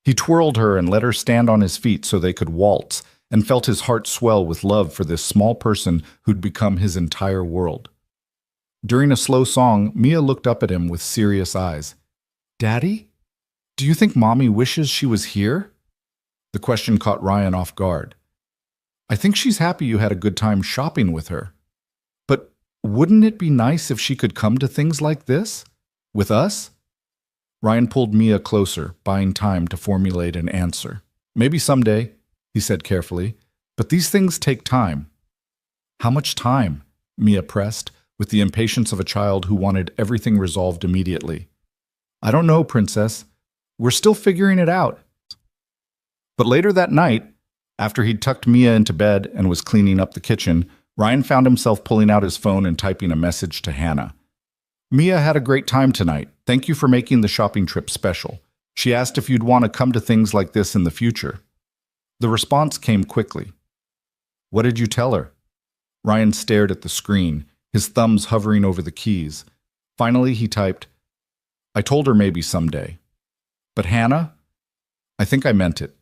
He twirled her and let her stand on his feet so they could waltz, and felt his heart swell with love for this small person who'd become his entire world. During a slow song, Mia looked up at him with serious eyes. "Daddy? Do you think Mommy wishes she was here?" The question caught Ryan off guard. "I think she's happy you had a good time shopping with her. But wouldn't it be nice if she could come to things like this? With us?" Ryan pulled Mia closer, buying time to formulate an answer. "Maybe someday," he said carefully, "but these things take time." "How much time?" Mia pressed, with the impatience of a child who wanted everything resolved immediately. "I don't know, Princess. We're still figuring it out." But later that night, after he'd tucked Mia into bed and was cleaning up the kitchen, Ryan found himself pulling out his phone and typing a message to Hannah. "Mia had a great time tonight. Thank you for making the shopping trip special. She asked if you'd want to come to things like this in the future." The response came quickly. "What did you tell her?" Ryan stared at the screen, his thumbs hovering over the keys. Finally, he typed, "I told her maybe someday. But Hannah, I think I meant it."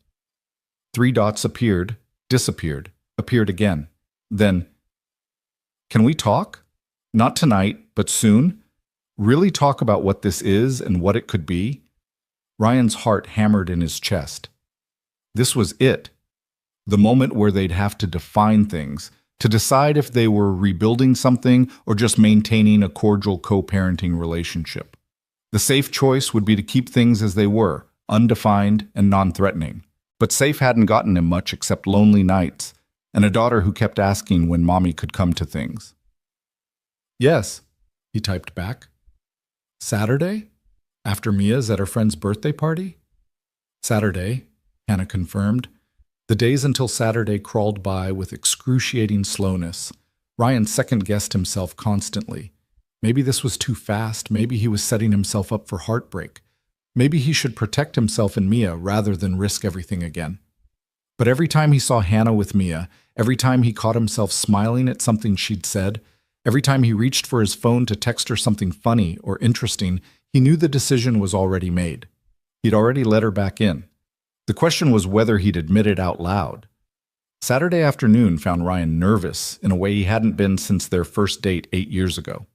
3 dots appeared, disappeared, appeared again. Then, "Can we talk? Not tonight, but soon? Really talk about what this is and what it could be?" Ryan's heart hammered in his chest. This was it. The moment where they'd have to define things, to decide if they were rebuilding something or just maintaining a cordial co-parenting relationship. The safe choice would be to keep things as they were, undefined and non-threatening. But safe hadn't gotten him much except lonely nights, and a daughter who kept asking when Mommy could come to things. "Yes," he typed back. "Saturday? After Mia's at her friend's birthday party?" "Saturday," Hannah confirmed. The days until Saturday crawled by with excruciating slowness. Ryan second-guessed himself constantly. Maybe this was too fast, maybe he was setting himself up for heartbreak. Maybe he should protect himself and Mia rather than risk everything again. But every time he saw Hannah with Mia, every time he caught himself smiling at something she'd said, every time he reached for his phone to text her something funny or interesting, he knew the decision was already made. He'd already let her back in. The question was whether he'd admit it out loud. Saturday afternoon found Ryan nervous in a way he hadn't been since their first date 8 years ago.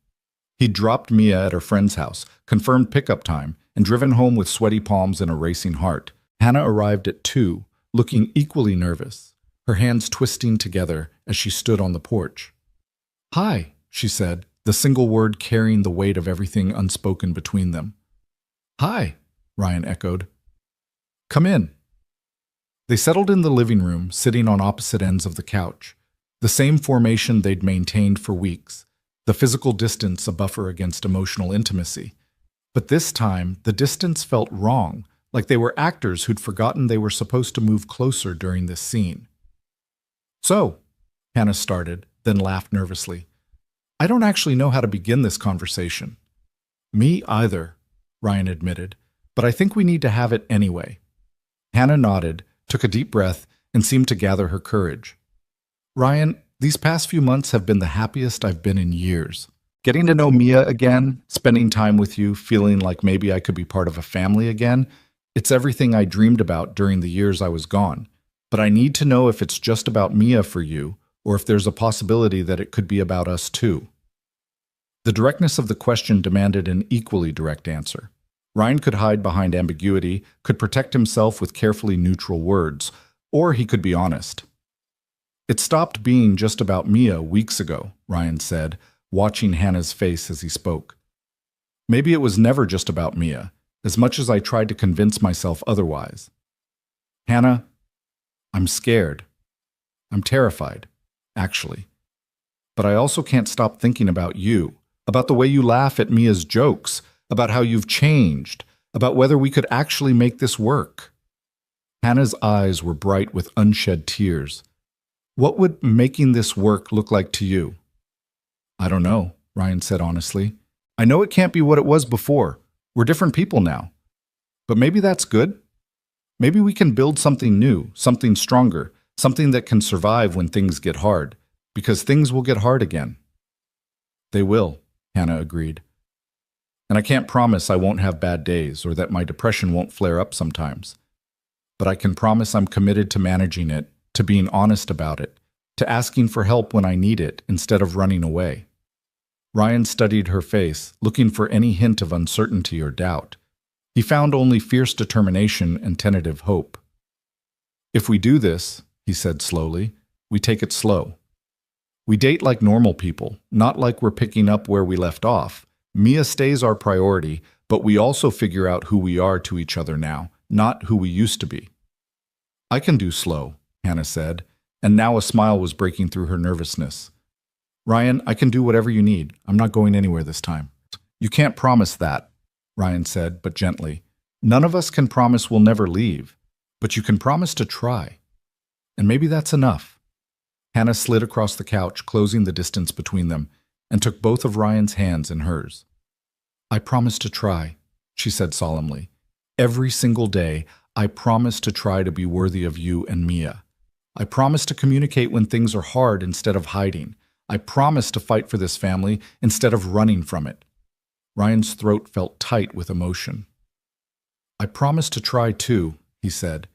He'd dropped Mia at her friend's house, confirmed pickup time, and driven home with sweaty palms and a racing heart. Hannah arrived at 2, looking equally nervous, her hands twisting together as she stood on the porch. "Hi," she said, the single word carrying the weight of everything unspoken between them. "Hi," Ryan echoed. "Come in." They settled in the living room, sitting on opposite ends of the couch, the same formation they'd maintained for weeks, the physical distance a buffer against emotional intimacy. But this time, the distance felt wrong, like they were actors who'd forgotten they were supposed to move closer during this scene. "So," Hannah started, then laughed nervously. "I don't actually know how to begin this conversation." "Me either," Ryan admitted, "but I think we need to have it anyway." Hannah nodded, took a deep breath, and seemed to gather her courage. "Ryan, these past few months have been the happiest I've been in years. Getting to know Mia again, spending time with you, feeling like maybe I could be part of a family again, it's everything I dreamed about during the years I was gone. But I need to know if it's just about Mia for you, or if there's a possibility that it could be about us too." The directness of the question demanded an equally direct answer. Ryan could hide behind ambiguity, could protect himself with carefully neutral words, or he could be honest. "It stopped being just about Mia weeks ago," Ryan said, watching Hannah's face as he spoke. "Maybe it was never just about Mia, as much as I tried to convince myself otherwise. Hannah, I'm scared. I'm terrified, actually. But I also can't stop thinking about you, about the way you laugh at Mia's jokes, about how you've changed, about whether we could actually make this work." Hannah's eyes were bright with unshed tears. "What would making this work look like to you?" "I don't know," Ryan said honestly. "I know it can't be what it was before. We're different people now. But maybe that's good. Maybe we can build something new, something stronger, something that can survive when things get hard, because things will get hard again." "They will," Hannah agreed. "And I can't promise I won't have bad days or that my depression won't flare up sometimes. But I can promise I'm committed to managing it, to being honest about it, to asking for help when I need it instead of running away." Ryan studied her face, looking for any hint of uncertainty or doubt. He found only fierce determination and tentative hope. "If we do this," he said slowly, "we take it slow. We date like normal people, not like we're picking up where we left off. Mia stays our priority, but we also figure out who we are to each other now, not who we used to be." "I can do slow," Hannah said, and now a smile was breaking through her nervousness. "Ryan, I can do whatever you need. I'm not going anywhere this time." "You can't promise that," Ryan said, but gently. "None of us can promise we'll never leave, but you can promise to try. And maybe that's enough." Hannah slid across the couch, closing the distance between them, and took both of Ryan's hands in hers. "I promise to try," she said solemnly. "Every single day, I promise to try to be worthy of you and Mia. I promise to communicate when things are hard instead of hiding. I promise to fight for this family instead of running from it." Ryan's throat felt tight with emotion. "I promise to try too," he said,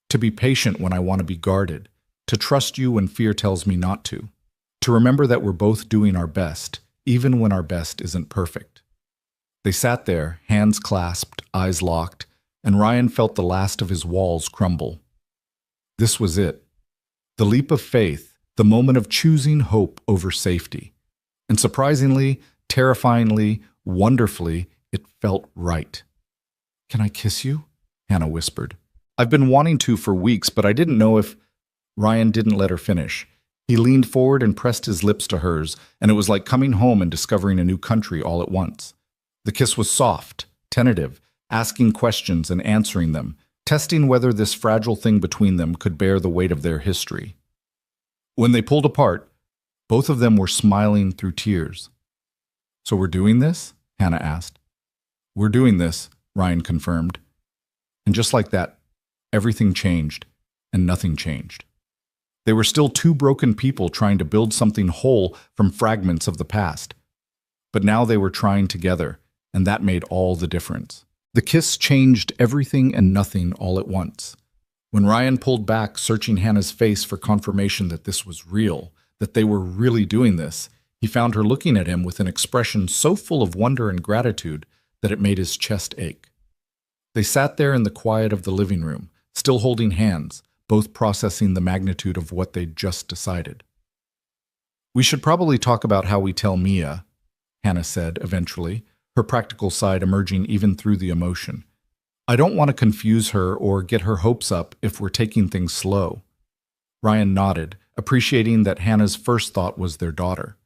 "to be patient when I want to be guarded, to trust you when fear tells me not to remember that we're both doing our best, even when our best isn't perfect." They sat there, hands clasped, eyes locked, and Ryan felt the last of his walls crumble. This was it. The leap of faith, the moment of choosing hope over safety. And surprisingly, terrifyingly, wonderfully, it felt right. "Can I kiss you?" Hannah whispered. "I've been wanting to for weeks, but I didn't know if—" Ryan didn't let her finish. He leaned forward and pressed his lips to hers, and it was like coming home and discovering a new country all at once. The kiss was soft, tentative, asking questions and answering them, testing whether this fragile thing between them could bear the weight of their history. When they pulled apart, both of them were smiling through tears. "So we're doing this?" Hannah asked. "We're doing this," Ryan confirmed. And just like that, everything changed, and nothing changed. They were still two broken people trying to build something whole from fragments of the past. But now they were trying together, and that made all the difference. The kiss changed everything and nothing all at once. When Ryan pulled back, searching Hannah's face for confirmation that this was real, that they were really doing this, he found her looking at him with an expression so full of wonder and gratitude that it made his chest ache. They sat there in the quiet of the living room, still holding hands, both processing the magnitude of what they'd just decided. "We should probably talk about how we tell Mia," Hannah said eventually, her practical side emerging even through the emotion. "I don't want to confuse her or get her hopes up if we're taking things slow." Ryan nodded, appreciating that Hannah's first thought was their daughter.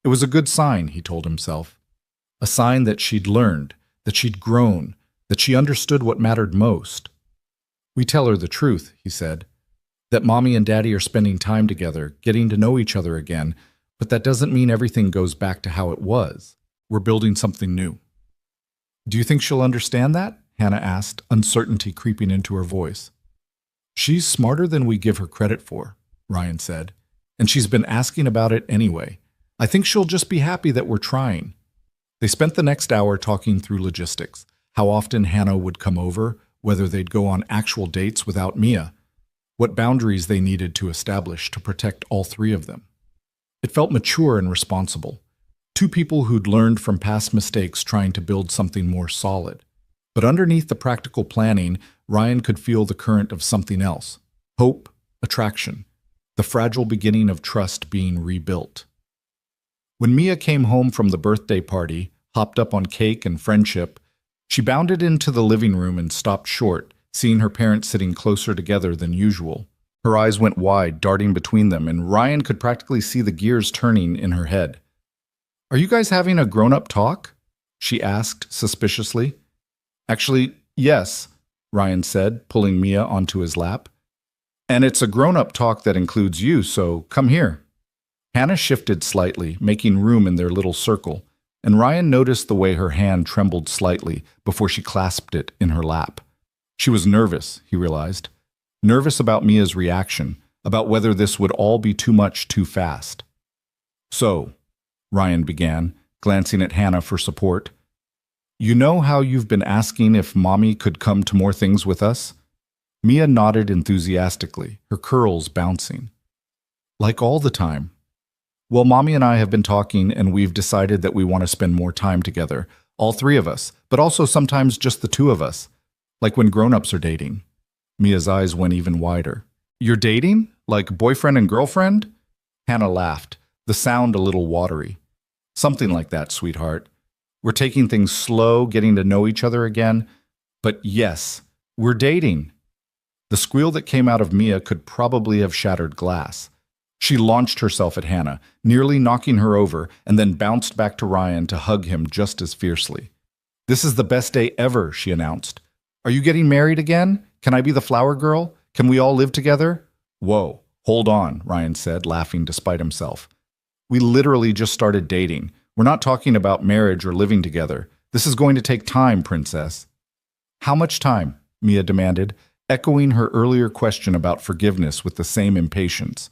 It was a good sign, he told himself. A sign that she'd learned, that she'd grown, that she understood what mattered most. "We tell her the truth," he said, "that Mommy and Daddy are spending time together, getting to know each other again, but that doesn't mean everything goes back to how it was. We're building something new." "Do you think she'll understand that?" Hannah asked, uncertainty creeping into her voice. "She's smarter than we give her credit for," Ryan said, "and she's been asking about it anyway. I think she'll just be happy that we're trying." They spent the next hour talking through logistics, how often Hannah would come over, whether they'd go on actual dates without Mia, what boundaries they needed to establish to protect all three of them. It felt mature and responsible. Two people who'd learned from past mistakes trying to build something more solid. But underneath the practical planning, Ryan could feel the current of something else. Hope, attraction, the fragile beginning of trust being rebuilt. When Mia came home from the birthday party, hopped up on cake and friendship, she bounded into the living room and stopped short, seeing her parents sitting closer together than usual. Her eyes went wide, darting between them, and Ryan could practically see the gears turning in her head. "Are you guys having a grown-up talk?" she asked suspiciously. "Actually, yes," Ryan said, pulling Mia onto his lap. "And it's a grown-up talk that includes you, so come here." Hannah shifted slightly, making room in their little circle, and Ryan noticed the way her hand trembled slightly before she clasped it in her lap. She was nervous, he realized. Nervous about Mia's reaction, about whether this would all be too much too fast. "So," Ryan began, glancing at Hannah for support, "you know how you've been asking if Mommy could come to more things with us?" Mia nodded enthusiastically, her curls bouncing. "Like all the time." "Well, Mommy and I have been talking, and we've decided that we want to spend more time together, all three of us, but also sometimes just the two of us, like when grown-ups are dating." Mia's eyes went even wider. "You're dating? Like boyfriend and girlfriend?" Hannah laughed, the sound a little watery. "Something like that, sweetheart. We're taking things slow, getting to know each other again. But yes, we're dating." The squeal that came out of Mia could probably have shattered glass. She launched herself at Hannah, nearly knocking her over, and then bounced back to Ryan to hug him just as fiercely. "This is the best day ever," she announced. "Are you getting married again? Can I be the flower girl? Can we all live together?" "Whoa, hold on," Ryan said, laughing despite himself. "We literally just started dating. We're not talking about marriage or living together. This is going to take time, princess." "How much time?" Mia demanded, echoing her earlier question about forgiveness with the same impatience.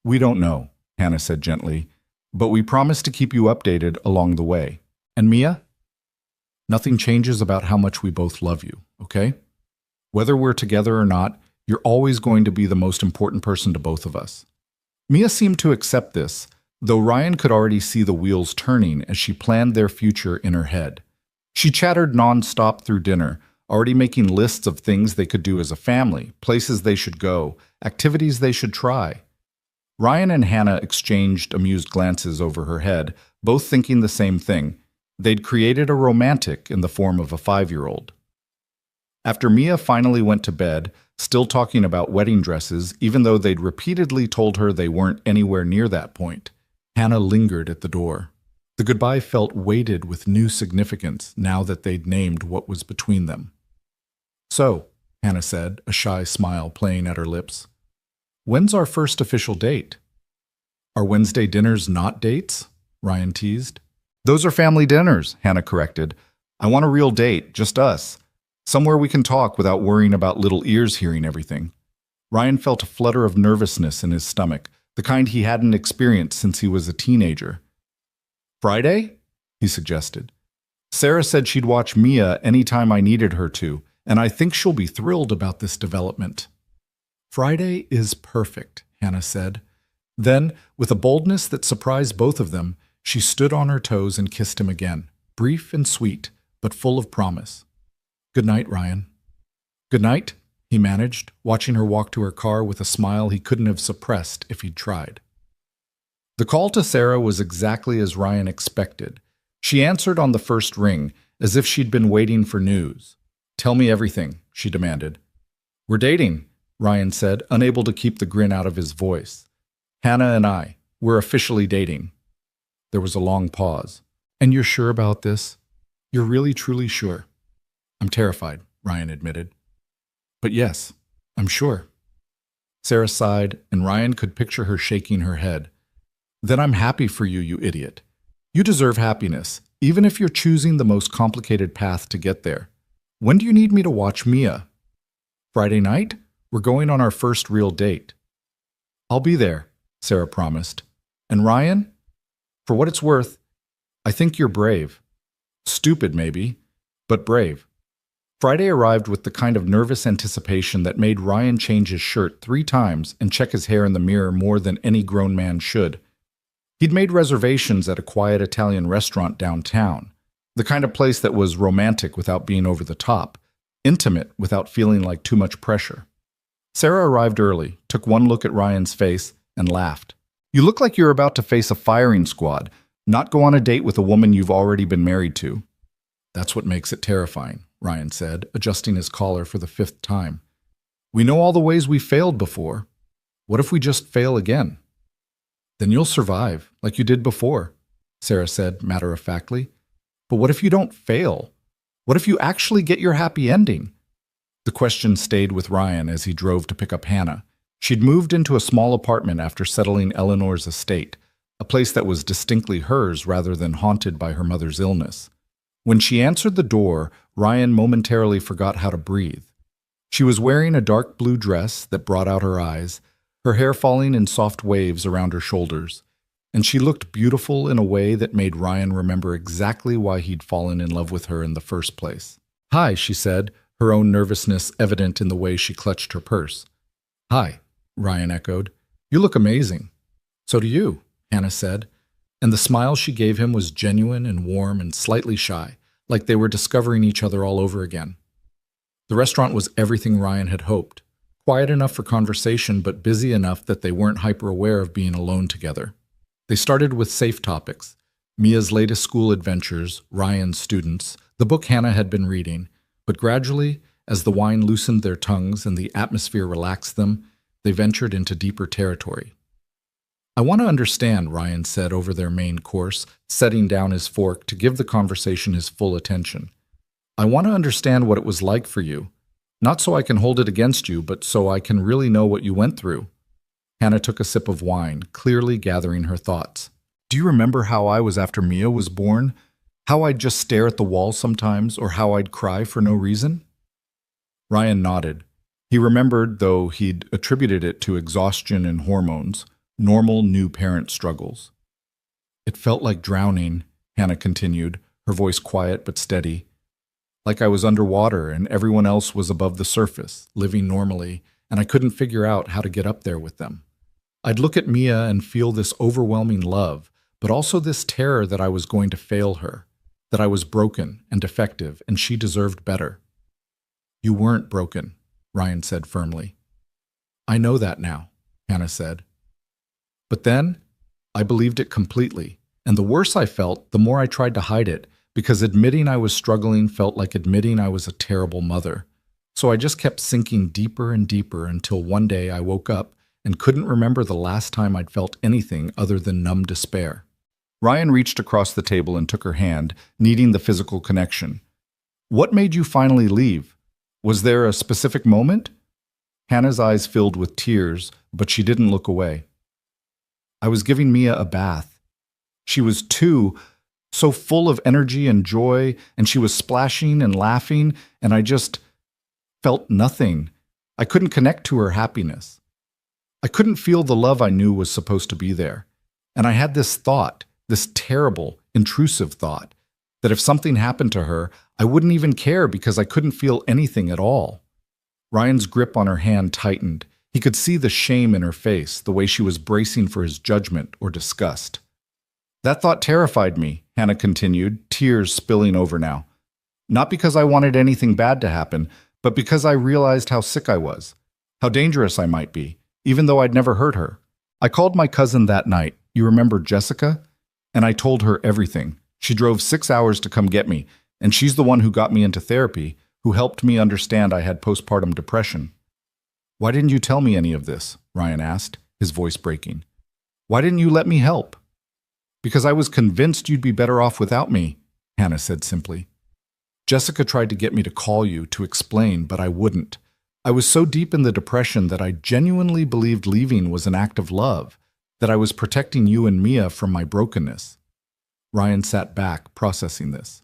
"We don't know," Hannah said gently, "but we promise to keep you updated along the way. And Mia? Nothing changes about how much we both love you, okay? Whether we're together or not, you're always going to be the most important person to both of us." Mia seemed to accept this, though Ryan could already see the wheels turning as she planned their future in her head. She chattered non-stop through dinner, already making lists of things they could do as a family, places they should go, activities they should try. Ryan and Hannah exchanged amused glances over her head, both thinking the same thing. They'd created a romantic in the form of a 5-year-old. After Mia finally went to bed, still talking about wedding dresses, even though they'd repeatedly told her they weren't anywhere near that point, Hannah lingered at the door. The goodbye felt weighted with new significance now that they'd named what was between them. "So," Hannah said, a shy smile playing at her lips, "when's our first official date?" "Are Wednesday dinners not dates?" Ryan teased. "Those are family dinners," Hannah corrected. "I want a real date, just us. Somewhere we can talk without worrying about little ears hearing everything." Ryan felt a flutter of nervousness in his stomach, the kind he hadn't experienced since he was a teenager. "Friday?" he suggested. "Sarah said she'd watch Mia anytime I needed her to, and I think she'll be thrilled about this development." Friday is perfect, Hannah said. Then, with a boldness that surprised both of them, she stood on her toes and kissed him again, brief and sweet, but full of promise. Good night, Ryan. Good night, he managed, watching her walk to her car with a smile he couldn't have suppressed if he'd tried. The call to Sarah was exactly as Ryan expected. She answered on the first ring, as if she'd been waiting for news. Tell me everything, she demanded. We're dating, Ryan said, unable to keep the grin out of his voice. Hannah and we're officially dating. There was a long pause. And you're sure about this? You're really, truly sure? I'm terrified, Ryan admitted. But yes, I'm sure. Sarah sighed, and Ryan could picture her shaking her head. Then I'm happy for you, you idiot. You deserve happiness, even if you're choosing the most complicated path to get there. When do you need me to watch Mia? Friday night? We're going on our first real date. I'll be there, Sarah promised. And Ryan? For what it's worth, I think you're brave. Stupid, maybe, but brave. Friday arrived with the kind of nervous anticipation that made Ryan change his shirt 3 times and check his hair in the mirror more than any grown man should. He'd made reservations at a quiet Italian restaurant downtown, the kind of place that was romantic without being over the top, intimate without feeling like too much pressure. Sarah arrived early, took one look at Ryan's face, and laughed. You look like you're about to face a firing squad, not go on a date with a woman you've already been married to. That's what makes it terrifying, Ryan said, adjusting his collar for the 5th time. We know all the ways we failed before. What if we just fail again? Then you'll survive, like you did before, Sarah said matter-of-factly. But what if you don't fail? What if you actually get your happy ending? The question stayed with Ryan as he drove to pick up Hannah. She'd moved into a small apartment after settling Eleanor's estate, a place that was distinctly hers rather than haunted by her mother's illness. When she answered the door, Ryan momentarily forgot how to breathe. She was wearing a dark blue dress that brought out her eyes, her hair falling in soft waves around her shoulders, and she looked beautiful in a way that made Ryan remember exactly why he'd fallen in love with her in the first place. Hi, she said, her own nervousness evident in the way she clutched her purse. Hi, Ryan echoed. You look amazing. So do you, Hannah said, and the smile she gave him was genuine and warm and slightly shy, like they were discovering each other all over again. The restaurant was everything Ryan had hoped. Quiet enough for conversation, but busy enough that they weren't hyper-aware of being alone together. They started with safe topics: Mia's latest school adventures, Ryan's students, the book Hannah had been reading, but gradually, as the wine loosened their tongues and the atmosphere relaxed them, they ventured into deeper territory. I want to understand, Ryan said over their main course, setting down his fork to give the conversation his full attention. I want to understand what it was like for you. Not so I can hold it against you, but so I can really know what you went through. Hannah took a sip of wine, clearly gathering her thoughts. Do you remember how I was after Mia was born? How I'd just stare at the wall sometimes, or how I'd cry for no reason? Ryan nodded. He remembered, though he'd attributed it to exhaustion and hormones, normal new parent struggles. It felt like drowning, Hannah continued, her voice quiet but steady. Like I was underwater and everyone else was above the surface, living normally, and I couldn't figure out how to get up there with them. I'd look at Mia and feel this overwhelming love, but also this terror that I was going to fail her, that I was broken and defective and she deserved better. You weren't broken, Ryan said firmly. I know that now, Hannah said. But then, I believed it completely, and the worse I felt, the more I tried to hide it, because admitting I was struggling felt like admitting I was a terrible mother. So I just kept sinking deeper and deeper until one day I woke up and couldn't remember the last time I'd felt anything other than numb despair. Ryan reached across the table and took her hand, needing the physical connection. What made you finally leave? Was there a specific moment? Hannah's eyes filled with tears, but she didn't look away. I was giving Mia a bath. She was 2, so full of energy and joy, and she was splashing and laughing, and I just felt nothing. I couldn't connect to her happiness. I couldn't feel the love I knew was supposed to be there. And I had this thought, this terrible, intrusive thought, that if something happened to her, I wouldn't even care because I couldn't feel anything at all. Ryan's grip on her hand tightened. He could see the shame in her face, the way she was bracing for his judgment or disgust. That thought terrified me, Hannah continued, tears spilling over now. Not because I wanted anything bad to happen, but because I realized how sick I was, how dangerous I might be, even though I'd never hurt her. I called my cousin that night, you remember Jessica? And I told her everything. She drove 6 hours to come get me, and she's the one who got me into therapy, who helped me understand I had postpartum depression. Why didn't you tell me any of this? Ryan asked, his voice breaking. Why didn't you let me help? Because I was convinced you'd be better off without me, Hannah said simply. Jessica tried to get me to call you, to explain, but I wouldn't. I was so deep in the depression that I genuinely believed leaving was an act of love, that I was protecting you and Mia from my brokenness. Ryan sat back, processing this.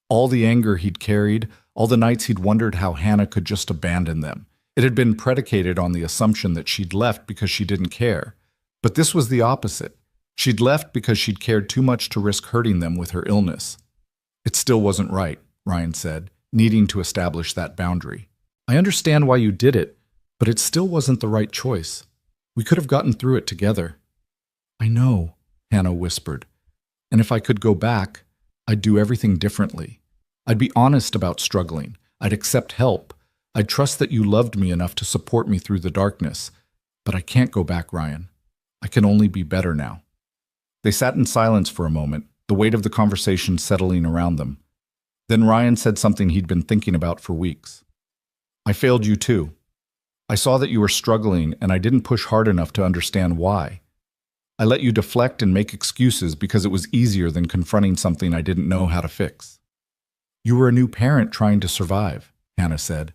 All the anger he'd carried, all the nights he'd wondered how Hannah could just abandon them. It had been predicated on the assumption that she'd left because she didn't care. But this was the opposite. She'd left because she'd cared too much to risk hurting them with her illness. It still wasn't right, Ryan said, needing to establish that boundary. I understand why you did it, but it still wasn't the right choice. We could have gotten through it together. I know, Hannah whispered. And if I could go back, I'd do everything differently. I'd be honest about struggling. I'd accept help. I'd trust that you loved me enough to support me through the darkness. But I can't go back, Ryan. I can only be better now. They sat in silence for a moment, the weight of the conversation settling around them. Then Ryan said something he'd been thinking about for weeks. I failed you too. I saw that you were struggling, and I didn't push hard enough to understand why. I let you deflect and make excuses because it was easier than confronting something I didn't know how to fix. You were a new parent trying to survive, Hannah said.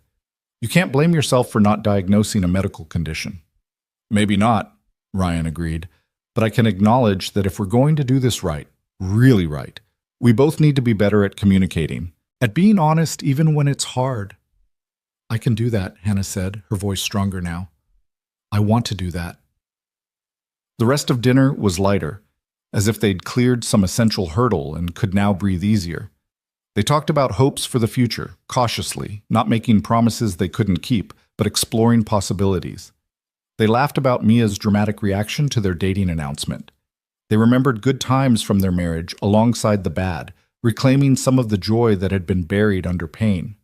You can't blame yourself for not diagnosing a medical condition. Maybe not, Ryan agreed, but I can acknowledge that if we're going to do this right, really right, we both need to be better at communicating, at being honest even when it's hard. I can do that, Hannah said, her voice stronger now. I want to do that. The rest of dinner was lighter, as if they'd cleared some essential hurdle and could now breathe easier. They talked about hopes for the future, cautiously, not making promises they couldn't keep, but exploring possibilities. They laughed about Mia's dramatic reaction to their dating announcement. They remembered good times from their marriage alongside the bad, reclaiming some of the joy that had been buried under pain.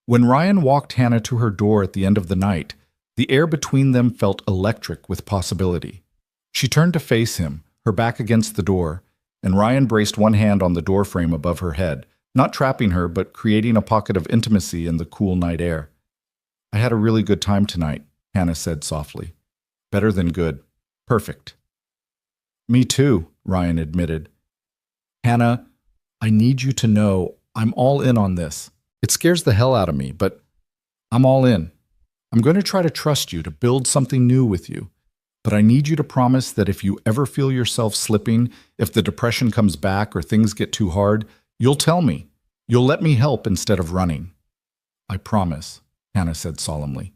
When Ryan walked Hannah to her door at the end of the night, the air between them felt electric with possibility. She turned to face him, her back against the door, and Ryan braced one hand on the doorframe above her head, not trapping her but creating a pocket of intimacy in the cool night air. I had a really good time tonight, Hannah said softly. Better than good. Perfect. Me too, Ryan admitted. Hannah, I need you to know I'm all in on this. It scares the hell out of me, but I'm all in. I'm going to try to trust you, to build something new with you. But I need you to promise that if you ever feel yourself slipping, if the depression comes back or things get too hard, you'll tell me. You'll let me help instead of running. I promise, Hannah said solemnly.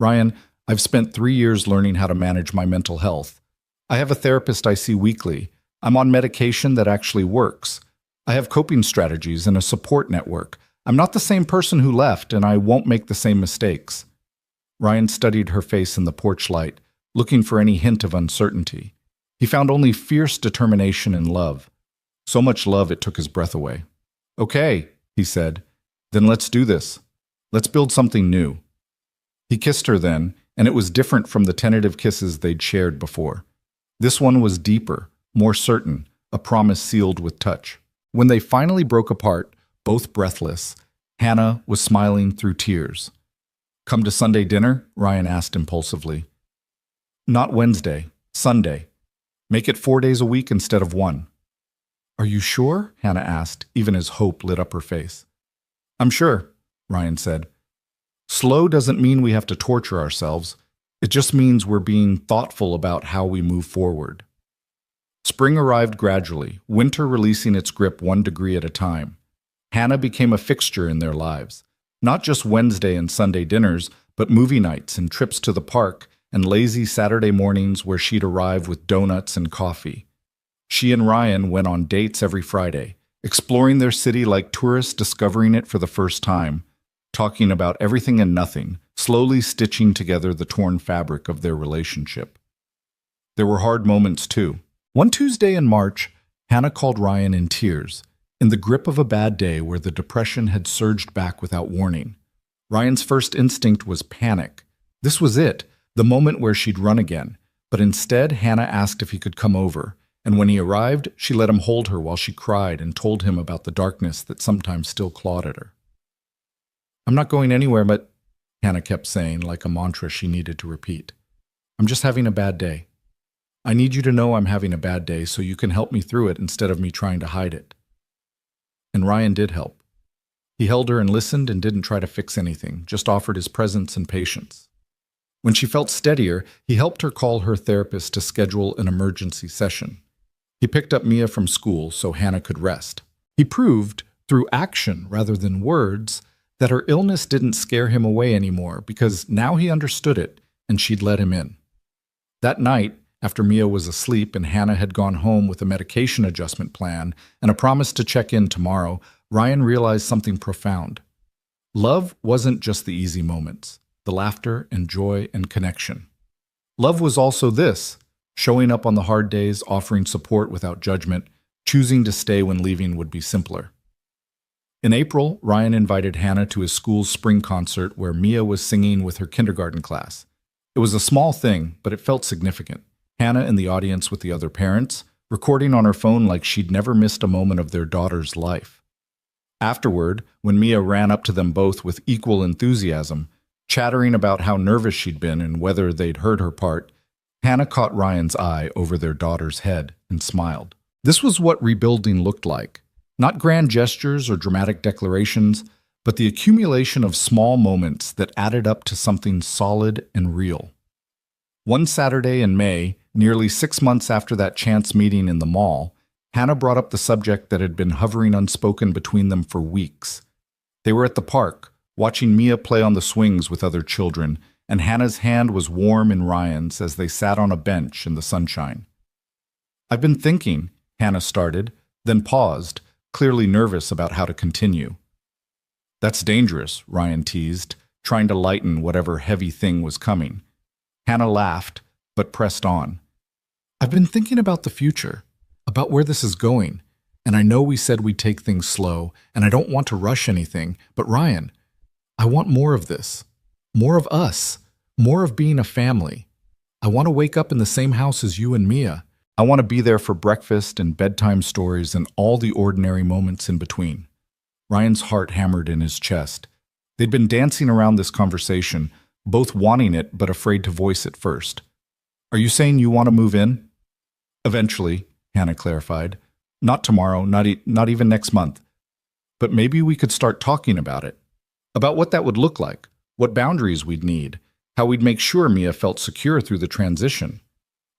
Ryan, I've spent 3 years learning how to manage my mental health. I have a therapist I see weekly. I'm on medication that actually works. I have coping strategies and a support network. I'm not the same person who left, and I won't make the same mistakes. Ryan studied her face in the porch light, looking for any hint of uncertainty. He found only fierce determination and love. So much love it took his breath away. Okay, he said. Then let's do this. Let's build something new. He kissed her then, and it was different from the tentative kisses they'd shared before. This one was deeper, more certain, a promise sealed with touch. When they finally broke apart, both breathless, Hannah was smiling through tears. Come to Sunday dinner? Ryan asked impulsively. Not Wednesday, Sunday. Make it 4 days a week instead of 1. Are you sure? Hannah asked, even as hope lit up her face. I'm sure, Ryan said. Slow doesn't mean we have to torture ourselves. It just means we're being thoughtful about how we move forward. Spring arrived gradually, winter releasing its grip 1 degree at a time. Hannah became a fixture in their lives. Not just Wednesday and Sunday dinners, but movie nights and trips to the park and lazy Saturday mornings where she'd arrive with donuts and coffee. She and Ryan went on dates every Friday, exploring their city like tourists discovering it for the first time, talking about everything and nothing, slowly stitching together the torn fabric of their relationship. There were hard moments, too. One Tuesday in March, Hannah called Ryan in tears, in the grip of a bad day where the depression had surged back without warning. Ryan's first instinct was panic. This was it, the moment where she'd run again. But instead, Hannah asked if he could come over, and when he arrived, she let him hold her while she cried and told him about the darkness that sometimes still clawed at her. "I'm not going anywhere, but," Hannah kept saying, like a mantra she needed to repeat. "I'm just having a bad day. I need you to know I'm having a bad day so you can help me through it instead of me trying to hide it." And Ryan did help. He held her and listened and didn't try to fix anything, just offered his presence and patience. When she felt steadier, he helped her call her therapist to schedule an emergency session. He picked up Mia from school so Hannah could rest. He proved, through action rather than words, that her illness didn't scare him away anymore because now he understood it and she'd let him in. That night, after Mia was asleep and Hannah had gone home with a medication adjustment plan and a promise to check in tomorrow, Ryan realized something profound. Love wasn't just the easy moments, the laughter and joy and connection. Love was also this, showing up on the hard days, offering support without judgment, choosing to stay when leaving would be simpler. In April, Ryan invited Hannah to his school's spring concert where Mia was singing with her kindergarten class. It was a small thing, but it felt significant. Hannah in the audience with the other parents, recording on her phone like she'd never missed a moment of their daughter's life. Afterward, when Mia ran up to them both with equal enthusiasm, chattering about how nervous she'd been and whether they'd heard her part, Hannah caught Ryan's eye over their daughter's head and smiled. This was what rebuilding looked like. Not grand gestures or dramatic declarations, but the accumulation of small moments that added up to something solid and real. One Saturday in May, nearly 6 months after that chance meeting in the mall, Hannah brought up the subject that had been hovering unspoken between them for weeks. They were at the park, watching Mia play on the swings with other children, and Hannah's hand was warm in Ryan's as they sat on a bench in the sunshine. "I've been thinking," Hannah started, then paused, clearly nervous about how to continue. "That's dangerous," Ryan teased, trying to lighten whatever heavy thing was coming. Hannah laughed, but pressed on. "I've been thinking about the future, about where this is going, and I know we said we'd take things slow, and I don't want to rush anything, but Ryan, I want more of this, more of us, more of being a family. I want to wake up in the same house as you and Mia. I want to be there for breakfast and bedtime stories and all the ordinary moments in between." Ryan's heart hammered in his chest. They'd been dancing around this conversation, both wanting it but afraid to voice it first. "Are you saying you want to move in?" "Eventually," Hannah clarified. "Not tomorrow, not even next month. But maybe we could start talking about it. About what that would look like, what boundaries we'd need, how we'd make sure Mia felt secure through the transition."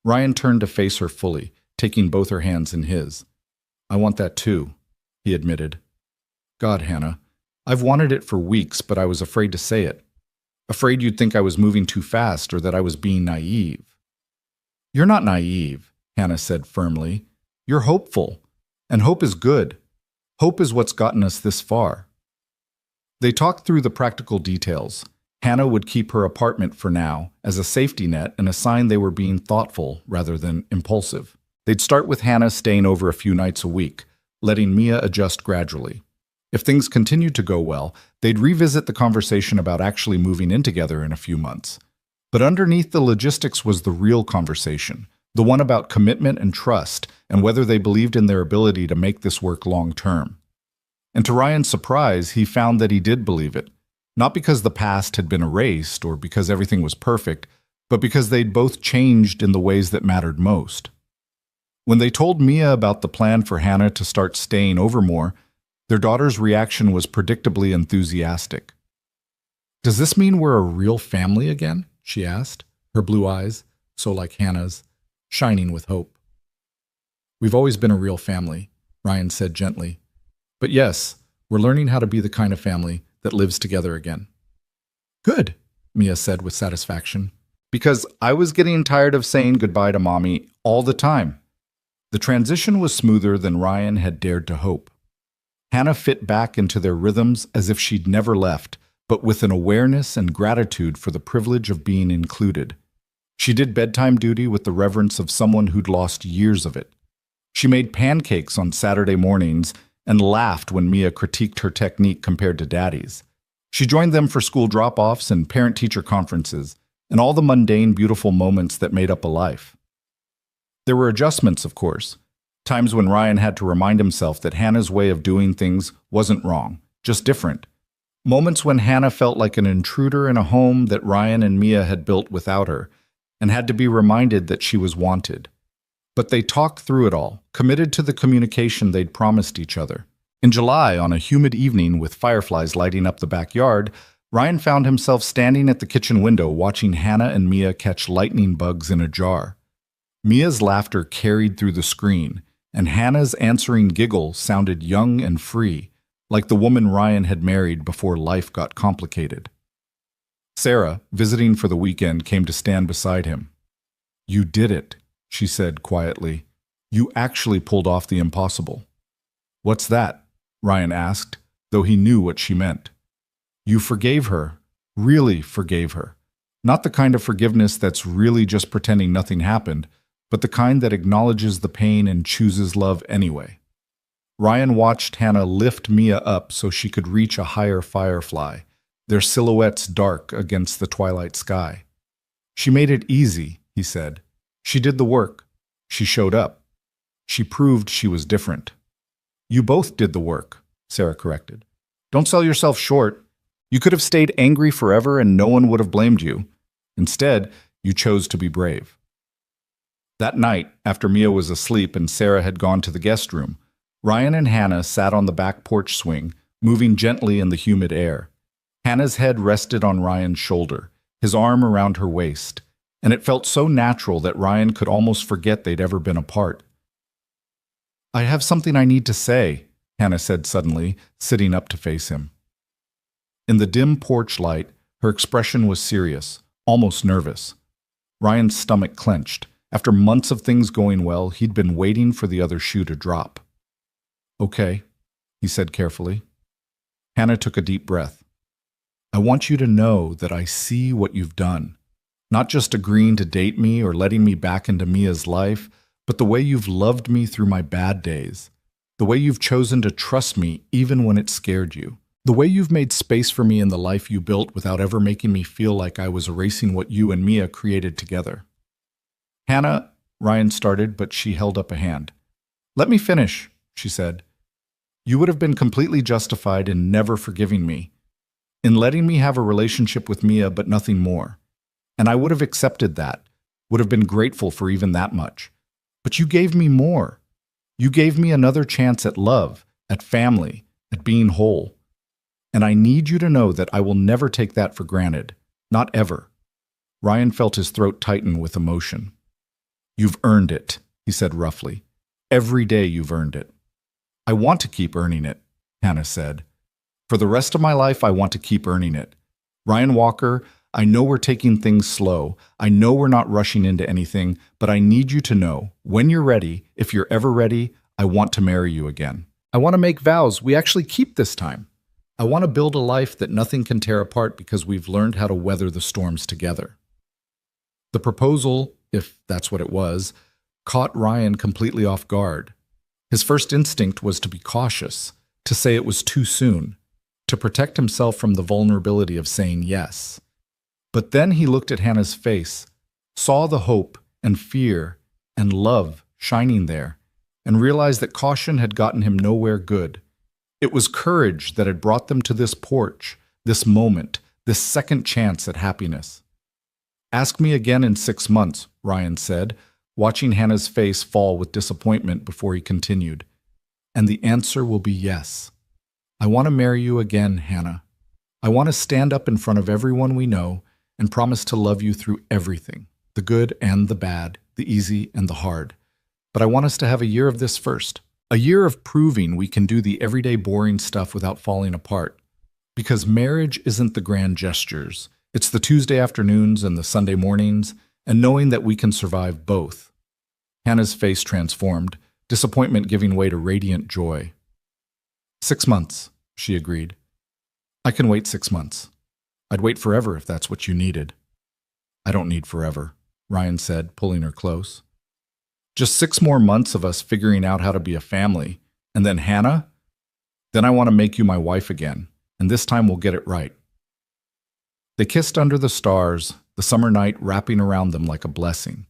Ryan turned to face her fully, taking both her hands in his. "I want that too," he admitted. "God, Hannah, I've wanted it for weeks, but I was afraid to say it. Afraid you'd think I was moving too fast or that I was being naive." "You're not naive," Hannah said firmly. "You're hopeful, and hope is good. Hope is what's gotten us this far." They talked through the practical details. Hannah would keep her apartment for now as a safety net and a sign they were being thoughtful rather than impulsive. They'd start with Hannah staying over a few nights a week, letting Mia adjust gradually. If things continued to go well, they'd revisit the conversation about actually moving in together in a few months. But underneath the logistics was the real conversation, the one about commitment and trust and whether they believed in their ability to make this work long term. And to Ryan's surprise, he found that he did believe it. Not because the past had been erased or because everything was perfect, but because they'd both changed in the ways that mattered most. When they told Mia about the plan for Hannah to start staying over more, their daughter's reaction was predictably enthusiastic. "Does this mean we're a real family again?" she asked, her blue eyes, so like Hannah's, shining with hope. "We've always been a real family," Ryan said gently. "But yes, we're learning how to be the kind of family that lives together again." "Good," Mia said with satisfaction, "because I was getting tired of saying goodbye to Mommy all the time." The transition was smoother than Ryan had dared to hope. Hannah fit back into their rhythms as if she'd never left, but with an awareness and gratitude for the privilege of being included. She did bedtime duty with the reverence of someone who'd lost years of it. She made pancakes on Saturday mornings and laughed when Mia critiqued her technique compared to Daddy's. She joined them for school drop-offs and parent-teacher conferences, and all the mundane, beautiful moments that made up a life. There were adjustments, of course, times when Ryan had to remind himself that Hannah's way of doing things wasn't wrong, just different. Moments when Hannah felt like an intruder in a home that Ryan and Mia had built without her, and had to be reminded that she was wanted. But they talked through it all, committed to the communication they'd promised each other. In July, on a humid evening with fireflies lighting up the backyard, Ryan found himself standing at the kitchen window watching Hannah and Mia catch lightning bugs in a jar. Mia's laughter carried through the screen, and Hannah's answering giggle sounded young and free, like the woman Ryan had married before life got complicated. Sarah, visiting for the weekend, came to stand beside him. "You did it," she said quietly. "You actually pulled off the impossible." "What's that?" Ryan asked, though he knew what she meant. "You forgave her, really forgave her. Not the kind of forgiveness that's really just pretending nothing happened, but the kind that acknowledges the pain and chooses love anyway." Ryan watched Hannah lift Mia up so she could reach a higher firefly, their silhouettes dark against the twilight sky. "She made it easy," he said. "She did the work. She showed up. She proved she was different." "You both did the work," Sarah corrected. "Don't sell yourself short. You could have stayed angry forever and no one would have blamed you. Instead, you chose to be brave." That night, after Mia was asleep and Sarah had gone to the guest room, Ryan and Hannah sat on the back porch swing, moving gently in the humid air. Hannah's head rested on Ryan's shoulder, his arm around her waist, and it felt so natural that Ryan could almost forget they'd ever been apart. "I have something I need to say," Hannah said suddenly, sitting up to face him. In the dim porch light, her expression was serious, almost nervous. Ryan's stomach clenched. After months of things going well, he'd been waiting for the other shoe to drop. "Okay," he said carefully. Hannah took a deep breath. "I want you to know that I see what you've done. Not just agreeing to date me or letting me back into Mia's life, but the way you've loved me through my bad days. The way you've chosen to trust me even when it scared you. The way you've made space for me in the life you built without ever making me feel like I was erasing what you and Mia created together." "Hannah," Ryan started, but she held up a hand. "Let me finish," she said. "You would have been completely justified in never forgiving me, in letting me have a relationship with Mia but nothing more. And I would have accepted that, would have been grateful for even that much. But you gave me more. You gave me another chance at love, at family, at being whole. And I need you to know that I will never take that for granted. Not ever." Ryan felt his throat tighten with emotion. "You've earned it," he said roughly. "Every day you've earned it." "I want to keep earning it," Hannah said. "For the rest of my life, I want to keep earning it. Ryan Walker, I know we're taking things slow. I know we're not rushing into anything, but I need you to know, when you're ready, if you're ever ready, I want to marry you again. I want to make vows we actually keep this time. I want to build a life that nothing can tear apart because we've learned how to weather the storms together." The proposal, if that's what it was, caught Ryan completely off guard. His first instinct was to be cautious, to say it was too soon, to protect himself from the vulnerability of saying yes. But then he looked at Hannah's face, saw the hope and fear and love shining there, and realized that caution had gotten him nowhere good. It was courage that had brought them to this porch, this moment, this second chance at happiness. "Ask me again in 6 months," Ryan said, watching Hannah's face fall with disappointment before he continued. "And the answer will be yes. I want to marry you again, Hannah. I want to stand up in front of everyone we know and promise to love you through everything, the good and the bad, the easy and the hard. But I want us to have a year of this first, a year of proving we can do the everyday boring stuff without falling apart. Because marriage isn't the grand gestures. It's the Tuesday afternoons and the Sunday mornings, and knowing that we can survive both." Hannah's face transformed, disappointment giving way to radiant joy. 6 months, she agreed. "I can wait 6 months." I'd wait forever if that's what you needed. I don't need forever, Ryan said, pulling her close. Just 6 more months of us figuring out how to be a family. And then Hannah? Then I want to make you my wife again, and this time we'll get it right. They kissed under the stars, the summer night wrapping around them like a blessing.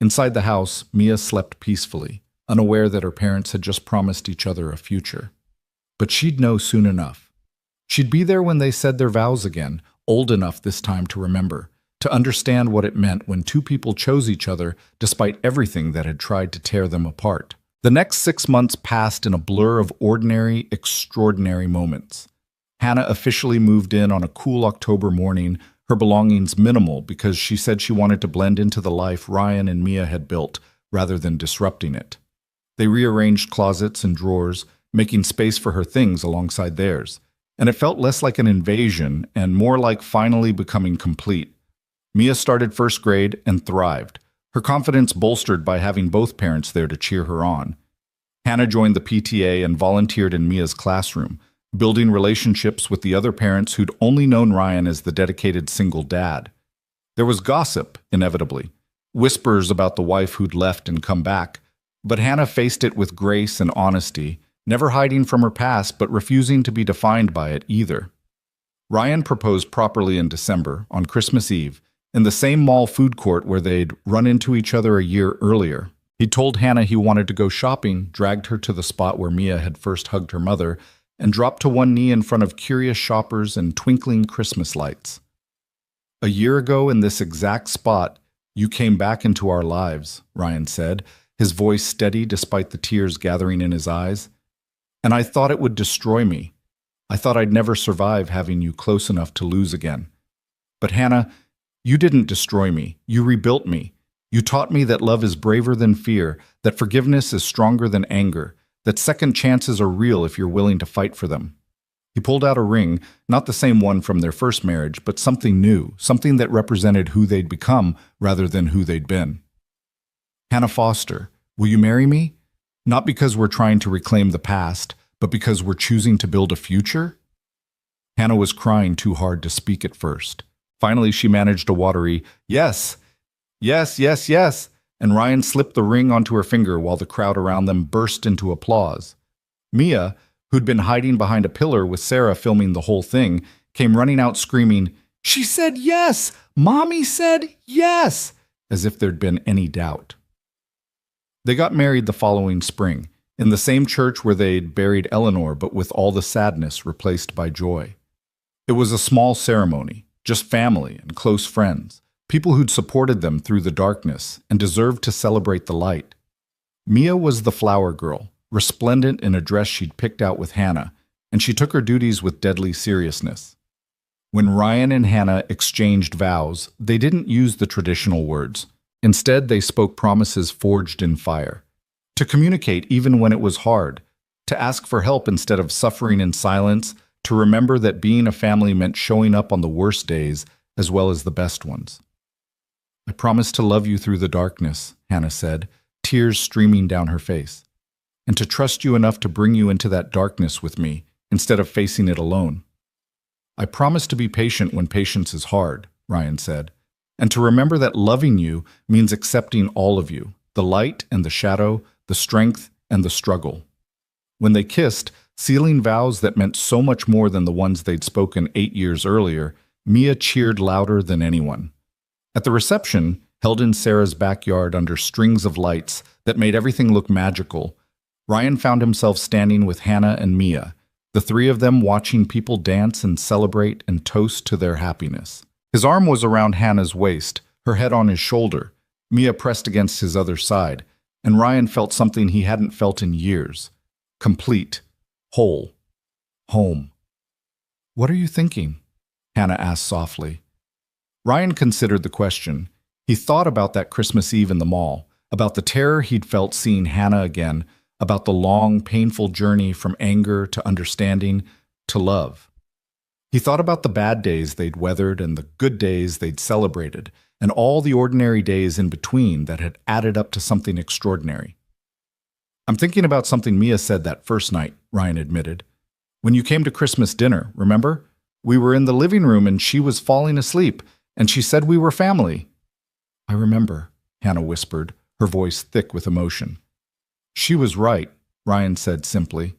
Inside the house, Mia slept peacefully, unaware that her parents had just promised each other a future. But she'd know soon enough. She'd be there when they said their vows again, old enough this time to remember, to understand what it meant when 2 people chose each other despite everything that had tried to tear them apart. The next 6 months passed in a blur of ordinary, extraordinary moments. Hannah officially moved in on a cool October morning, her belongings minimal because she said she wanted to blend into the life Ryan and Mia had built rather than disrupting it. They rearranged closets and drawers, making space for her things alongside theirs, and it felt less like an invasion and more like finally becoming complete. Mia started first grade and thrived, her confidence bolstered by having both parents there to cheer her on. Hannah joined the PTA and volunteered in Mia's classroom, building relationships with the other parents who'd only known Ryan as the dedicated single dad. There was gossip, inevitably, whispers about the wife who'd left and come back, but Hannah faced it with grace and honesty, never hiding from her past but refusing to be defined by it either. Ryan proposed properly in December, on Christmas Eve, in the same mall food court where they'd run into each other a year earlier. He told Hannah he wanted to go shopping, dragged her to the spot where Mia had first hugged her mother, and dropped to one knee in front of curious shoppers and twinkling Christmas lights. "A year ago in this exact spot, you came back into our lives," Ryan said, his voice steady despite the tears gathering in his eyes. "And I thought it would destroy me. I thought I'd never survive having you close enough to lose again. But Hannah, you didn't destroy me. You rebuilt me. You taught me that love is braver than fear, that forgiveness is stronger than anger, that second chances are real if you're willing to fight for them." He pulled out a ring, not the same one from their first marriage, but something new, something that represented who they'd become rather than who they'd been. "Hannah Foster, will you marry me? Not because we're trying to reclaim the past, but because we're choosing to build a future?" Hannah was crying too hard to speak at first. Finally, she managed a watery, "Yes, yes, yes, yes," and Ryan slipped the ring onto her finger while the crowd around them burst into applause. Mia, who'd been hiding behind a pillar with Sarah filming the whole thing, came running out screaming, "She said yes! Mommy said yes!" as if there'd been any doubt. They got married the following spring, in the same church where they'd buried Eleanor, but with all the sadness replaced by joy. It was a small ceremony, just family and close friends, people who'd supported them through the darkness and deserved to celebrate the light. Mia was the flower girl, resplendent in a dress she'd picked out with Hannah, and she took her duties with deadly seriousness. When Ryan and Hannah exchanged vows, they didn't use the traditional words. Instead, they spoke promises forged in fire. To communicate even when it was hard, to ask for help instead of suffering in silence, to remember that being a family meant showing up on the worst days as well as the best ones. "I promise to love you through the darkness," Hannah said, tears streaming down her face, "and to trust you enough to bring you into that darkness with me instead of facing it alone. I promise to be patient when patience is hard," Ryan said, "and to remember that loving you means accepting all of you, the light and the shadow, the strength and the struggle." When they kissed, sealing vows that meant so much more than the ones they'd spoken 8 years earlier, Mia cheered louder than anyone. At the reception, held in Sarah's backyard under strings of lights that made everything look magical, Ryan found himself standing with Hannah and Mia, the 3 of them watching people dance and celebrate and toast to their happiness. His arm was around Hannah's waist, her head on his shoulder, Mia pressed against his other side, and Ryan felt something he hadn't felt in years. Complete. Whole. Home. "What are you thinking?" Hannah asked softly. Ryan considered the question. He thought about that Christmas Eve in the mall, about the terror he'd felt seeing Hannah again, about the long, painful journey from anger to understanding to love. He thought about the bad days they'd weathered and the good days they'd celebrated, and all the ordinary days in between that had added up to something extraordinary. "I'm thinking about something Mia said that first night," Ryan admitted. "When you came to Christmas dinner, remember? We were in the living room and she was falling asleep, and she said we were family." "I remember," Hannah whispered, her voice thick with emotion. "She was right," Ryan said simply.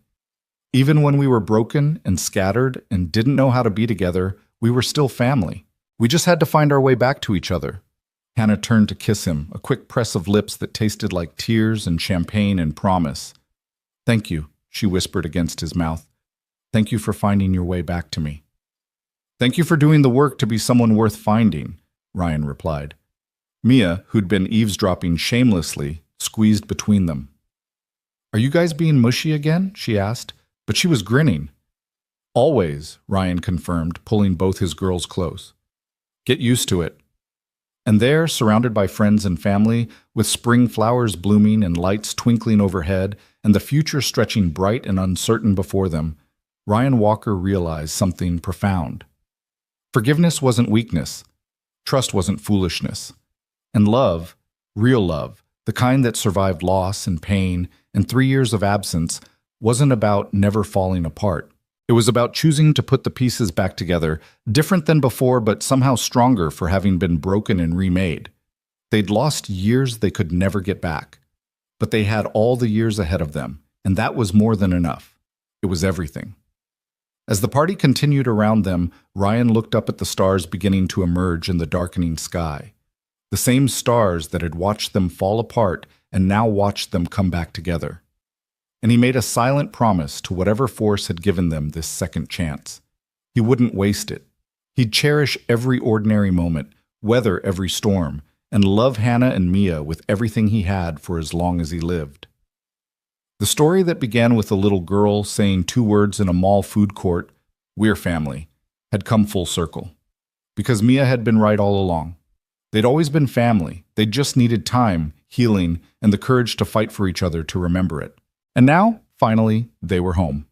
"Even when we were broken and scattered and didn't know how to be together, we were still family. We just had to find our way back to each other." Hannah turned to kiss him, a quick press of lips that tasted like tears and champagne and promise. "Thank you," she whispered against his mouth. "Thank you for finding your way back to me." "Thank you for doing the work to be someone worth finding," Ryan replied. Mia, who'd been eavesdropping shamelessly, squeezed between them. "Are you guys being mushy again?" she asked, but she was grinning. "Always," Ryan confirmed, pulling both his girls close. "Get used to it." And there, surrounded by friends and family, with spring flowers blooming and lights twinkling overhead, and the future stretching bright and uncertain before them, Ryan Walker realized something profound. Forgiveness wasn't weakness. Trust wasn't foolishness. And love, real love, the kind that survived loss and pain and 3 years of absence, wasn't about never falling apart. It was about choosing to put the pieces back together, different than before but somehow stronger for having been broken and remade. They'd lost years they could never get back. But they had all the years ahead of them, and that was more than enough. It was everything. As the party continued around them, Ryan looked up at the stars beginning to emerge in the darkening sky. The same stars that had watched them fall apart and now watched them come back together. And he made a silent promise to whatever force had given them this second chance. He wouldn't waste it. He'd cherish every ordinary moment, weather every storm, and love Hannah and Mia with everything he had for as long as he lived. The story that began with a little girl saying 2 words in a mall food court, "We're family," had come full circle. Because Mia had been right all along. They'd always been family. They just needed time, healing, and the courage to fight for each other to remember it. And now, finally, they were home.